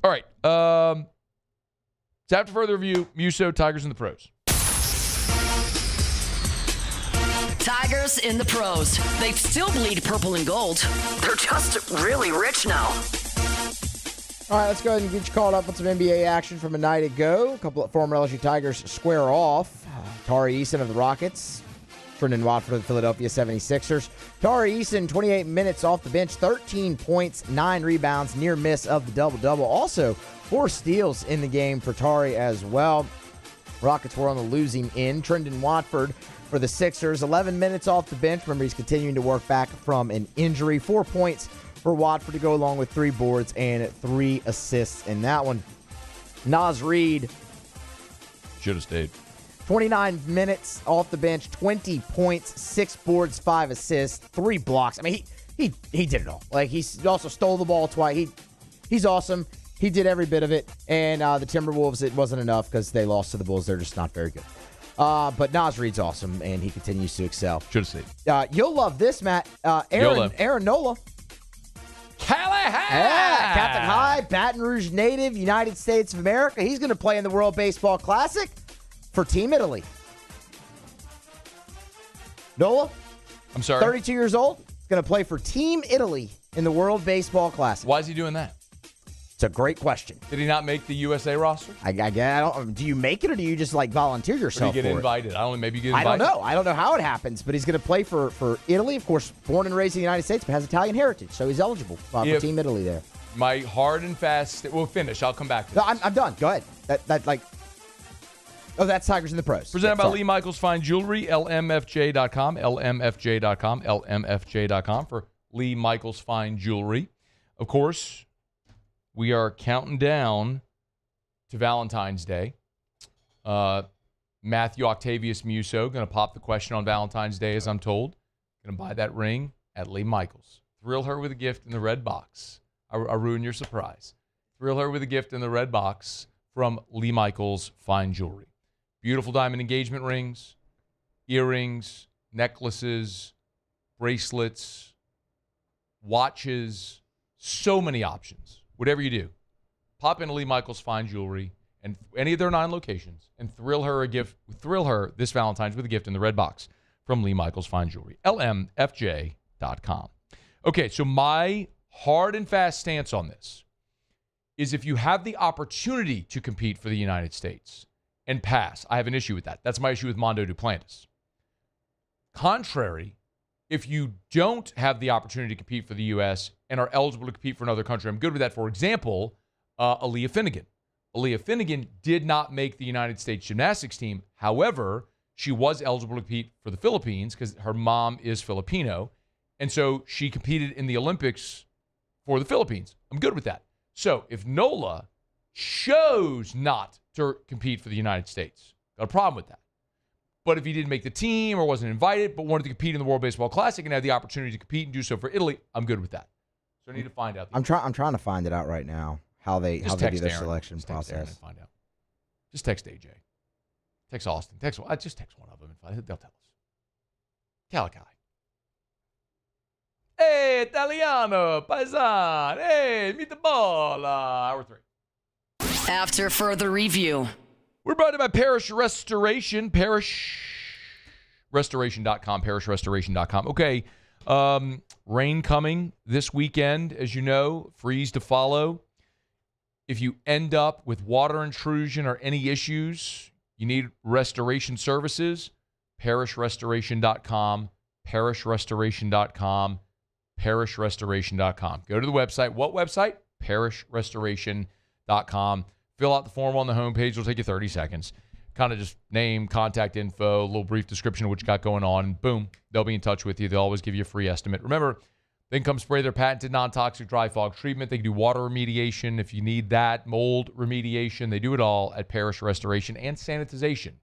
All right. So after further review, Musso, Tigers in the pros. Tigers in the pros. They still bleed purple and gold. They're just really rich now. All right, let's go ahead and get you caught up with some NBA action from a night ago. A couple of former LSU Tigers square off. Tari Eason of the Rockets, Trinidad Watford of the Philadelphia 76ers. Tari Eason, 28 minutes off the bench, 13 points, 9 rebounds, near miss of the double-double. Also, 4 steals in the game for Tari as well. Rockets were on the losing end. Trinidad Watford for the Sixers, 11 minutes off the bench. Remember, he's continuing to work back from an injury. 4 points for Watford to go along with 3 boards and 3 assists in that one. Naz Reid should have stayed. 29 minutes off the bench, 20 points, 6 boards, 5 assists, 3 blocks. I mean, he did it all. Like, he also stole the ball twice. He's awesome. He did every bit of it. And the Timberwolves, it wasn't enough because they lost to the Bulls. They're just not very good. But Naz Reid's awesome, and he continues to excel. Should have stayed. You'll love this, Matt. Aaron Nola. Callahan! Yeah, Captain High, Baton Rouge native, United States of America. He's going to play in the World Baseball Classic for Team Italy. Nola? I'm sorry? 32 years old. He's going to play for Team Italy in the World Baseball Classic. Why is he doing that? It's a great question. Did he not make the USA roster? I don't. Do you make it, or do you just volunteer yourself? Or do you get for invited? It? I don't know. Maybe you get invited. I don't know how it happens, but he's going to play for Italy. Of course, born and raised in the United States, but has Italian heritage, so he's eligible for Team Italy there. My hard and fast. We'll finish. I'll come back to that. No, I'm done. Go ahead. That's Tigers in the Pros. Presented by Lee Michaels Fine Jewelry, lmfj.com, lmfj.com, lmfj.com for Lee Michaels Fine Jewelry. Of course, we are counting down to Valentine's Day. Matthew Octavius Musso going to pop the question on Valentine's Day, as I'm told. Going to buy that ring at Lee Michaels. Thrill her with a gift in the red box. I ruin your surprise. Thrill her with a gift in the red box from Lee Michaels Fine Jewelry. Beautiful diamond engagement rings, earrings, necklaces, bracelets, watches, so many options. Whatever you do, pop into Lee Michaels Fine Jewelry and any of their 9 locations and thrill her this Valentine's with a gift in the red box from Lee Michaels Fine Jewelry. LMFJ.com. Okay, so my hard and fast stance on this is if you have the opportunity to compete for the United States and pass, I have an issue with that. That's my issue with Mondo Duplantis. Contrary, if you don't have the opportunity to compete for the U.S. and are eligible to compete for another country, I'm good with that. For example, Aaliyah Finnegan. Aaliyah Finnegan did not make the United States gymnastics team. However, she was eligible to compete for the Philippines because her mom is Filipino. And so she competed in the Olympics for the Philippines. I'm good with that. So if Nola chose not to compete for the United States, got a problem with that. But if he didn't make the team or wasn't invited, but wanted to compete in the World Baseball Classic and had the opportunity to compete and do so for Italy, I'm good with that. So I need to find out. I'm trying to find it out right now, how they do their Aaron. selection Just text Aaron process. and find out. Just text AJ. Text Austin. Just text one of them. And they'll tell us. Calici. Hey, Italiano, Paisan. Hey, meet the ball. Hour 3. After further review. We're brought to you by Parish Restoration. ParishRestoration.com. ParishRestoration.com. Okay. Rain coming this weekend, as you know. Freeze to follow. If you end up with water intrusion or any issues, you need restoration services. ParishRestoration.com. ParishRestoration.com. ParishRestoration.com. Go to the website. What website? ParishRestoration.com. Fill out the form on the homepage. It'll take you 30 seconds. Kind of just name, contact info, a little brief description of what you got going on, and boom, they'll be in touch with you. They'll always give you a free estimate. Remember, they can come spray their patented non-toxic dry fog treatment. They can do water remediation if you need that, mold remediation. They do it all at Parish Restoration and sanitization.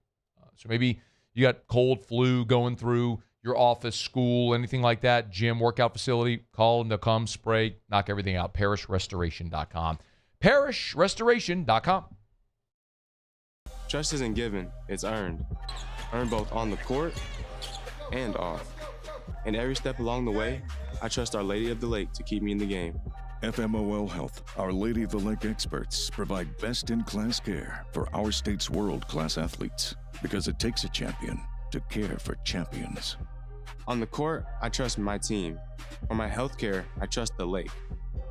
So maybe you got cold, flu going through your office, school, anything like that, gym, workout facility, call and they'll come, spray, knock everything out. ParishRestoration.com. ParishRestoration.com. Trust isn't given, it's earned. Earned both on the court and off. And every step along the way, I trust Our Lady of the Lake to keep me in the game. FMOL Health, Our Lady of the Lake experts provide best-in-class care for our state's world-class athletes because it takes a champion to care for champions. On the court, I trust my team. On my health care, I trust the lake.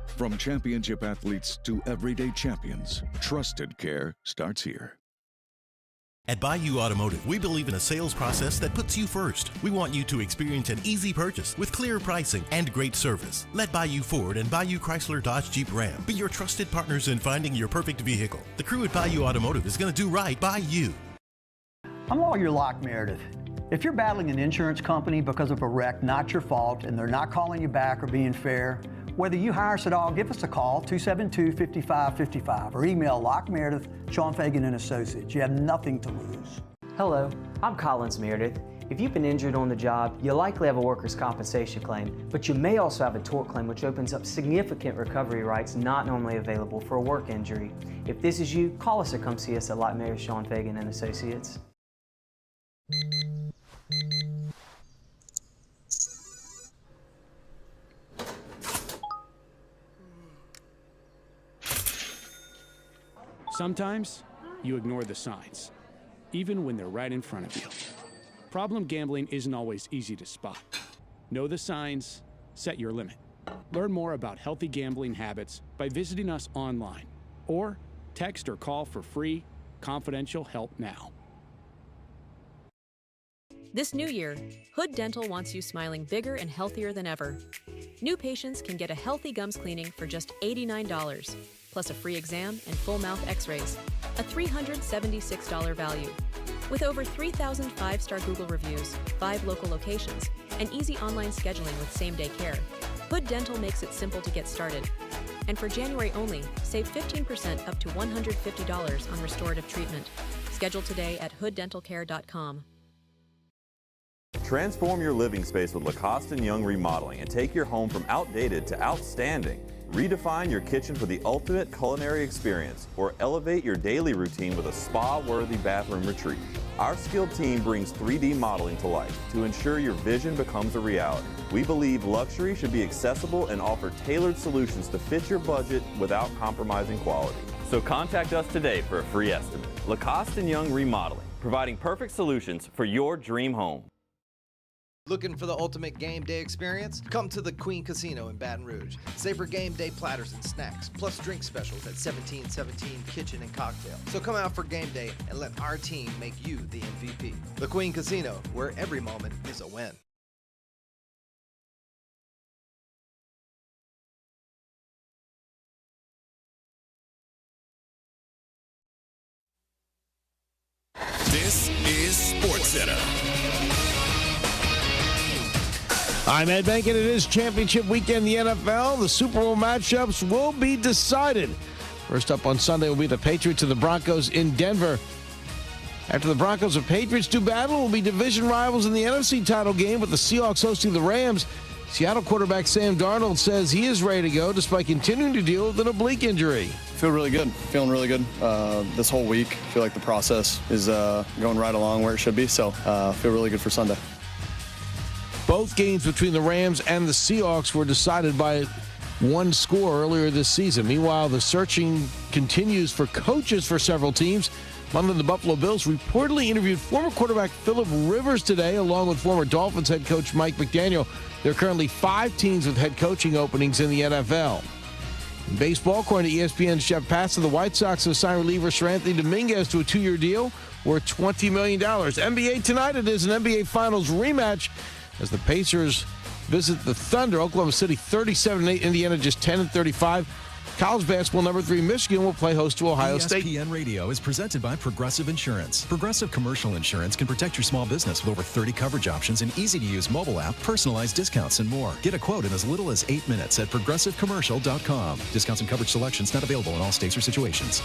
From championship athletes to everyday champions, trusted care starts here. At Bayou Automotive, we believe in a sales process that puts you first. We want you to experience an easy purchase with clear pricing and great service. Let Bayou Ford and Bayou Chrysler Dodge Jeep Ram be your trusted partners in finding your perfect vehicle. The crew at Bayou Automotive is going to do right by you. I'm Lawyer Locke Meredith. If you're battling an insurance company because of a wreck not your fault and they're not calling you back or being fair, whether you hire us at all, give us a call, 272-5555, or email Locke Meredith, Sean Fagan and Associates. You have nothing to lose. Hello, I'm Collins Meredith. If you've been injured on the job, you'll likely have a workers' compensation claim, but you may also have a tort claim which opens up significant recovery rights not normally available for a work injury. If this is you, call us or come see us at Locke Meredith, Sean Fagan and Associates. Sometimes you ignore the signs, even when they're right in front of you. Problem gambling isn't always easy to spot. Know the signs, set your limit. Learn more about healthy gambling habits by visiting us online or text or call for free, confidential help now. This new year, Hood Dental wants you smiling bigger and healthier than ever. New patients can get a healthy gums cleaning for just $89, plus a free exam and full mouth x-rays, a $376 value. With over 3,000 five-star Google reviews, 5 local locations, and easy online scheduling with same-day care, Hood Dental makes it simple to get started. And for January only, save 15% up to $150 on restorative treatment. Schedule today at hooddentalcare.com. Transform your living space with Lacoste & Young Remodeling and take your home from outdated to outstanding. Redefine your kitchen for the ultimate culinary experience or elevate your daily routine with a spa-worthy bathroom retreat. Our skilled team brings 3D modeling to life to ensure your vision becomes a reality. We believe luxury should be accessible and offer tailored solutions to fit your budget without compromising quality. So contact us today for a free estimate. Lacoste & Young Remodeling, providing perfect solutions for your dream home. Looking for the ultimate game day experience? Come to the Queen Casino in Baton Rouge. Savor game day platters and snacks, plus drink specials at 1717 Kitchen and Cocktail. So come out for game day and let our team make you the MVP. The Queen Casino, where every moment is a win. This is SportsCenter. I'm Ed Bank, and it is championship weekend in the NFL. The Super Bowl matchups will be decided. First up on Sunday will be the Patriots and the Broncos in Denver. After the Broncos and Patriots do battle, will be division rivals in the NFC title game with the Seahawks hosting the Rams. Seattle quarterback Sam Darnold says he is ready to go despite continuing to deal with an oblique injury. Feel really good. Feeling really good this whole week. Feel like the process is going right along where it should be, so feel really good for Sunday. Both games between the Rams and the Seahawks were decided by one score earlier this season. Meanwhile, the searching continues for coaches for several teams. One of the Buffalo Bills reportedly interviewed former quarterback Phillip Rivers today, along with former Dolphins head coach Mike McDaniel. There are currently 5 teams with head coaching openings in the NFL. In baseball, according to ESPN's Jeff Passan, the White Sox have signed reliever Sir Anthony Dominguez to a 2-year deal worth $20 million. NBA tonight, it is an NBA Finals rematch as the Pacers visit the Thunder. Oklahoma City 37-8, Indiana just 10-35. College basketball, number 3 Michigan will play host to Ohio State. ESPN Radio is presented by Progressive Insurance. Progressive Commercial Insurance can protect your small business with over 30 coverage options, an easy-to-use mobile app, personalized discounts, and more. Get a quote in as little as 8 minutes at progressivecommercial.com. Discounts and coverage selections not available in all states or situations.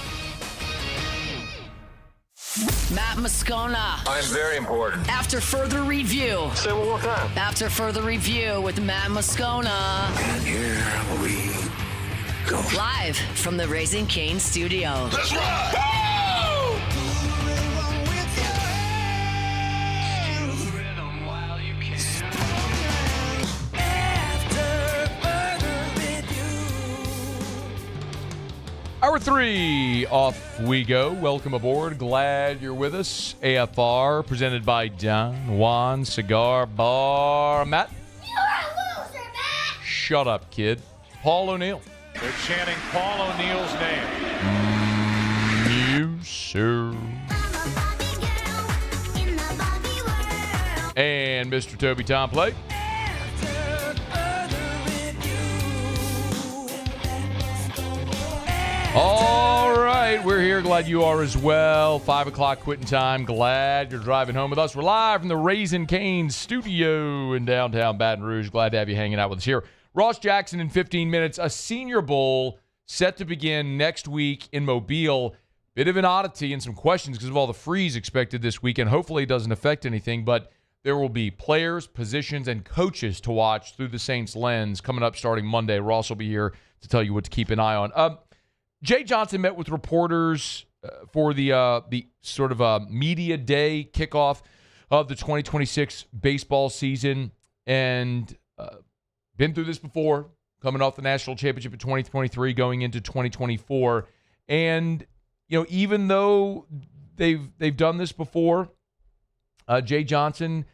Matt Moscona. I'm very important. After further review. Say one more time. After further review with Matt Moscona. And here we go. Live from the Raising Cane studio. That's right. Hour 3, off we go. Welcome aboard. Glad you're with us. AFR, presented by Don Juan Cigar Bar. Matt? You're a loser, Matt! Shut up, kid. Paul O'Neill. They're chanting Paul O'Neill's name. You, sir. And Mr. Toby Tom Plate. All right, we're here. Glad you are as well. 5 o'clock quitting time. Glad you're driving home with us. We're live from the Raising Cane studio in downtown Baton Rouge. Glad to have you hanging out with us here. Ross Jackson in 15 minutes. A Senior Bowl set to begin next week in Mobile. Bit of an oddity and some questions because of all the freeze expected this weekend. Hopefully it doesn't affect anything, but there will be players, positions, and coaches to watch through the Saints lens coming up starting Monday. Ross will be here to tell you what to keep an eye on. Jay Johnson met with reporters for the sort of media day kickoff of the 2026 baseball season, and been through this before, coming off the national championship in 2023, going into 2024, and even though they've done this before, Jay Johnson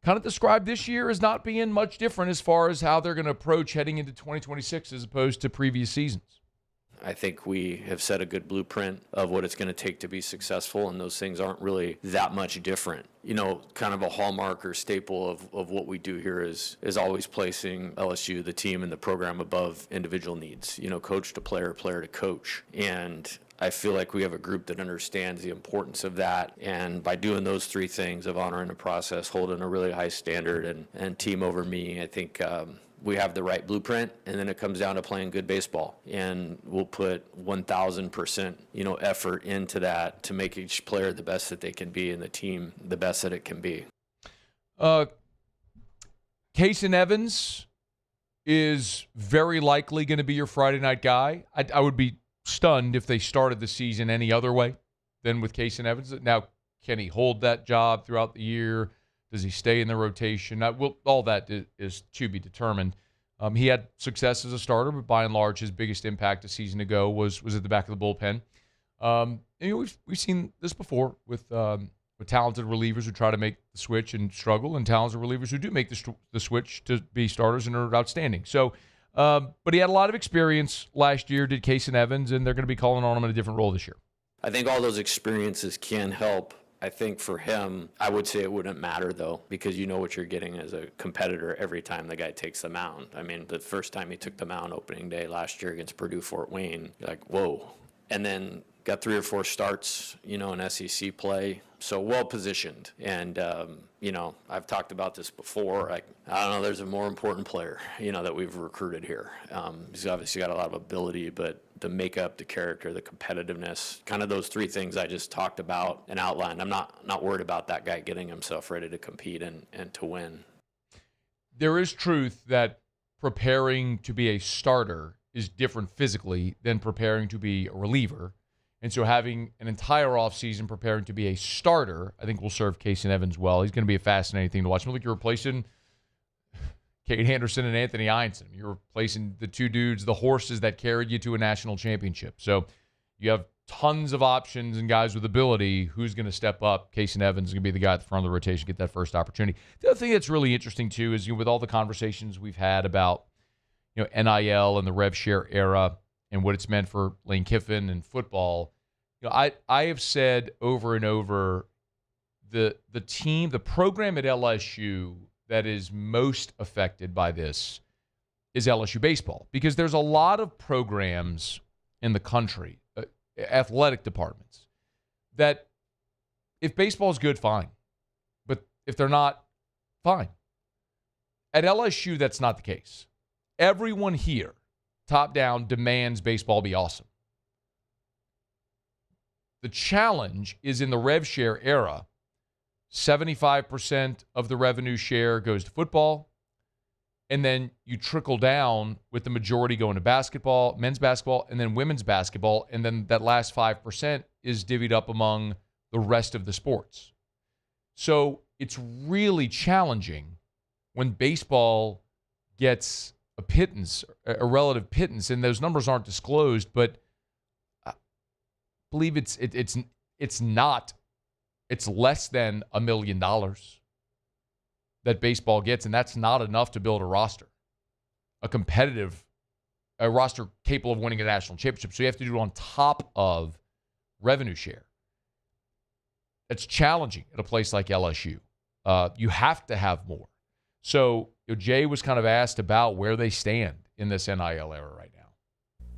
kind of described this year as not being much different as far as how they're going to approach heading into 2026 as opposed to previous seasons. I think we have set a good blueprint of what it's going to take to be successful, and those things aren't really that much different. Kind of a hallmark or staple of what we do here is always placing LSU, the team, and the program above individual needs. Coach to player, player to coach. And I feel like we have a group that understands the importance of that. And by doing those 3 things of honoring the process, holding a really high standard, and team over me, I think we have the right blueprint, and then it comes down to playing good baseball. And we'll put 1,000%, effort into that to make each player the best that they can be and the team the best that it can be. Kason Evans is very likely going to be your Friday night guy. I would be stunned if they started the season any other way than with Kason Evans. Now, can he hold that job throughout the year? Does he stay in the rotation? All that is to be determined. He had success as a starter, but by and large, his biggest impact a season ago was at the back of the bullpen. We've seen this before with with talented relievers who try to make the switch and struggle, and talented relievers who do make the switch to be starters and are outstanding. So, but he had a lot of experience last year, did Case and Evans, and they're going to be calling on him in a different role this year. I think all those experiences can help. I think for him, I would say it wouldn't matter, though, because you know what you're getting as a competitor every time the guy takes the mound. I mean, the first time he took the mound opening day last year against Purdue Fort Wayne, you're like, whoa. And then got 3 or 4 starts, in SEC play. So well-positioned. And, I've talked about this before. I don't know, there's a more important player, that we've recruited here. He's obviously got a lot of ability, but the makeup, the character, the competitiveness, kind of those 3 things I just talked about and outlined. I'm not worried about that guy getting himself ready to compete and to win. There is truth that preparing to be a starter is different physically than preparing to be a reliever. And so having an entire offseason preparing to be a starter, I think will serve Casey Evans well. He's going to be a fascinating thing to watch. I think you're replacing Kate Anderson and Anthony Einson. You're replacing the 2 dudes, the horses that carried you to a national championship. So you have tons of options and guys with ability. Who's going to step up? Casey Evans is going to be the guy at the front of the rotation, get that first opportunity. The other thing that's really interesting, too, is with all the conversations we've had about NIL and the rev share era and what it's meant for Lane Kiffin and football. I have said over and over, the program at LSU that is most affected by this is LSU baseball, because there's a lot of programs in the country, athletic departments, that if baseball is good, fine. But if they're not, fine. At LSU, that's not the case. Everyone here, top down, demands baseball be awesome. The challenge is in the rev share era, 75% of the revenue share goes to football, and then you trickle down with the majority going to basketball, men's basketball, and then women's basketball, and then that last 5% is divvied up among the rest of the sports. So it's really challenging when baseball gets a pittance, a relative pittance, and those numbers aren't disclosed, but I believe it's less than $1 million that baseball gets, and that's not enough to build a roster, a roster capable of winning a national championship. So you have to do it on top of revenue share. It's challenging at a place like LSU. You have to have more. So Jay was kind of asked about where they stand in this NIL era right now.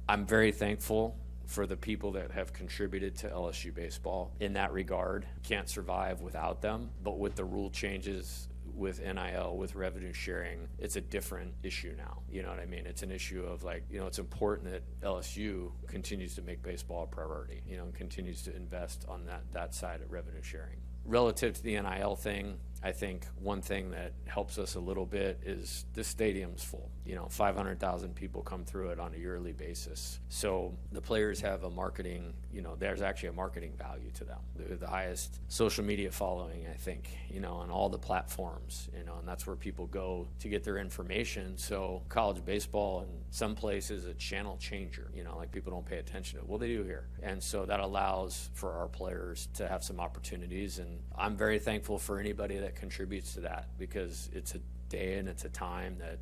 I'm very thankful for the people that have contributed to LSU baseball in that regard. Can't survive without them, but with the rule changes with NIL, with revenue sharing, it's a different issue now. You know what I mean? It's an issue of it's important that LSU continues to make baseball a priority, and continues to invest on that side of revenue sharing. Relative to the NIL thing, I think one thing that helps us a little bit is the stadium's full. 500,000 people come through it on a yearly basis. So the players have a marketing, there's actually a marketing value to them. They're the highest social media following, I think, on all the platforms, and that's where people go to get their information. So college baseball in some places a channel changer, people don't pay attention to it. Well, they do here. And so that allows for our players to have some opportunities. And I'm very thankful for anybody that contributes to that, because it's a day and it's a time that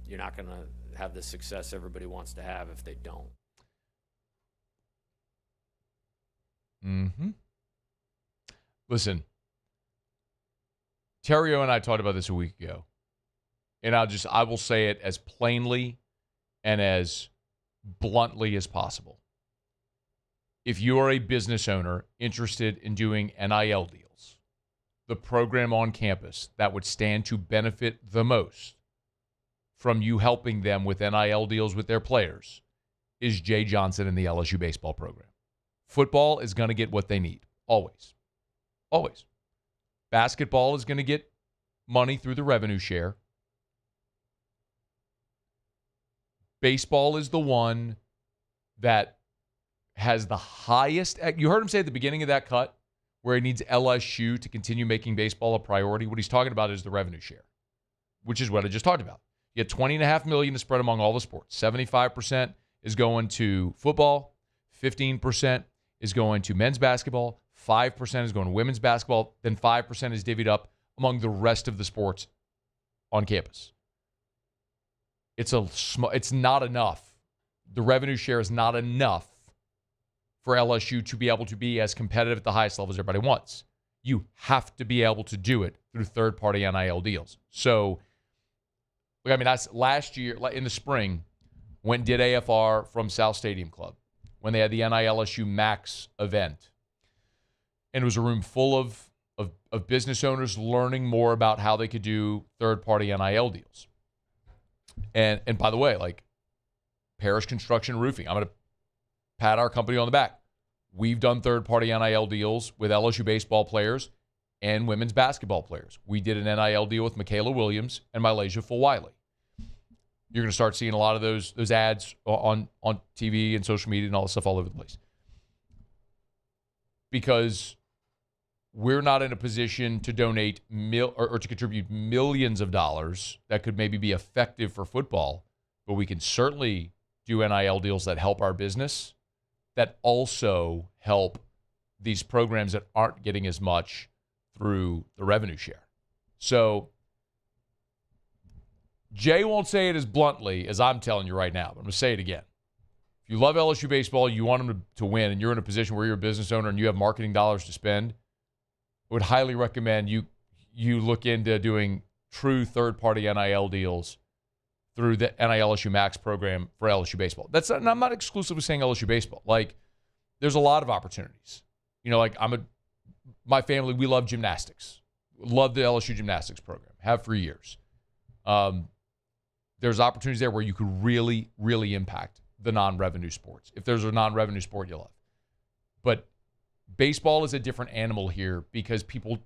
you're not going to have the success everybody wants to have if they don't. Listen, Terrio and I talked about this a week ago, and I will say it as plainly and as bluntly as possible. If you are a business owner interested in doing NIL deals, the program on campus that would stand to benefit the most from you helping them with NIL deals with their players is Jay Johnson and the LSU baseball program. Football is going to get what they need, always. Always. Basketball is going to get money through the revenue share. Baseball is the one that has the highest. You heard him say at the beginning of that cut where he needs LSU to continue making baseball a priority. What he's talking about is the revenue share, which is what I just talked about. You get $20.5 million to spread among all the sports. 75% is going to football. 15% is going to men's basketball. 5% is going to women's basketball, then 5% is divvied up among the rest of the sports on campus. It's not enough. The revenue share is not enough for LSU to be able to be as competitive at the highest level as everybody wants. You have to be able to do it through third-party NIL deals. So, I mean, that's last year, in the spring, when did AFR from South Stadium Club, when they had the NILSU Max event. And it was a room full of business owners learning more about how they could do third-party NIL deals. And by the way, like Parish Construction Roofing, I'm going to pat our company on the back. We've done third-party NIL deals with LSU baseball players and women's basketball players. We did an NIL deal with Michaela Williams and Mylasia Full-Wiley. You're going to start seeing a lot of those ads on TV and social media and all that stuff all over the place. Because we're not in a position to donate or to contribute millions of dollars that could maybe be effective for football, but we can certainly do NIL deals that help our business, that also help these programs that aren't getting as much through the revenue share. So Jay won't say it as bluntly as I'm telling you right now, but I'm going to say it again. If you love LSU baseball, you want them to win, and you're in a position where you're a business owner and you have marketing dollars to spend, I would highly recommend you look into doing true third-party NIL deals through the NILSU Max program for LSU baseball. I'm not exclusively saying LSU baseball. Like, there's a lot of opportunities. You know, like my family, we love gymnastics. Love the LSU gymnastics program. Have for years. There's opportunities there where you could really, really impact the non-revenue sports. If there's a non-revenue sport you love. But baseball is a different animal here because people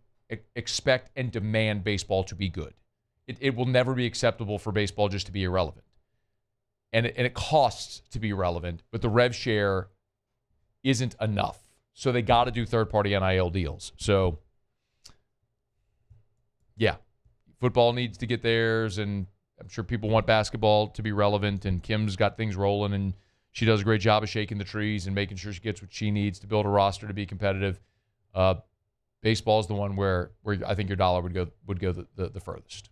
expect and demand baseball to be good. It will never be acceptable for baseball just to be irrelevant. And it costs to be relevant, but the rev share isn't enough. So they got to do third-party NIL deals. So, yeah, football needs to get theirs, and I'm sure people want basketball to be relevant, and Kim's got things rolling, and she does a great job of shaking the trees and making sure she gets what she needs to build a roster to be competitive. Baseball is the one where I think your dollar would go the furthest.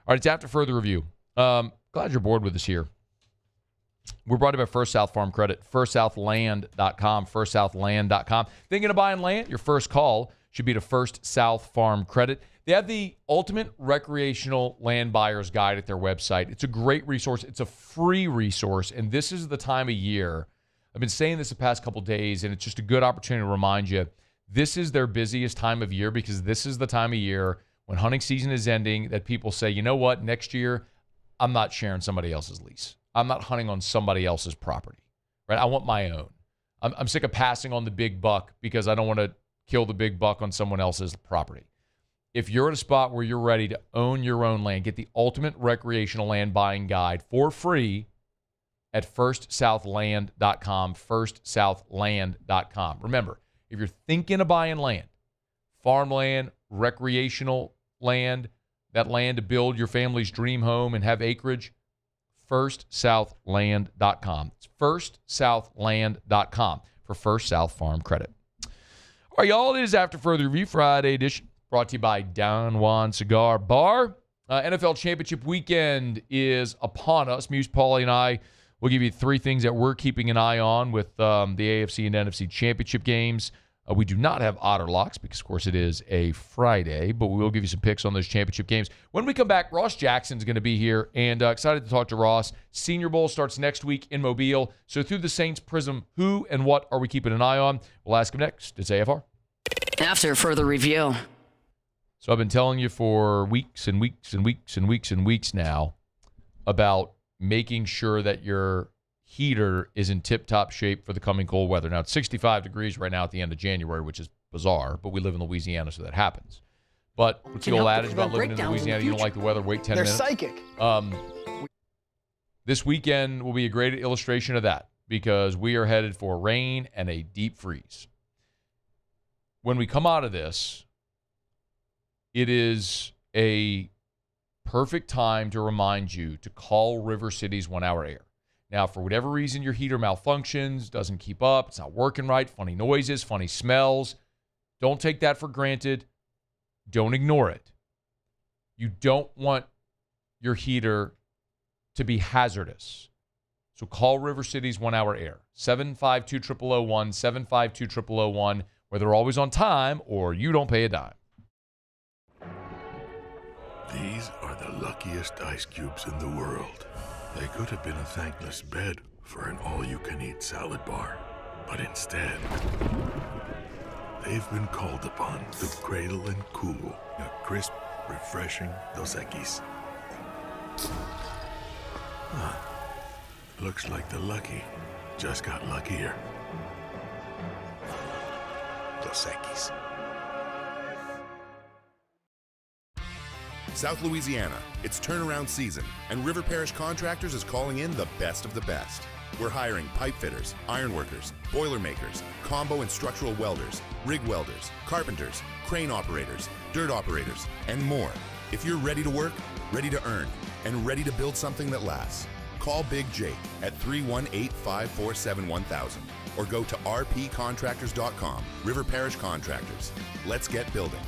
All right, it's after further review. Glad you're bored with us here. We're brought to you by First South Farm Credit, firstsouthland.com, firstsouthland.com. Thinking of buying land? Your first call should be to First South Farm Credit. They have the ultimate recreational land buyer's guide at their website. It's a great resource. It's a free resource, and this is the time of year. I've been saying this the past couple days, and it's just a good opportunity to remind you, this is their busiest time of year because this is the time of year when hunting season is ending that people say, you know what, next year, I'm not sharing somebody else's lease. I'm not hunting on somebody else's property, right? I want my own. I'm sick of passing on the big buck because I don't want to kill the big buck on someone else's property. If you're at a spot where you're ready to own your own land, get the ultimate recreational land buying guide for free at firstsouthland.com, firstsouthland.com. Remember, if you're thinking of buying land, farmland, recreational land, that land to build your family's dream home and have acreage, firstsouthland.com. It's firstsouthland.com for First South Farm Credit. All right, y'all, it is After Further Review Friday edition, brought to you by Don Juan Cigar Bar. NFL Championship weekend is upon us. Muse, Paulie, and I will give you three things that we're keeping an eye on with the AFC and NFC Championship games. We do not have Otter Locks because, of course, it is a Friday, but we will give you some picks on those championship games. When we come back, Ross Jackson's going to be here, and excited to talk to Ross. Senior Bowl starts next week in Mobile. So through the Saints prism, who and what are we keeping an eye on? We'll ask him next. It's AFR. After further review. So I've been telling you for weeks and weeks and weeks and weeks and weeks now about making sure that your heater is in tip-top shape for the coming cold weather. Now, it's 65 degrees right now at the end of January, which is bizarre, but we live in Louisiana, so that happens. But what's the old adage about living in Louisiana? You don't like the weather, wait 10 minutes. They're psychic. This weekend will be a great illustration of that because we are headed for rain and a deep freeze. When we come out of this, it is a perfect time to remind you to call River City's 1 Hour Air. Now, for whatever reason your heater malfunctions, doesn't keep up, it's not working right, funny noises, funny smells, Don't take that for granted. Don't ignore it. You don't want your heater to be hazardous. So call River City's 1 Hour Air, 752-0001, 752-0001, where they're always on time or you don't pay a dime. These are the luckiest ice cubes in the world. They could have been a thankless bed for an all-you-can-eat salad bar. But instead, they've been called upon to cradle and cool a crisp, refreshing Dos Equis. Huh. Looks like the lucky just got luckier. Dos Equis. South Louisiana, it's turnaround season, and River Parish Contractors is calling in the best of the best. We're hiring pipe fitters, iron workers, boiler makers, combo and structural welders, rig welders, carpenters, crane operators, dirt operators, and more. If you're ready to work, ready to earn, and ready to build something that lasts, call Big Jake at 318-547-1000 or go to rpcontractors.com. River Parish Contractors. Let's get building.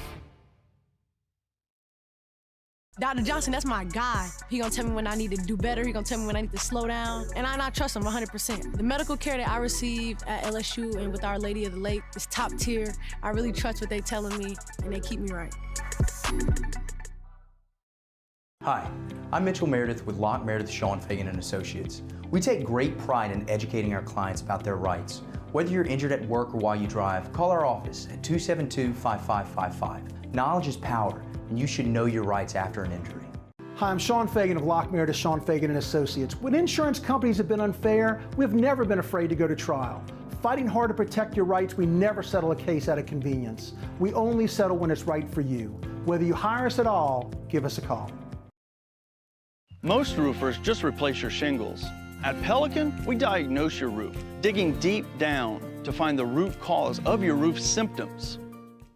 Dr. Johnson, that's my guy. He gonna tell me when I need to do better. He gonna tell me when I need to slow down. And I trust him 100%. The medical care that I received at LSU and with Our Lady of the Lake is top tier. I really trust what they telling me, and they keep me right. Hi, I'm Mitchell Meredith with Locke Meredith, Sean Fagan & Associates. We take great pride in educating our clients about their rights. Whether you're injured at work or while you drive, call our office at 272-5555. Knowledge is power, and you should know your rights after an injury. Hi, I'm Sean Fagan of Locke Meredith, Sean Fagan & Associates. When insurance companies have been unfair, we've never been afraid to go to trial. Fighting hard to protect your rights, we never settle a case out of convenience. We only settle when it's right for you. Whether you hire us at all, give us a call. Most roofers just replace your shingles. At Pelican, we diagnose your roof, digging deep down to find the root cause of your roof symptoms.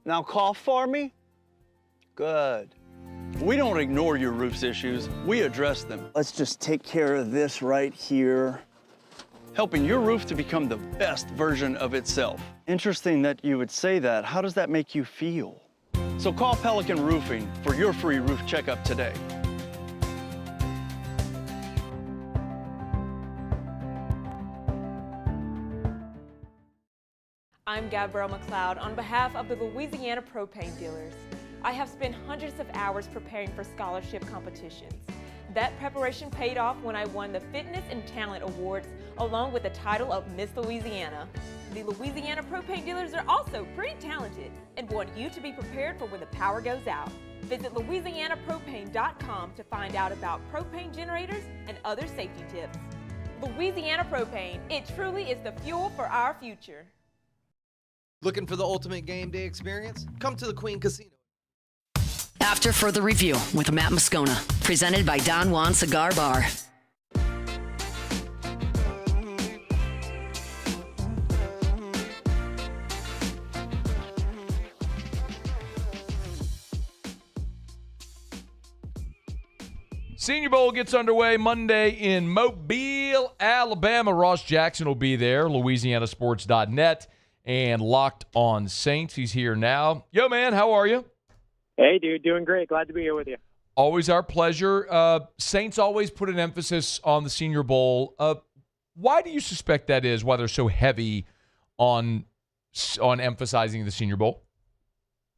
Now cough for me. Good. We don't ignore your roof's issues, we address them. Let's just take care of this right here. Helping your roof to become the best version of itself. Interesting that you would say that. How does that make you feel? So call Pelican Roofing for your free roof checkup today. I'm Gabrielle McLeod on behalf of the Louisiana Propane Dealers. I have spent hundreds of hours preparing for scholarship competitions. That preparation paid off when I won the Fitness and Talent Awards along with the title of Miss Louisiana. The Louisiana Propane Dealers are also pretty talented and want you to be prepared for when the power goes out. Visit louisianapropane.com to find out about propane generators and other safety tips. Louisiana Propane, it truly is the fuel for our future. Looking for the ultimate game day experience? Come to the Queen Casino. After further review with Matt Moscona, presented by Don Juan Cigar Bar. Senior Bowl gets underway Monday in Mobile, Alabama. Ross Jackson will be there, LouisianaSports.net, and Locked on Saints. He's here now. Yo, man, how are you? Hey, dude, doing great. Glad to be here with you. Always our pleasure. Saints always put an emphasis on the Senior Bowl. Why do you suspect that is, why they're so heavy on emphasizing the Senior Bowl?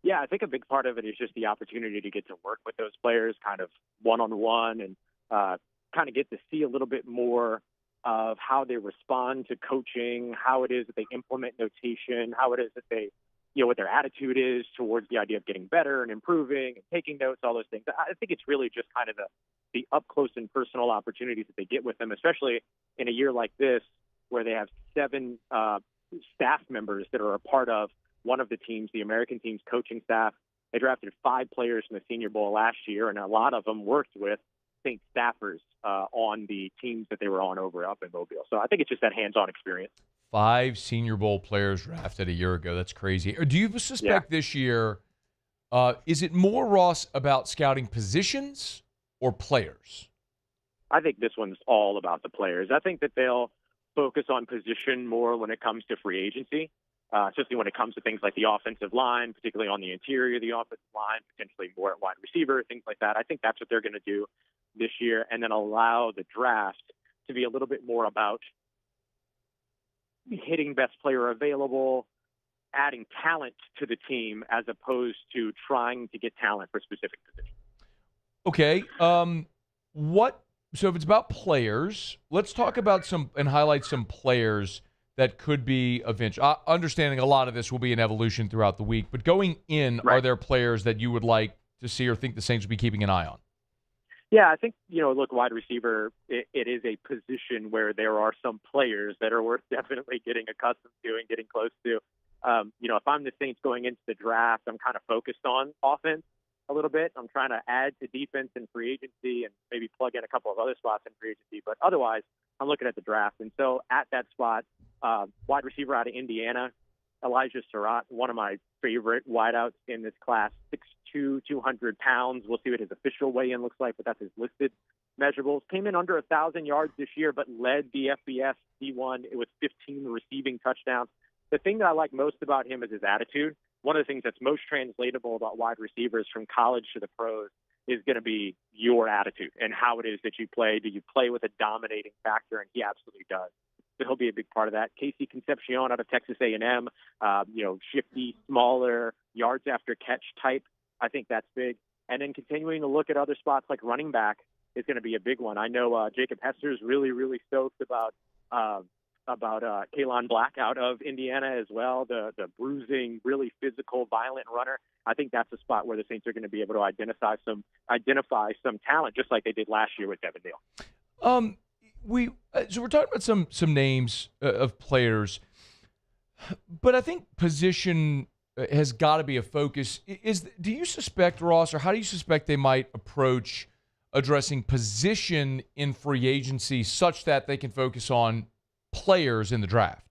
Yeah, I think a big part of it is just the opportunity to get to work with those players kind of one-on-one and kind of get to see a little bit more of how they respond to coaching, how it is that they implement notation, how it is that they, what their attitude is towards the idea of getting better and improving and taking notes, all those things. I think it's really just kind of the up-close and personal opportunities that they get with them, especially in a year like this where they have 7 staff members that are a part of one of the teams, the American team's coaching staff. They drafted 5 players from the Senior Bowl last year, and a lot of them worked with Saint staffers on the teams that they were on over up in Mobile. So I think it's just that hands-on experience. 5 Senior Bowl players drafted a year ago. That's crazy. Do you suspect this year, is it more, Ross, about scouting positions or players? I think this one's all about the players. I think that they'll focus on position more when it comes to free agency. especially when it comes to things like the offensive line, particularly on the interior of the offensive line, potentially more at wide receiver, things like that. I think that's what they're going to do this year, and then allow the draft to be a little bit more about hitting best player available, adding talent to the team as opposed to trying to get talent for specific positions. Okay. So if it's about players, let's talk about and highlight some players that could be of interest. Understanding a lot of this will be an evolution throughout the week, but going in, are there players that you would like to see or think the Saints would be keeping an eye on? Yeah, I think, look, wide receiver, it is a position where there are some players that are worth definitely getting accustomed to and getting close to. If I'm the Saints going into the draft, I'm kind of focused on offense a little bit. I'm trying to add to defense and free agency and maybe plug in a couple of other spots in free agency. But otherwise, I'm looking at the draft. And so at that spot, wide receiver out of Indiana, Elijah Surratt, one of my favorite wideouts in this class, 6'2", 200 pounds. We'll see what his official weigh-in looks like, but that's his listed measurables. Came in under 1,000 yards this year, but led the FBS D1 with 15 receiving touchdowns. The thing that I like most about him is his attitude. One of the things that's most translatable about wide receivers from college to the pros is going to be your attitude and how it is that you play. Do you play with a dominating factor? And he absolutely does. So he'll be a big part of that. Casey Concepcion out of Texas A&M, shifty, smaller, yards after catch type. I think that's big. And then continuing to look at other spots like running back is going to be a big one. I know Jacob Hester's really, really stoked about Kalon Black out of Indiana as well, the bruising, really physical, violent runner. I think that's a spot where the Saints are going to be able to identify some talent, just like they did last year with Devin Neal. So we're talking about some names of players, but I think position has got to be a focus. Do you suspect, Ross, or how do you suspect they might approach addressing position in free agency such that they can focus on players in the draft?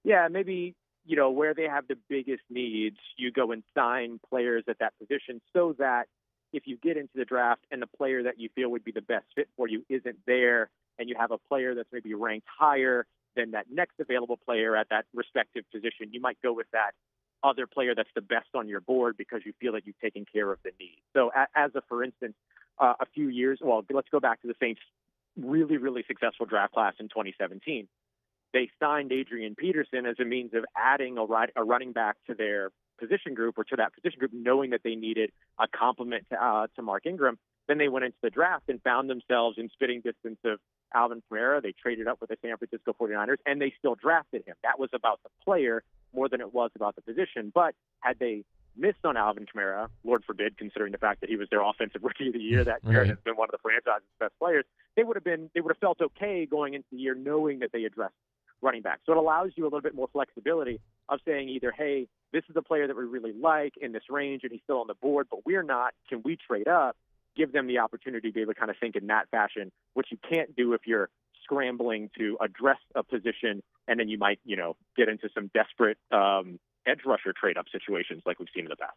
Yeah, maybe, where they have the biggest needs, you go and sign players at that position so that if you get into the draft and the player that you feel would be the best fit for you isn't there, and you have a player that's maybe ranked higher than that next available player at that respective position, you might go with that other player that's the best on your board because you feel that you've taken care of the need. So for instance, a few years, let's go back to the Saints' really, really successful draft class in 2017. They signed Adrian Peterson as a means of adding a running back to their position group or to that position group, knowing that they needed a complement to Mark Ingram. Then they went into the draft and found themselves in spitting distance of Alvin Kamara. They traded up with the San Francisco 49ers, and they still drafted him. That was about the player more than it was about the position. But had they missed on Alvin Kamara, Lord forbid, considering the fact that he was their offensive rookie of the year that year and has been one of the franchise's best players, they would have felt okay going into the year knowing that they addressed running back. So it allows you a little bit more flexibility of saying either, hey, this is a player that we really like in this range and he's still on the board, but we're not. Can we trade up? Give them the opportunity to be able to kind of think in that fashion, which you can't do if you're scrambling to address a position and then you might, get into some desperate edge rusher trade-up situations like we've seen in the past.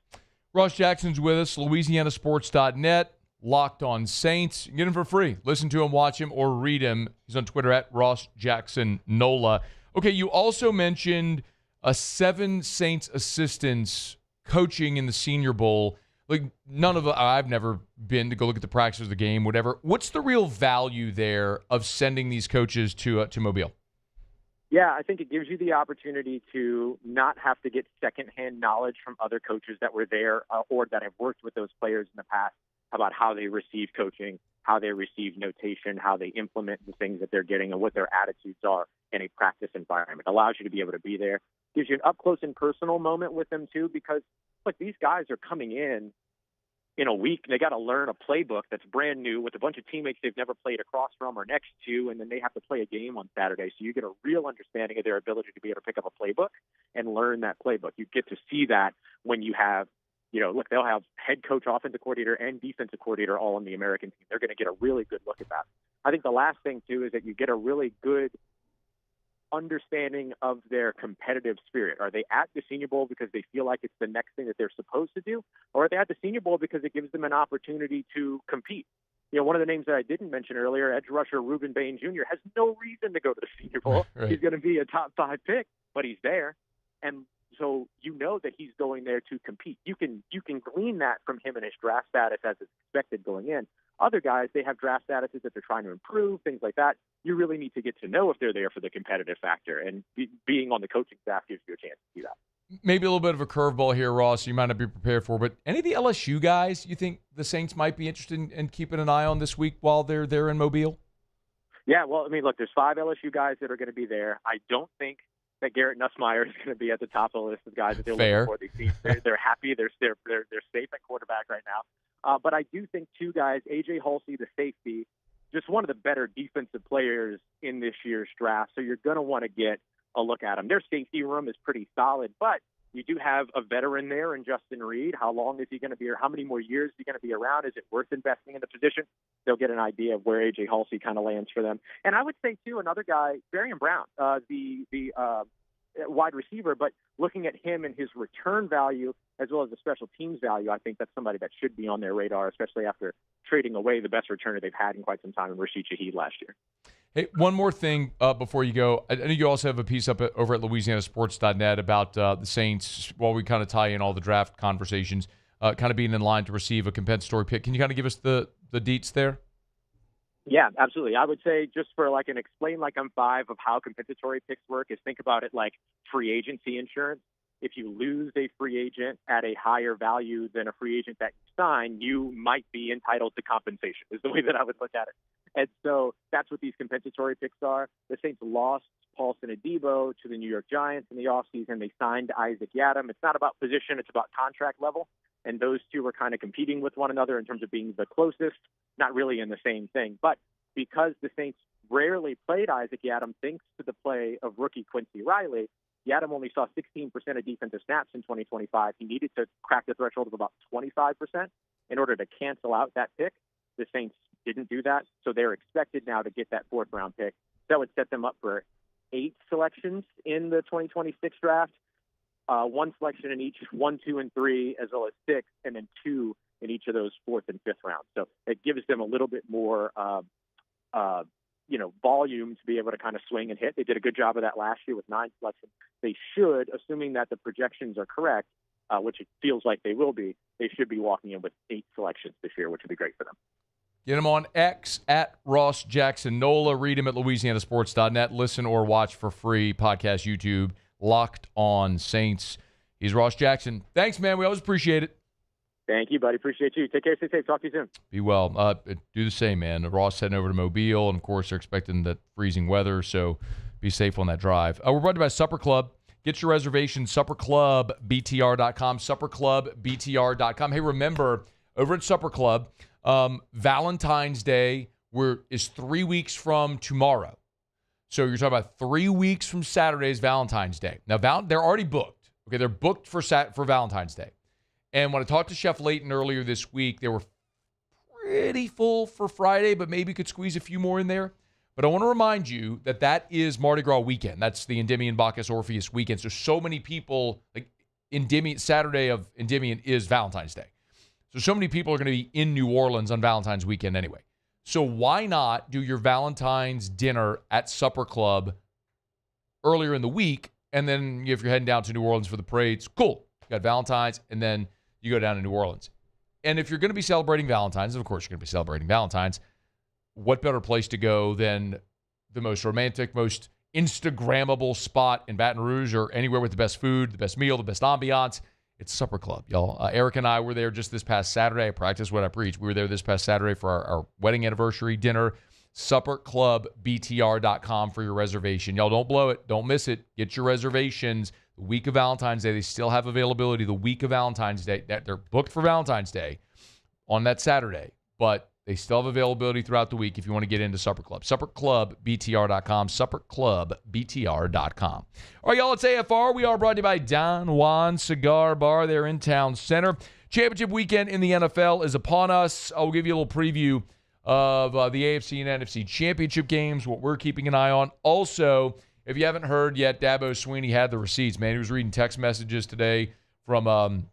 Ross Jackson's with us, LouisianaSports.net, Locked On Saints. Get him for free. Listen to him, watch him, or read him. He's on Twitter at Ross Jackson Nola. Okay, you also mentioned 7 Saints assistants coaching in the Senior Bowl. I've never been to go look at the practice of the game, whatever. What's the real value there of sending these coaches to Mobile? Yeah, I think it gives you the opportunity to not have to get secondhand knowledge from other coaches that were there or that have worked with those players in the past about how they receive coaching, how they receive notation, how they implement the things that they're getting, and what their attitudes are in a practice environment. It allows you to be able to be there. Gives you an up-close and personal moment with them, too, because these guys are coming in a week. They got to learn a playbook that's brand new with a bunch of teammates they've never played across from or next to, and then they have to play a game on Saturday. So you get a real understanding of their ability to be able to pick up a playbook and learn that playbook. You get to see that when you have, they'll have head coach, offensive coordinator, and defensive coordinator all on the American team. They're going to get a really good look at that. I think the last thing, too, is that you get a really good understanding of their competitive spirit. Are they at the Senior Bowl because they feel like it's the next thing that they're supposed to do? Or are they at the Senior Bowl because it gives them an opportunity to compete? One of the names that I didn't mention earlier, edge rusher Reuben Bain Jr., has no reason to go to the Senior Bowl. Right. He's going to be a top 5 pick, but he's there. And so you know that he's going there to compete. You can glean that from him and his draft status as it's expected going in. Other guys, they have draft statuses that they're trying to improve, things like that. You really need to get to know if they're there for the competitive factor, and being on the coaching staff gives you a chance to do that. Maybe a little bit of a curveball here, Ross, you might not be prepared for, but any of the LSU guys you think the Saints might be interested in keeping an eye on this week while they're there in Mobile? Yeah, well, I mean, look, there's 5 LSU guys that are going to be there. I don't think that Garrett Nussmeier is going to be at the top of the list of guys that they're Fair. looking for. They're happy. They're safe at quarterback right now. But I do think 2 guys, A.J. Halsey, the safety, just one of the better defensive players in this year's draft. So you're going to want to get a look at him. Their safety room is pretty solid, but you do have a veteran there in Justin Reed. How long is he going to be, or how many more years is he going to be around? Is it worth investing in the position? They'll get an idea of where A.J. Halsey kind of lands for them. And I would say, too, another guy, Varian Brown, the wide receiver, but looking at him and his return value as well as the special teams value, I think that's somebody that should be on their radar, especially after trading away the best returner they've had in quite some time in Rashid Shaheed last year. Hey, one more thing before you go. I know you also have a piece up over at LouisianaSports.net about the Saints, while we kind of tie in all the draft conversations, kind of being in line to receive a compensatory pick. Can you kind of give us the deets there? Yeah, absolutely. I would say, just for like an explain like I'm 5 of how compensatory picks work, is think about it like free agency insurance. If you lose a free agent at a higher value than a free agent that you sign, you might be entitled to compensation, is the way that I would look at it. And so that's what these compensatory picks are. The Saints lost Paulson Adebo to the New York Giants in the offseason. They signed Isaac Yiadom. It's not about position, it's about contract level. And those two were kind of competing with one another in terms of being the closest, not really in the same thing. But because the Saints rarely played Isaac Yiadom, thanks to the play of rookie Quincy Riley, Yiadom only saw 16% of defensive snaps in 2025. He needed to crack the threshold of about 25% in order to cancel out that pick. The Saints didn't do that, so they're expected now to get that 4th-round pick. That would set them up for 8 selections in the 2026 draft, 1 selection in each 1, 2, and 3, as well as 6, and then 2 in each of those 4th and 5th rounds. So it gives them a little bit more volume to be able to kind of swing and hit. They did a good job of that last year with 9 selections. They should, assuming that the projections are correct, which it feels like they will be, they should be walking in with 8 selections this year, which would be great for them. Get him on X at Ross Jackson Nola. Read him at LouisianaSports.net. Listen or watch for free. Podcast, YouTube, Locked On Saints. He's Ross Jackson. Thanks, man. We always appreciate it. Thank you, buddy. Appreciate you. Take care. Stay safe. Talk to you soon. Be well. Do the same, man. Ross heading over to Mobile, and, of course, they're expecting that freezing weather, so be safe on that drive. We're brought to you by Supper Club. Get your reservation, supperclubbtr.com, supperclubbtr.com. Hey, remember, over at Supper Club, Valentine's Day is 3 weeks from tomorrow. So you're talking about 3 weeks from Saturday's Valentine's Day. Now, they're already booked. Okay, they're booked for Valentine's Day. And when I talked to Chef Layton earlier this week, they were pretty full for Friday, but maybe could squeeze a few more in there. But I want to remind you that is Mardi Gras weekend. That's the Endymion Bacchus Orpheus weekend. So many people, like Saturday of Endymion is Valentine's Day. So many people are going to be in New Orleans on Valentine's weekend anyway. So why not do your Valentine's dinner at Supper Club earlier in the week, and then if you're heading down to New Orleans for the parades, cool. You got Valentine's, and then you go down to New Orleans. And if you're going to be celebrating Valentine's, of course you're going to be celebrating Valentine's, what better place to go than the most romantic, most Instagrammable spot in Baton Rouge, or anywhere with the best food, the best meal, the best ambiance? It's Supper Club, y'all. Eric and I were there just this past Saturday. I practice what I preach. We were there this past Saturday for our wedding anniversary dinner. Supperclubbtr.com for your reservation. Y'all, don't blow it. Don't miss it. Get your reservations. The week of Valentine's Day, they still have availability the week of Valentine's Day. They're booked for Valentine's Day on that Saturday, but they still have availability throughout the week if you want to get into Supper Club. Supperclubbtr.com, supperclubbtr.com. All right, y'all, it's AFR. We are brought to you by Don Juan Cigar Bar. They're in Town Center. Championship weekend in the NFL is upon us. I'll give you a little preview of the AFC and NFC championship games, what we're keeping an eye on. Also, if you haven't heard yet, Dabo Swinney had the receipts, man. He was reading text messages today from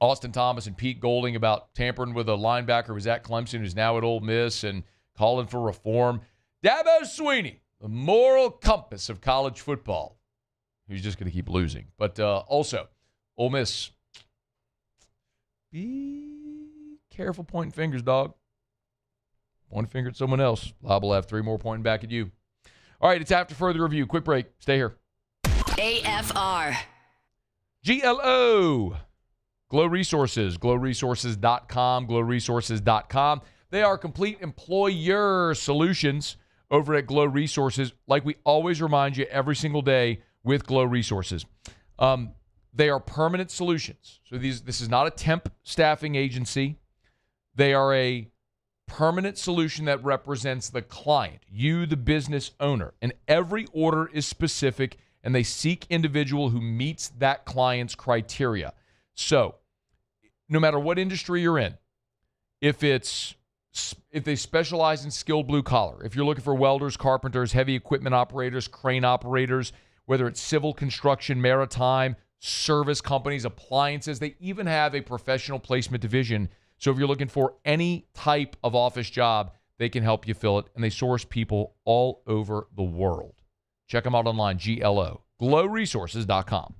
Austin Thomas and Pete Golding about tampering with a linebacker who was at Clemson, who's now at Ole Miss, and calling for reform. Dabo Swinney, the moral compass of college football. who's just going to keep losing. But also, Ole Miss, be careful pointing fingers, dog. Point a finger at someone else. Liable to have 3 more pointing back at you. All right, it's after further review. Quick break. Stay here. AFR. GLO. Glow Resources. GlowResources.com. GlowResources.com. They are complete employer solutions over at Glow Resources, like we always remind you every single day with Glow Resources. They are permanent solutions. So this is not a temp staffing agency. They are a permanent solution that represents the client, you, the business owner. And every order is specific, and they seek individual who meets that client's criteria. So no matter what industry you're in, if they specialize in skilled blue collar, if you're looking for welders, carpenters, heavy equipment operators, crane operators, whether it's civil construction, maritime, service companies, appliances, they even have a professional placement division. So if you're looking for any type of office job, they can help you fill it, and they source people all over the world. Check them out online, GLO, glowresources.com.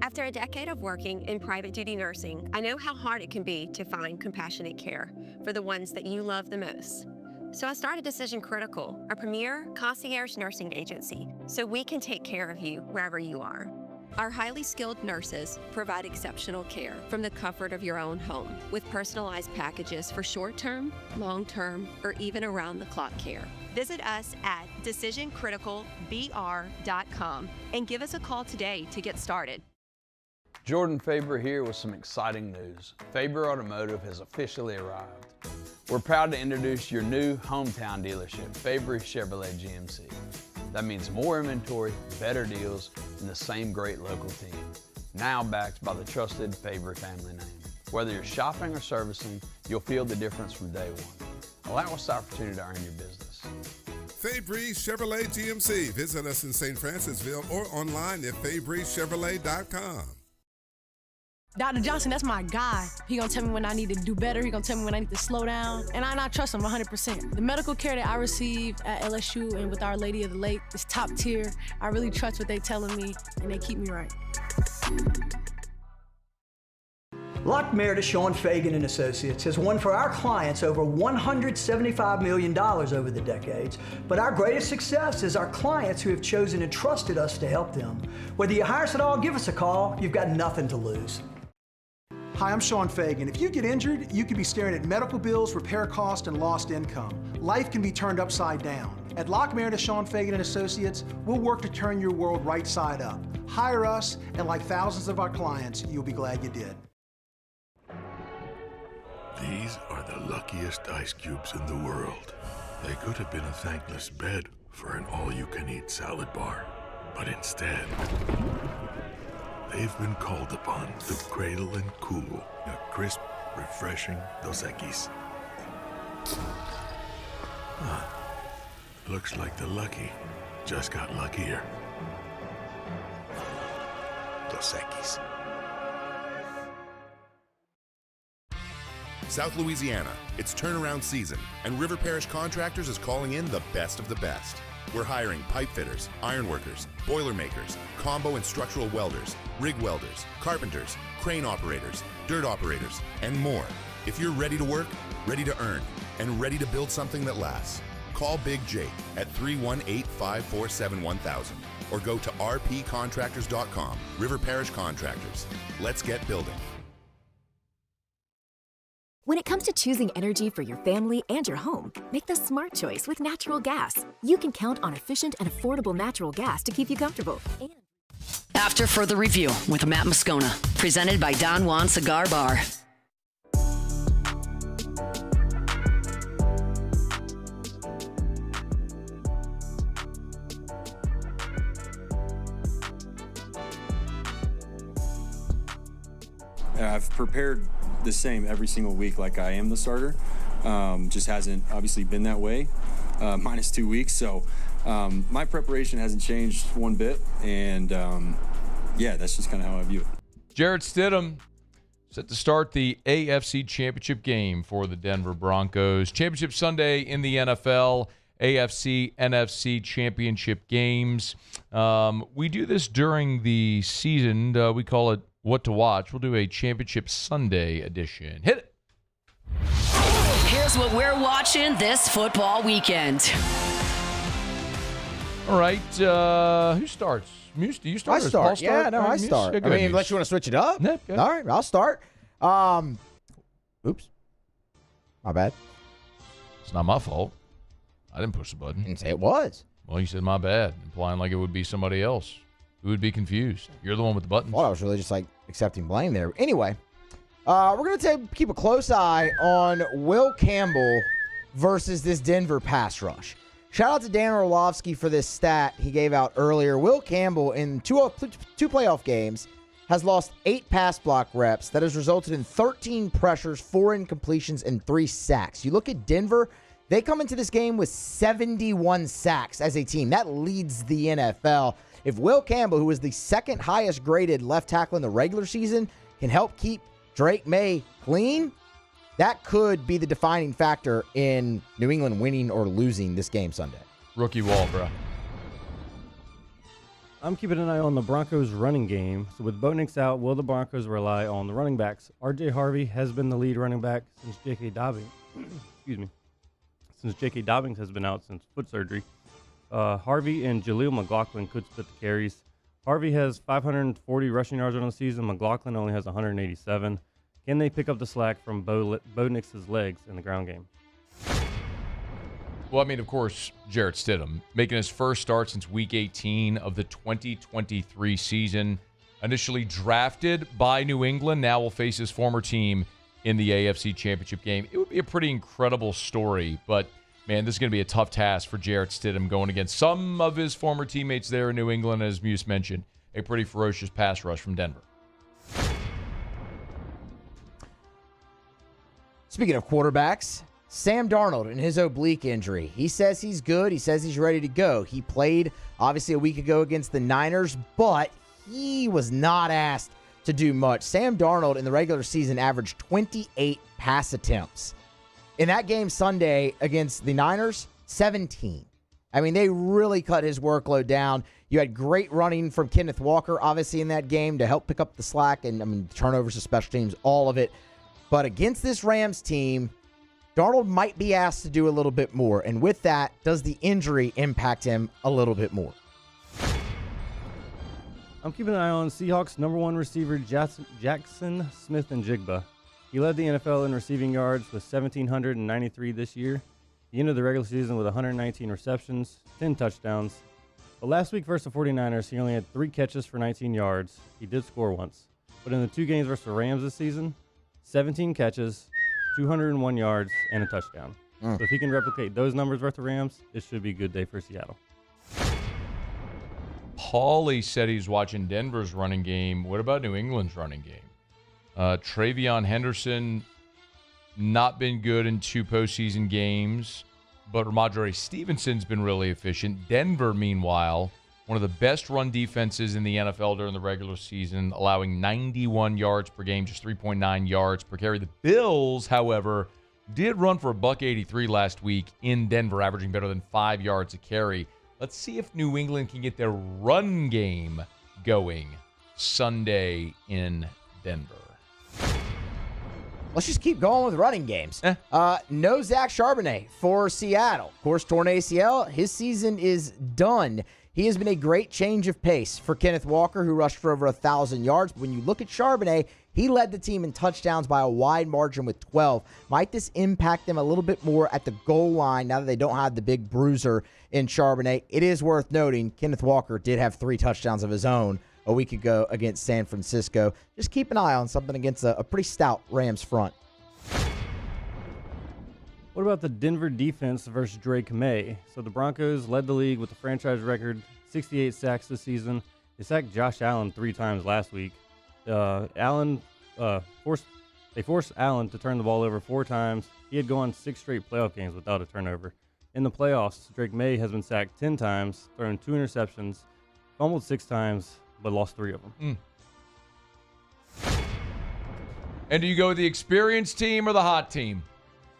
After a decade of working in private duty nursing, I know how hard it can be to find compassionate care for the ones that you love the most. So I started Decision Critical, a premier concierge nursing agency, so we can take care of you wherever you are. Our highly skilled nurses provide exceptional care from the comfort of your own home with personalized packages for short-term, long-term, or even around-the-clock care. Visit us at decisioncriticalbr.com and give us a call today to get started. Jordan Faber here with some exciting news. Faber Automotive has officially arrived. We're proud to introduce your new hometown dealership, Faber Chevrolet GMC. That means more inventory, better deals, and the same great local team. Now backed by the trusted Faber family name. Whether you're shopping or servicing, you'll feel the difference from day one. Allow us the opportunity to earn your business. Fabry Chevrolet GMC. Visit us in St. Francisville or online at FabryChevrolet.com. Dr. Johnson, that's my guy. He gonna tell me when I need to do better. He gonna tell me when I need to slow down. And I trust him 100%. The medical care that I receive at LSU and with Our Lady of the Lake is top tier. I really trust what they telling me, and they keep me right. Lock Meredith, Sean Fagan and Associates has won for our clients over $175 million over the decades. But our greatest success is our clients who have chosen and trusted us to help them. Whether you hire us at all, give us a call. You've got nothing to lose. Hi, I'm Sean Fagan. If you get injured, you could be staring at medical bills, repair costs, and lost income. Life can be turned upside down. At Lock Meredith, Sean Fagan and Associates, we'll work to turn your world right side up. Hire us, and like thousands of our clients, you'll be glad you did. These are the luckiest ice cubes in the world. They could have been a thankless bed for an all-you-can-eat salad bar. But instead, they've been called upon to cradle and cool a crisp, refreshing Dos Equis. Looks like the lucky just got luckier. Dos Equis. South Louisiana, it's turnaround season, and River Parish Contractors is calling in the best of the best. We're hiring pipe fitters, iron workers, boiler makers, combo and structural welders, rig welders, carpenters, crane operators, dirt operators, and more. If you're ready to work, ready to earn, and ready to build something that lasts, call Big Jake at 318-547-1000 or go to rpcontractors.com. River Parish Contractors. Let's get building. When it comes to choosing energy for your family and your home, make the smart choice with natural gas. You can count on efficient and affordable natural gas to keep you comfortable. After further review with Matt Moscona, presented by Don Juan Cigar Bar. I've prepared the same every single week like I am the starter. Just hasn't obviously been that way, minus 2 weeks. So my preparation hasn't changed one bit. And yeah, that's just kind of how I view it. Jarrett Stidham set to start the AFC Championship game for the Denver Broncos. Championship Sunday in the NFL AFC, NFC championship games. We do this during the season. We call it What to Watch. We'll do a Championship Sunday edition. Hit it. Here's what we're watching this football weekend. All right. Who starts? Muse, do you start? I start. Yeah, no, I start. Yeah, I mean, unless you want to switch it up. Yeah, all right, I'll start. Oops. My bad. It's not my fault. I didn't push the button. Didn't say it was. Well, you said my bad, implying like it would be somebody else who would be confused. You're the one with the buttons. Well, I was really just like accepting blame there. Anyway, we're going to keep a close eye on Will Campbell versus this Denver pass rush. Shout out to Dan Orlovsky for this stat he gave out earlier. Will Campbell in two playoff games has lost 8 pass block reps. That has resulted in 13 pressures, 4 incompletions, and 3 sacks. You look at Denver, they come into this game with 71 sacks as a team. That leads the NFL. If Will Campbell, who is the second highest graded left tackle in the regular season, can help keep Drake May clean, that could be the defining factor in New England winning or losing this game Sunday. Rookie wall, bro. I'm keeping an eye on the Broncos running game. So with Bo Nix out, will the Broncos rely on the running backs? R.J. Harvey has been the lead running back since J.K. Dobbins. Since J.K. Dobbins has been out since foot surgery. Harvey and Jaleel McLaughlin could split the carries. Harvey has 540 rushing yards on the season. McLaughlin only has 187. Can they pick up the slack from Bo Nix's legs in the ground game? Well, I mean, of course, Jarrett Stidham, making his first start since Week 18 of the 2023 season. Initially drafted by New England, now will face his former team in the AFC Championship game. It would be a pretty incredible story, but, man, this is going to be a tough task for Jarrett Stidham going against some of his former teammates there in New England, as Muse mentioned. A pretty ferocious pass rush from Denver. Speaking of quarterbacks, Sam Darnold and his oblique injury. He says he's good. He says he's ready to go. He played, obviously, a week ago against the Niners, but he was not asked to do much. Sam Darnold in the regular season averaged 28 pass attempts. In that game Sunday against the Niners, 17. I mean, they really cut his workload down. You had great running from Kenneth Walker, obviously, in that game to help pick up the slack. And, I mean, turnovers to special teams, all of it. But against this Rams team, Darnold might be asked to do a little bit more. And with that, does the injury impact him a little bit more? I'm keeping an eye on Seahawks' number 1 receiver, Jackson Smith-Njigba. He led the NFL in receiving yards with 1,793 this year. He ended the regular season with 119 receptions, 10 touchdowns. But last week versus the 49ers, he only had 3 catches for 19 yards. He did score once. But in the 2 games versus the Rams this season, 17 catches, 201 yards, and a touchdown. So if he can replicate those numbers versus the Rams, it should be a good day for Seattle. Paulie said he's watching Denver's running game. What about New England's running game? Travion Henderson, not been good in 2 postseason games, but Ramondre Stevenson's been really efficient. Denver, meanwhile, one of the best run defenses in the NFL during the regular season, allowing 91 yards per game, just 3.9 yards per carry. The Bills, however, did run for $183 last week in Denver, averaging better than 5 yards a carry. Let's see if New England can get their run game going Sunday in Denver. Let's just keep going with running games. No Zach Charbonnet for Seattle. Of course, torn ACL. His season is done. He has been a great change of pace for Kenneth Walker, who rushed for over 1,000 yards. But when you look at Charbonnet, he led the team in touchdowns by a wide margin with 12. Might this impact them a little bit more at the goal line now that they don't have the big bruiser in Charbonnet? It is worth noting Kenneth Walker did have 3 touchdowns of his own a week ago against San Francisco. Just keep an eye on something against a pretty stout Rams front. What about the Denver defense versus Drake May? So the Broncos led the league with a franchise record, 68 sacks this season. They sacked Josh Allen 3 times last week. They forced Allen to turn the ball over 4 times. He had gone 6 straight playoff games without a turnover. In the playoffs, Drake May has been sacked 10 times, thrown 2 interceptions, fumbled 6 times, but lost 3 of them. And do you go with the experienced team or the hot team?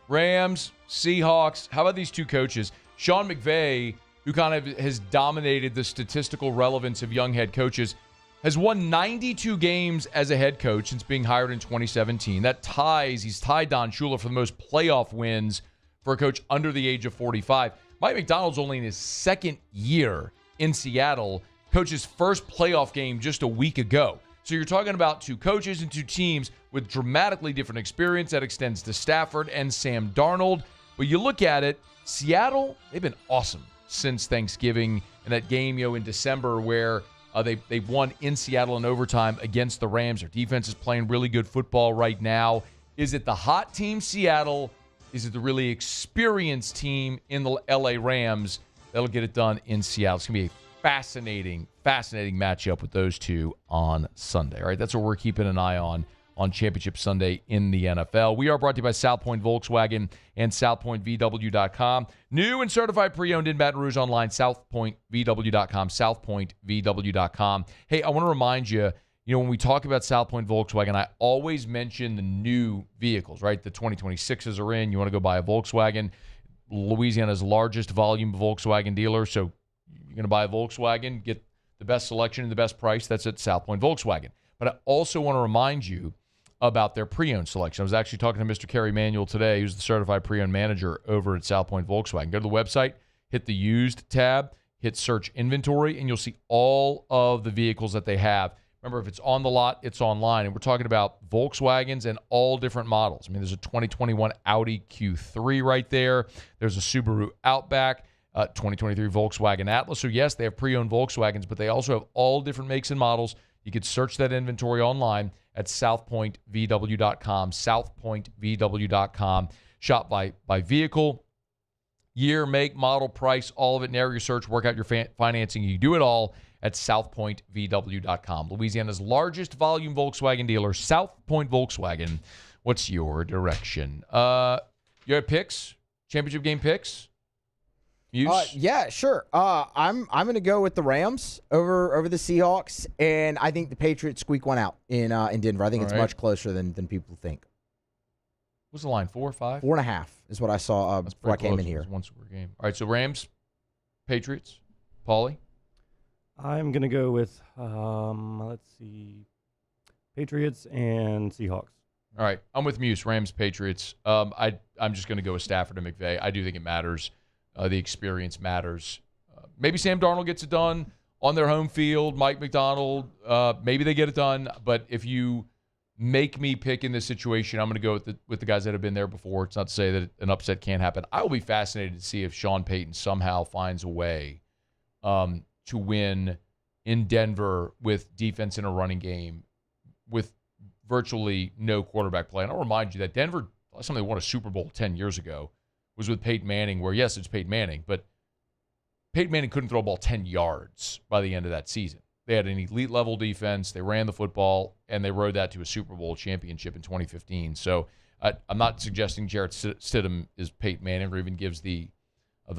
Rams, Seahawks. How about these 2 coaches? Sean McVay, who kind of has dominated the statistical relevance of young head coaches, has won 92 games as a head coach since being hired in 2017. He's tied Don Shula for the most playoff wins for a coach under the age of 45. Mike Macdonald's only in his second year in Seattle, coached his first playoff game just a week ago. So you're talking about two coaches and two teams with dramatically different experience that extends to Stafford and Sam Darnold. But you look at it, Seattle, they've been awesome since Thanksgiving and that game, in December where they've won in Seattle in overtime against the Rams. Their defense is playing really good football right now. Is it the hot team, Seattle? Is it the really experienced team in the LA Rams that'll get it done in Seattle? It's going to be a fascinating matchup with those two on Sunday. All right, that's what we're keeping an eye on Championship Sunday in the NFL. We are brought to you by South Point Volkswagen and SouthPointVW.com. New and certified pre-owned in Baton Rouge online, SouthPointVW.com, SouthPointVW.com. Hey, I want to remind you, when we talk about South Point Volkswagen, I always mention the new vehicles, right? The 2026s are in. You want to go buy a Volkswagen. Louisiana's largest volume Volkswagen dealer. So you're going to buy a Volkswagen, get the best selection and the best price. That's at South Point Volkswagen. But I also want to remind you about their pre-owned selection. I was actually talking to Mr. Kerry Manuel today, who's the certified pre-owned manager over at South Point Volkswagen. Go to the website, hit the used tab, hit search inventory, and you'll see all of the vehicles that they have. Remember, if it's on the lot, it's online. And we're talking about Volkswagens and all different models. I mean, there's a 2021 Audi Q3 right there. There's a Subaru Outback, 2023 Volkswagen Atlas. So, yes, they have pre-owned Volkswagens, but they also have all different makes and models. You could search that inventory online at southpointvw.com, southpointvw.com. Shop by vehicle, year, make, model, price, all of it. Narrow your search, work out your financing. You do it all at southpointvw.com. Louisiana's largest volume Volkswagen dealer, South Point Volkswagen. What's your direction? You have picks? Championship game picks? Yeah, sure. I'm going to go with the Rams over the Seahawks, and I think the Patriots squeak one out in Denver. I think it's much closer than people think. What's the line? 4 or 5? 4.5 is what I saw before I came in here. One score game. All right, so Rams, Patriots, Paulie. I'm going to go with Patriots and Seahawks. All right, I'm with Muse. Rams, Patriots. I'm just going to go with Stafford and McVay. I do think it matters. The experience matters. Maybe Sam Darnold gets it done on their home field. Mike Macdonald, maybe they get it done. But if you make me pick in this situation, I'm going to go with the guys that have been there before. It's not to say that an upset can't happen. I will be fascinated to see if Sean Payton somehow finds a way to win in Denver with defense in a running game with virtually no quarterback play. And I'll remind you that Denver, last time they won a Super Bowl 10 years ago, was with Peyton Manning, where, yes, it's Peyton Manning, but Peyton Manning couldn't throw a ball 10 yards by the end of that season. They had an elite-level defense. They ran the football, and they rode that to a Super Bowl championship in 2015. So I'm not suggesting Jarrett Stidham is Peyton Manning or even gives the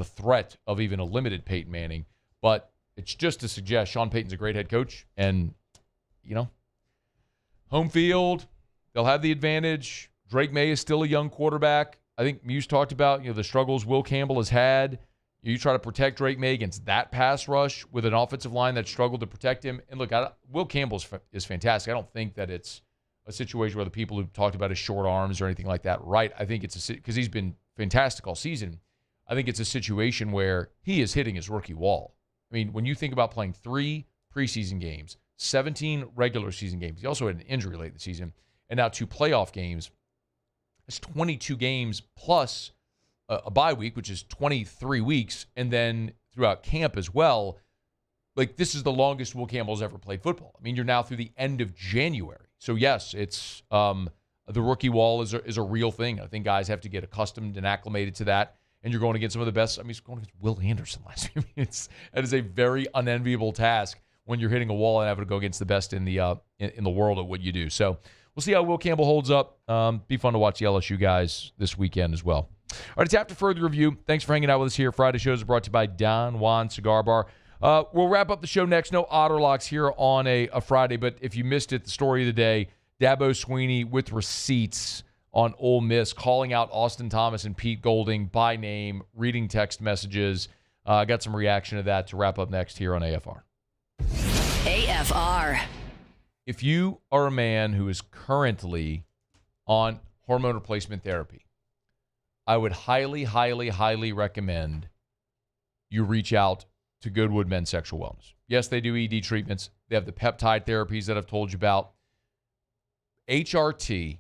threat of even a limited Peyton Manning, but it's just to suggest Sean Payton's a great head coach, and, home field, they'll have the advantage. Drake May is still a young quarterback. I think Muse talked about, the struggles Will Campbell has had. You try to protect Drake May against that pass rush with an offensive line that struggled to protect him. And look, Will Campbell is fantastic. I don't think that it's a situation where the people who talked about his short arms or anything like that, right? I think it's because he's been fantastic all season. I think it's a situation where he is hitting his rookie wall. I mean, when you think about playing 3 preseason games, 17 regular season games, he also had an injury late in the season, and now 2 playoff games. It's 22 games plus a bye week, which is 23 weeks, and then throughout camp as well. Like, this is the longest Will Campbell's ever played football. I mean, you're now through the end of January. So, yes, it's the rookie wall is a real thing. I think guys have to get accustomed and acclimated to that. And you're going against some of the best. I mean, he's going against Will Anderson last year. I mean, that is a very unenviable task when you're hitting a wall and having to go against the best in the world at what you do. So, we'll see how Will Campbell holds up. Be fun to watch the LSU guys this weekend as well. All right, it's After Further Review. Thanks for hanging out with us here. Friday shows are brought to you by Don Juan Cigar Bar. We'll wrap up the show next. No Otterlocks here on a Friday, but if you missed it, the story of the day, Dabo Swinney with receipts on Ole Miss, calling out Austin Thomas and Pete Golding by name, reading text messages. I got some reaction to that to wrap up next here on AFR. AFR. If you are a man who is currently on hormone replacement therapy, I would highly, highly, highly recommend you reach out to Goodwood Men's Sexual Wellness. Yes, they do ED treatments. They have the peptide therapies that I've told you about. HRT,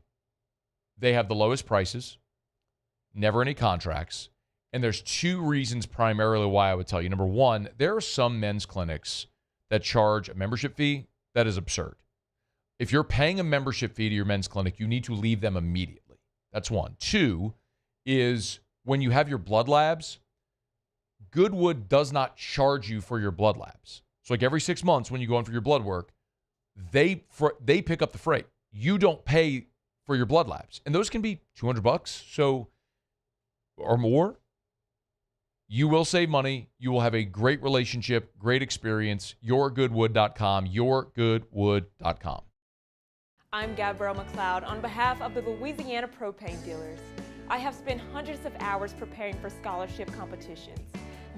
they have the lowest prices, never any contracts. And there's two reasons primarily why I would tell you. Number one, there are some men's clinics that charge a membership fee that is absurd. If you're paying a membership fee to your men's clinic, you need to leave them immediately. That's one. Two is when you have your blood labs, Goodwood does not charge you for your blood labs. So like every 6 months when you go in for your blood work, they pick up the freight. You don't pay for your blood labs. And those can be $200 or more. You will save money. You will have a great relationship, great experience. YourGoodwood.com, YourGoodwood.com. I'm Gabrielle McLeod on behalf of the Louisiana Propane Dealers. I have spent hundreds of hours preparing for scholarship competitions.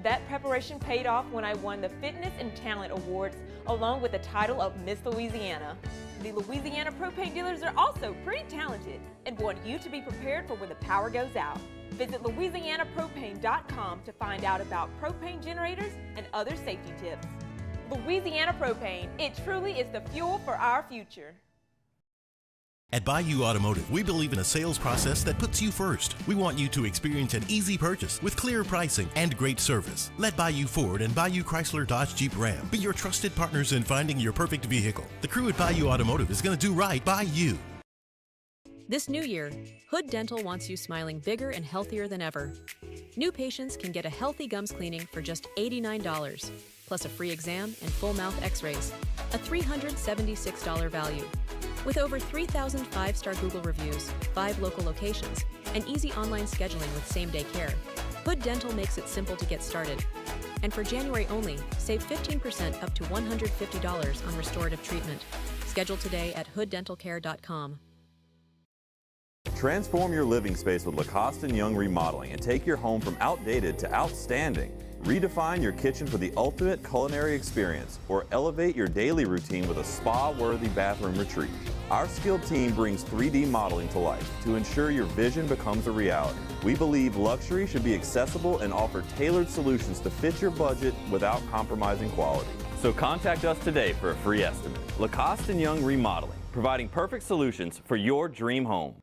That preparation paid off when I won the Fitness and Talent Awards along with the title of Miss Louisiana. The Louisiana Propane Dealers are also pretty talented and want you to be prepared for when the power goes out. Visit LouisianaPropane.com to find out about propane generators and other safety tips. Louisiana Propane, it truly is the fuel for our future. At Bayou Automotive, we believe in a sales process that puts you first. We want you to experience an easy purchase with clear pricing and great service. Let Bayou Ford and Bayou Chrysler Dodge Jeep Ram be your trusted partners in finding your perfect vehicle. The crew at Bayou Automotive is going to do right by you. This new year, Hood Dental wants you smiling bigger and healthier than ever. New patients can get a healthy gums cleaning for just $89, plus a free exam and full mouth x-rays, a $376 value. With over 3,000 5-star Google reviews, 5 local locations, and easy online scheduling with same-day care, Hood Dental makes it simple to get started. And for January only, save 15% up to $150 on restorative treatment. Schedule today at hooddentalcare.com. Transform your living space with Lacoste & Young Remodeling and take your home from outdated to outstanding. Redefine your kitchen for the ultimate culinary experience or elevate your daily routine with a spa-worthy bathroom retreat. Our skilled team brings 3D modeling to life to ensure your vision becomes a reality. We believe luxury should be accessible and offer tailored solutions to fit your budget without compromising quality. So contact us today for a free estimate. Lacoste & Young Remodeling, providing perfect solutions for your dream home.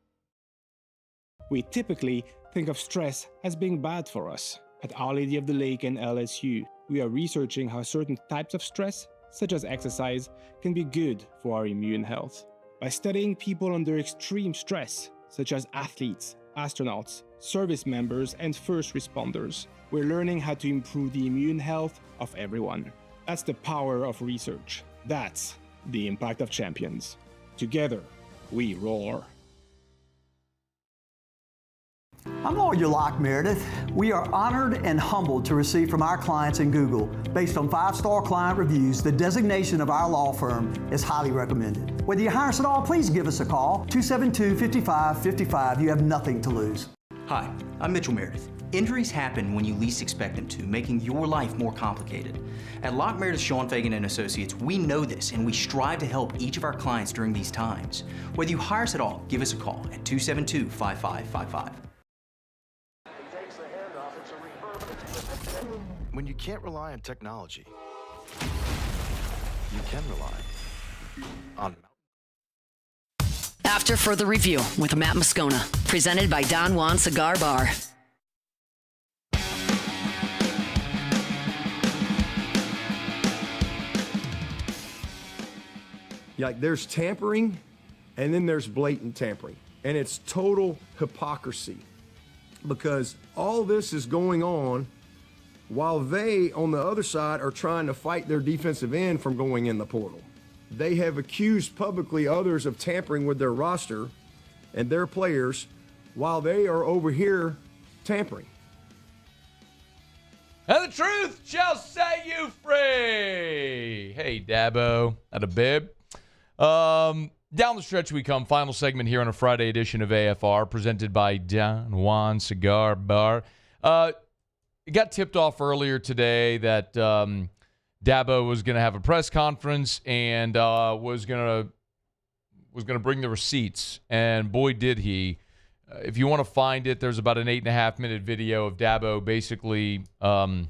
We typically think of stress as being bad for us. At Our Lady of the Lake and LSU, we are researching how certain types of stress, such as exercise, can be good for our immune health. By studying people under extreme stress, such as athletes, astronauts, service members, and first responders, we're learning how to improve the immune health of everyone. That's the power of research. That's the impact of champions. Together, we roar. I'm Lawyer Locke Meredith. We are honored and humbled to receive from our clients in Google. Based on 5-star client reviews, the designation of our law firm is highly recommended. Whether you hire us at all, please give us a call, 272-5555. You have nothing to lose. Hi, I'm Mitchell Meredith. Injuries happen when you least expect them to, making your life more complicated. At Locke Meredith Sean Fagan and Associates, we know this and we strive to help each of our clients during these times. Whether you hire us at all, give us a call at 272-5555. When you can't rely on technology, you can rely on. After further review with Matt Moscona, presented by Don Juan Cigar Bar. Like there's tampering and then there's blatant tampering, and it's total hypocrisy because all this is going on while they, on the other side, are trying to fight their defensive end from going in the portal. They have accused publicly others of tampering with their roster and their players while they are over here tampering. And the truth shall set you free. Hey, Dabo. Not a bib. Down the stretch we come. Final segment here on a Friday edition of AFR, presented by Don Juan Cigar Bar. It got tipped off earlier today that Dabo was going to have a press conference and was going to bring the receipts. And boy, did he. If you want to find it, there's about an 8.5-minute video of Dabo basically, reading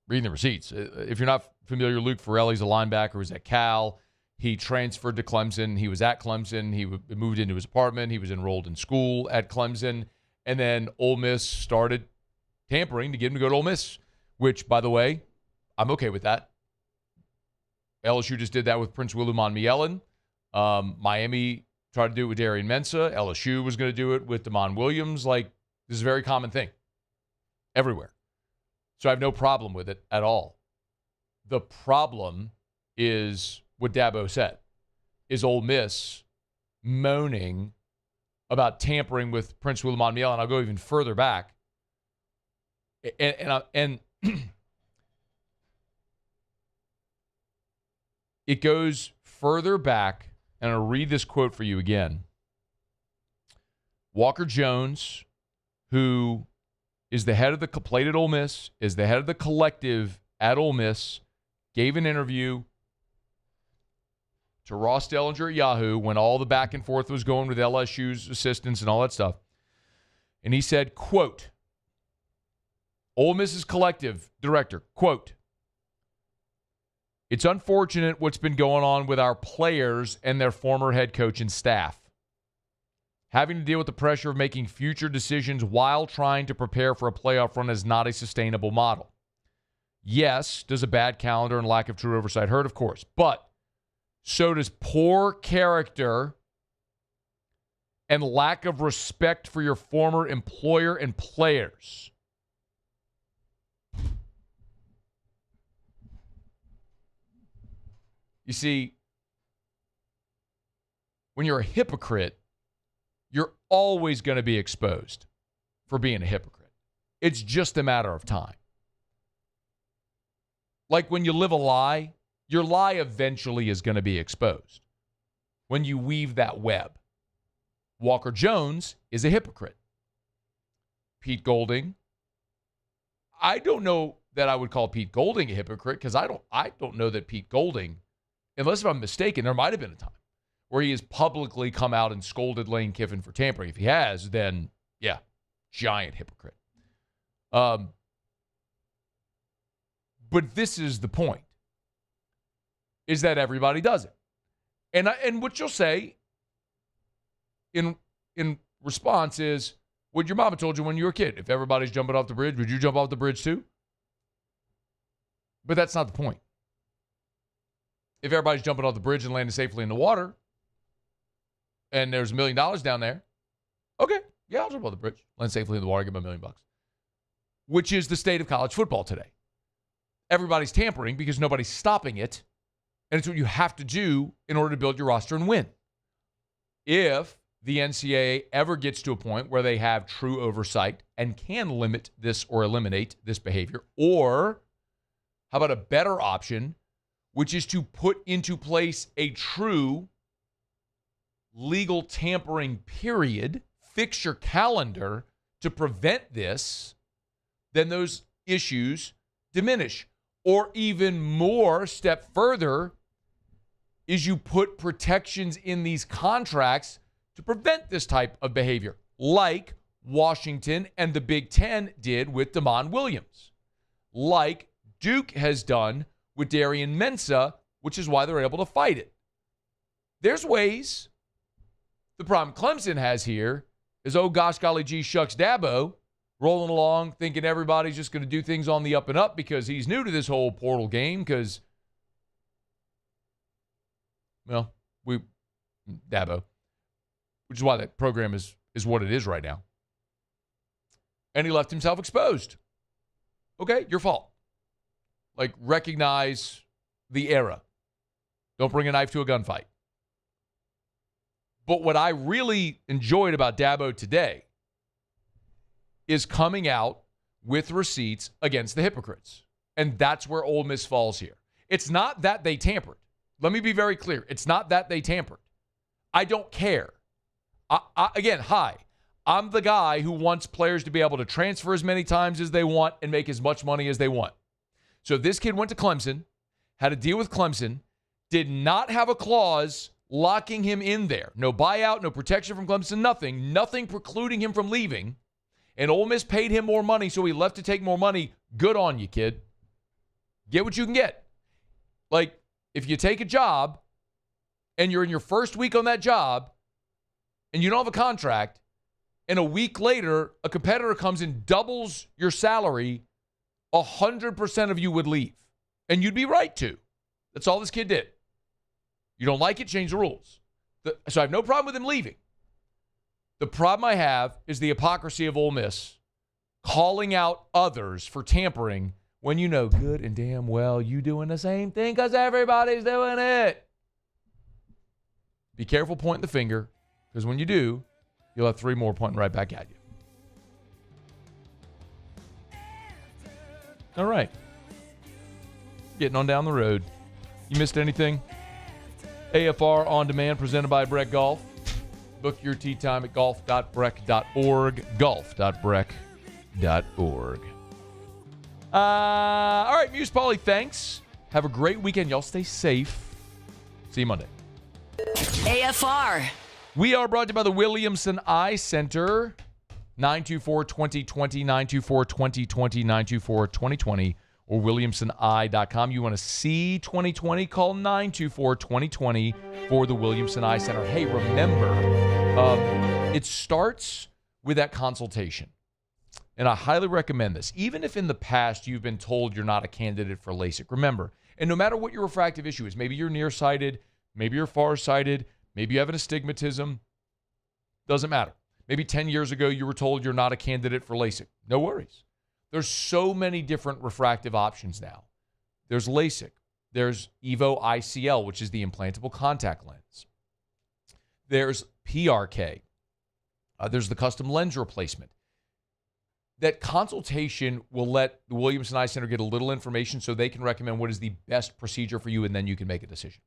the receipts. If you're not familiar, Luke Farrelly's a linebacker who's at Cal. He transferred to Clemson. He was at Clemson. He moved into his apartment. He was enrolled in school at Clemson. And then Ole Miss started tampering to get him to go to Ole Miss, which, by the way, I'm okay with that. LSU just did that with Prince Williman Mielen. Miami tried to do it with Darian Mensah. LSU was going to do it with Damon Williams. This is a very common thing everywhere. So I have no problem with it at all. The problem is what Dabo said, is Ole Miss moaning about tampering with Prince Williman Mielen. And I'll go even further back. And it goes further back, and I'll read this quote for you again. Walker Jones, who is the head of the played at Ole Miss, is the head of the collective at Ole Miss, gave an interview to Ross Dellinger at Yahoo when all the back and forth was going with LSU's assistants and all that stuff. And he said, quote, Ole Miss's collective director, quote, it's unfortunate what's been going on with our players and their former head coach and staff. Having to deal with the pressure of making future decisions while trying to prepare for a playoff run is not a sustainable model. Yes, does a bad calendar and lack of true oversight hurt? Of course. But so does poor character and lack of respect for your former employer and players. You see, when you're a hypocrite, you're always going to be exposed for being a hypocrite. It's just a matter of time. Like when you live a lie, your lie eventually is going to be exposed when you weave that web. Walker Jones is a hypocrite. Pete Golding, I don't know that I would call Pete Golding a hypocrite because I don't know that Pete Golding, unless if I'm mistaken, there might have been a time where he has publicly come out and scolded Lane Kiffin for tampering. If he has, then, yeah, giant hypocrite. But this is the point, is that everybody does it. And what you'll say in response is what your mama told you when you were a kid. If everybody's jumping off the bridge, would you jump off the bridge too? But that's not the point. If everybody's jumping off the bridge and landing safely in the water, and there's $1 million down there, okay, yeah, I'll jump off the bridge, land safely in the water, get my $1 million. Which is the state of college football today. Everybody's tampering because nobody's stopping it, and it's what you have to do in order to build your roster and win. If the NCAA ever gets to a point where they have true oversight and can limit this or eliminate this behavior, or how about a better option, which is to put into place a true legal tampering period, fix your calendar to prevent this, then those issues diminish. Or even more, step further, is you put protections in these contracts to prevent this type of behavior, like Washington and the Big Ten did with Damon Williams, like Duke has done with Darian Mensah, which is why they're able to fight it. There's ways. The problem Clemson has here is, oh gosh, golly gee, shucks, Dabo, rolling along thinking everybody's just going to do things on the up and up because he's new to this whole portal game because, well, Dabo, which is why that program is what it is right now. And he left himself exposed. Okay, your fault. Like, recognize the era. Don't bring a knife to a gunfight. But what I really enjoyed about Dabo today is coming out with receipts against the hypocrites. And that's where Ole Miss falls here. It's not that they tampered. Let me be very clear. It's not that they tampered. I don't care. Again, I'm the guy who wants players to be able to transfer as many times as they want and make as much money as they want. So if this kid went to Clemson, had a deal with Clemson, did not have a clause locking him in there. No buyout, no protection from Clemson, nothing precluding him from leaving. And Ole Miss paid him more money, so he left to take more money. Good on you, kid. Get what you can get. Like, if you take a job and you're in your first week on that job and you don't have a contract, and a week later a competitor comes and doubles your salary, 100% of you would leave. And you'd be right to. That's all this kid did. You don't like it, change the rules. So I have no problem with him leaving. The problem I have is the hypocrisy of Ole Miss calling out others for tampering when you know good and damn well you doing the same thing because everybody's doing it. Be careful pointing the finger, because when you do, you'll have 3 more pointing right back at you. All right. Getting on down the road. You missed anything? AFR On Demand presented by Breck Golf. Book your tee time at golf.breck.org. Golf.breck.org. All right, Muse Pauly, thanks. Have a great weekend. Y'all stay safe. See you Monday. AFR. We are brought to you by the Williamson Eye Center. 924-2020, 924-2020, 924-2020, or WilliamsonEye.com. You want to see 2020? Call 924-2020 for the Williamson Eye Center. Hey, remember, it starts with that consultation. And I highly recommend this. Even if in the past you've been told you're not a candidate for LASIK, remember, and no matter what your refractive issue is, maybe you're nearsighted, maybe you're farsighted, maybe you have an astigmatism, doesn't matter. Maybe 10 years ago you were told you're not a candidate for LASIK. No worries. There's so many different refractive options now. There's LASIK. There's EVO ICL, which is the implantable contact lens. There's PRK. There's the custom lens replacement. That consultation will let the Williamson Eye Center get a little information so they can recommend what is the best procedure for you, and then you can make a decision.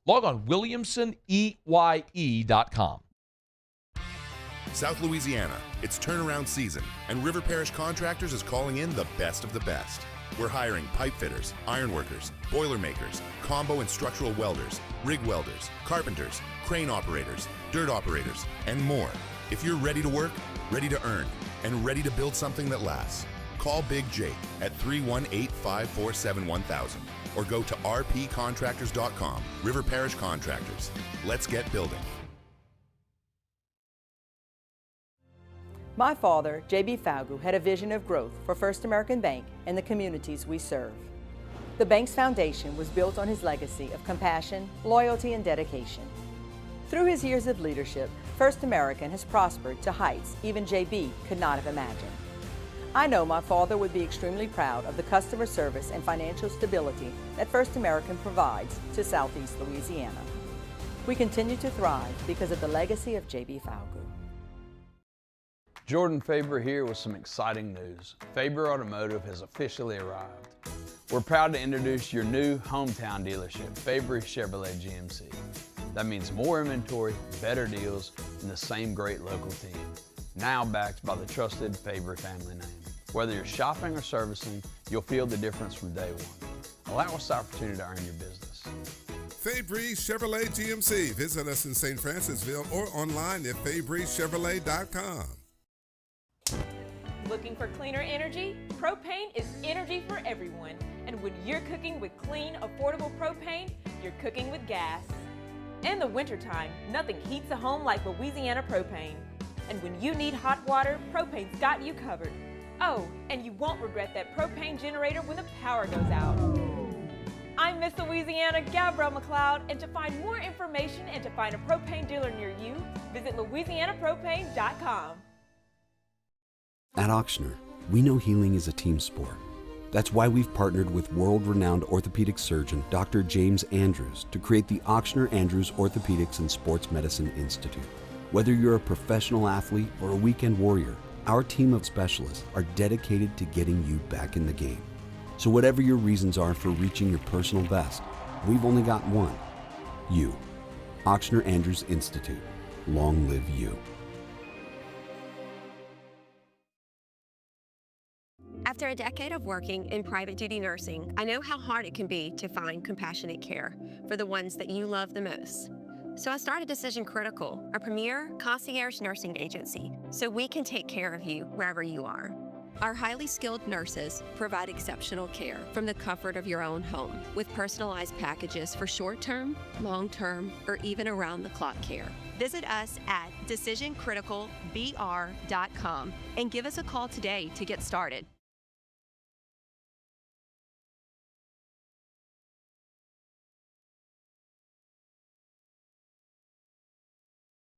Log on, WilliamsonEye.com. South Louisiana, it's turnaround season, and River Parish Contractors is calling in the best of the best. We're hiring pipe fitters, iron workers, boiler makers, combo and structural welders, rig welders, carpenters, crane operators, dirt operators, and more. If you're ready to work, ready to earn, and ready to build something that lasts, call Big Jake at 318-547-1000 or go to rpcontractors.com. River Parish Contractors. Let's get building. My father, J.B. Falgu, had a vision of growth for First American Bank and the communities we serve. The bank's foundation was built on his legacy of compassion, loyalty, and dedication. Through his years of leadership, First American has prospered to heights even J.B. could not have imagined. I know my father would be extremely proud of the customer service and financial stability that First American provides to Southeast Louisiana. We continue to thrive because of the legacy of J.B. Falgu. Jordan Faber here with some exciting news. Faber Automotive has officially arrived. We're proud to introduce your new hometown dealership, Faber Chevrolet GMC. That means more inventory, better deals, and the same great local team. Now backed by the trusted Faber family name. Whether you're shopping or servicing, you'll feel the difference from day one. Allow us the opportunity to earn your business. Fabry Chevrolet GMC. Visit us in St. Francisville or online at FabryChevrolet.com. Looking for cleaner energy? Propane is energy for everyone. And when you're cooking with clean, affordable propane, you're cooking with gas. In the wintertime, nothing heats a home like Louisiana propane. And when you need hot water, propane's got you covered. Oh, and you won't regret that propane generator when the power goes out. I'm Miss Louisiana, Gabrielle McLeod, and to find more information and to find a propane dealer near you, visit LouisianaPropane.com. At Ochsner, we know healing is a team sport. That's why we've partnered with world-renowned orthopedic surgeon Dr. James Andrews to create the Ochsner Andrews Orthopedics and Sports Medicine Institute. Whether you're a professional athlete or a weekend warrior, our team of specialists are dedicated to getting you back in the game. So whatever your reasons are for reaching your personal best, we've only got one: you. Ochsner Andrews Institute. Long live you. After a decade of working in private duty nursing, I know how hard it can be to find compassionate care for the ones that you love the most. So I started Decision Critical, a premier concierge nursing agency, so we can take care of you wherever you are. Our highly skilled nurses provide exceptional care from the comfort of your own home with personalized packages for short-term, long-term, or even around-the-clock care. Visit us at decisioncriticalbr.com and give us a call today to get started.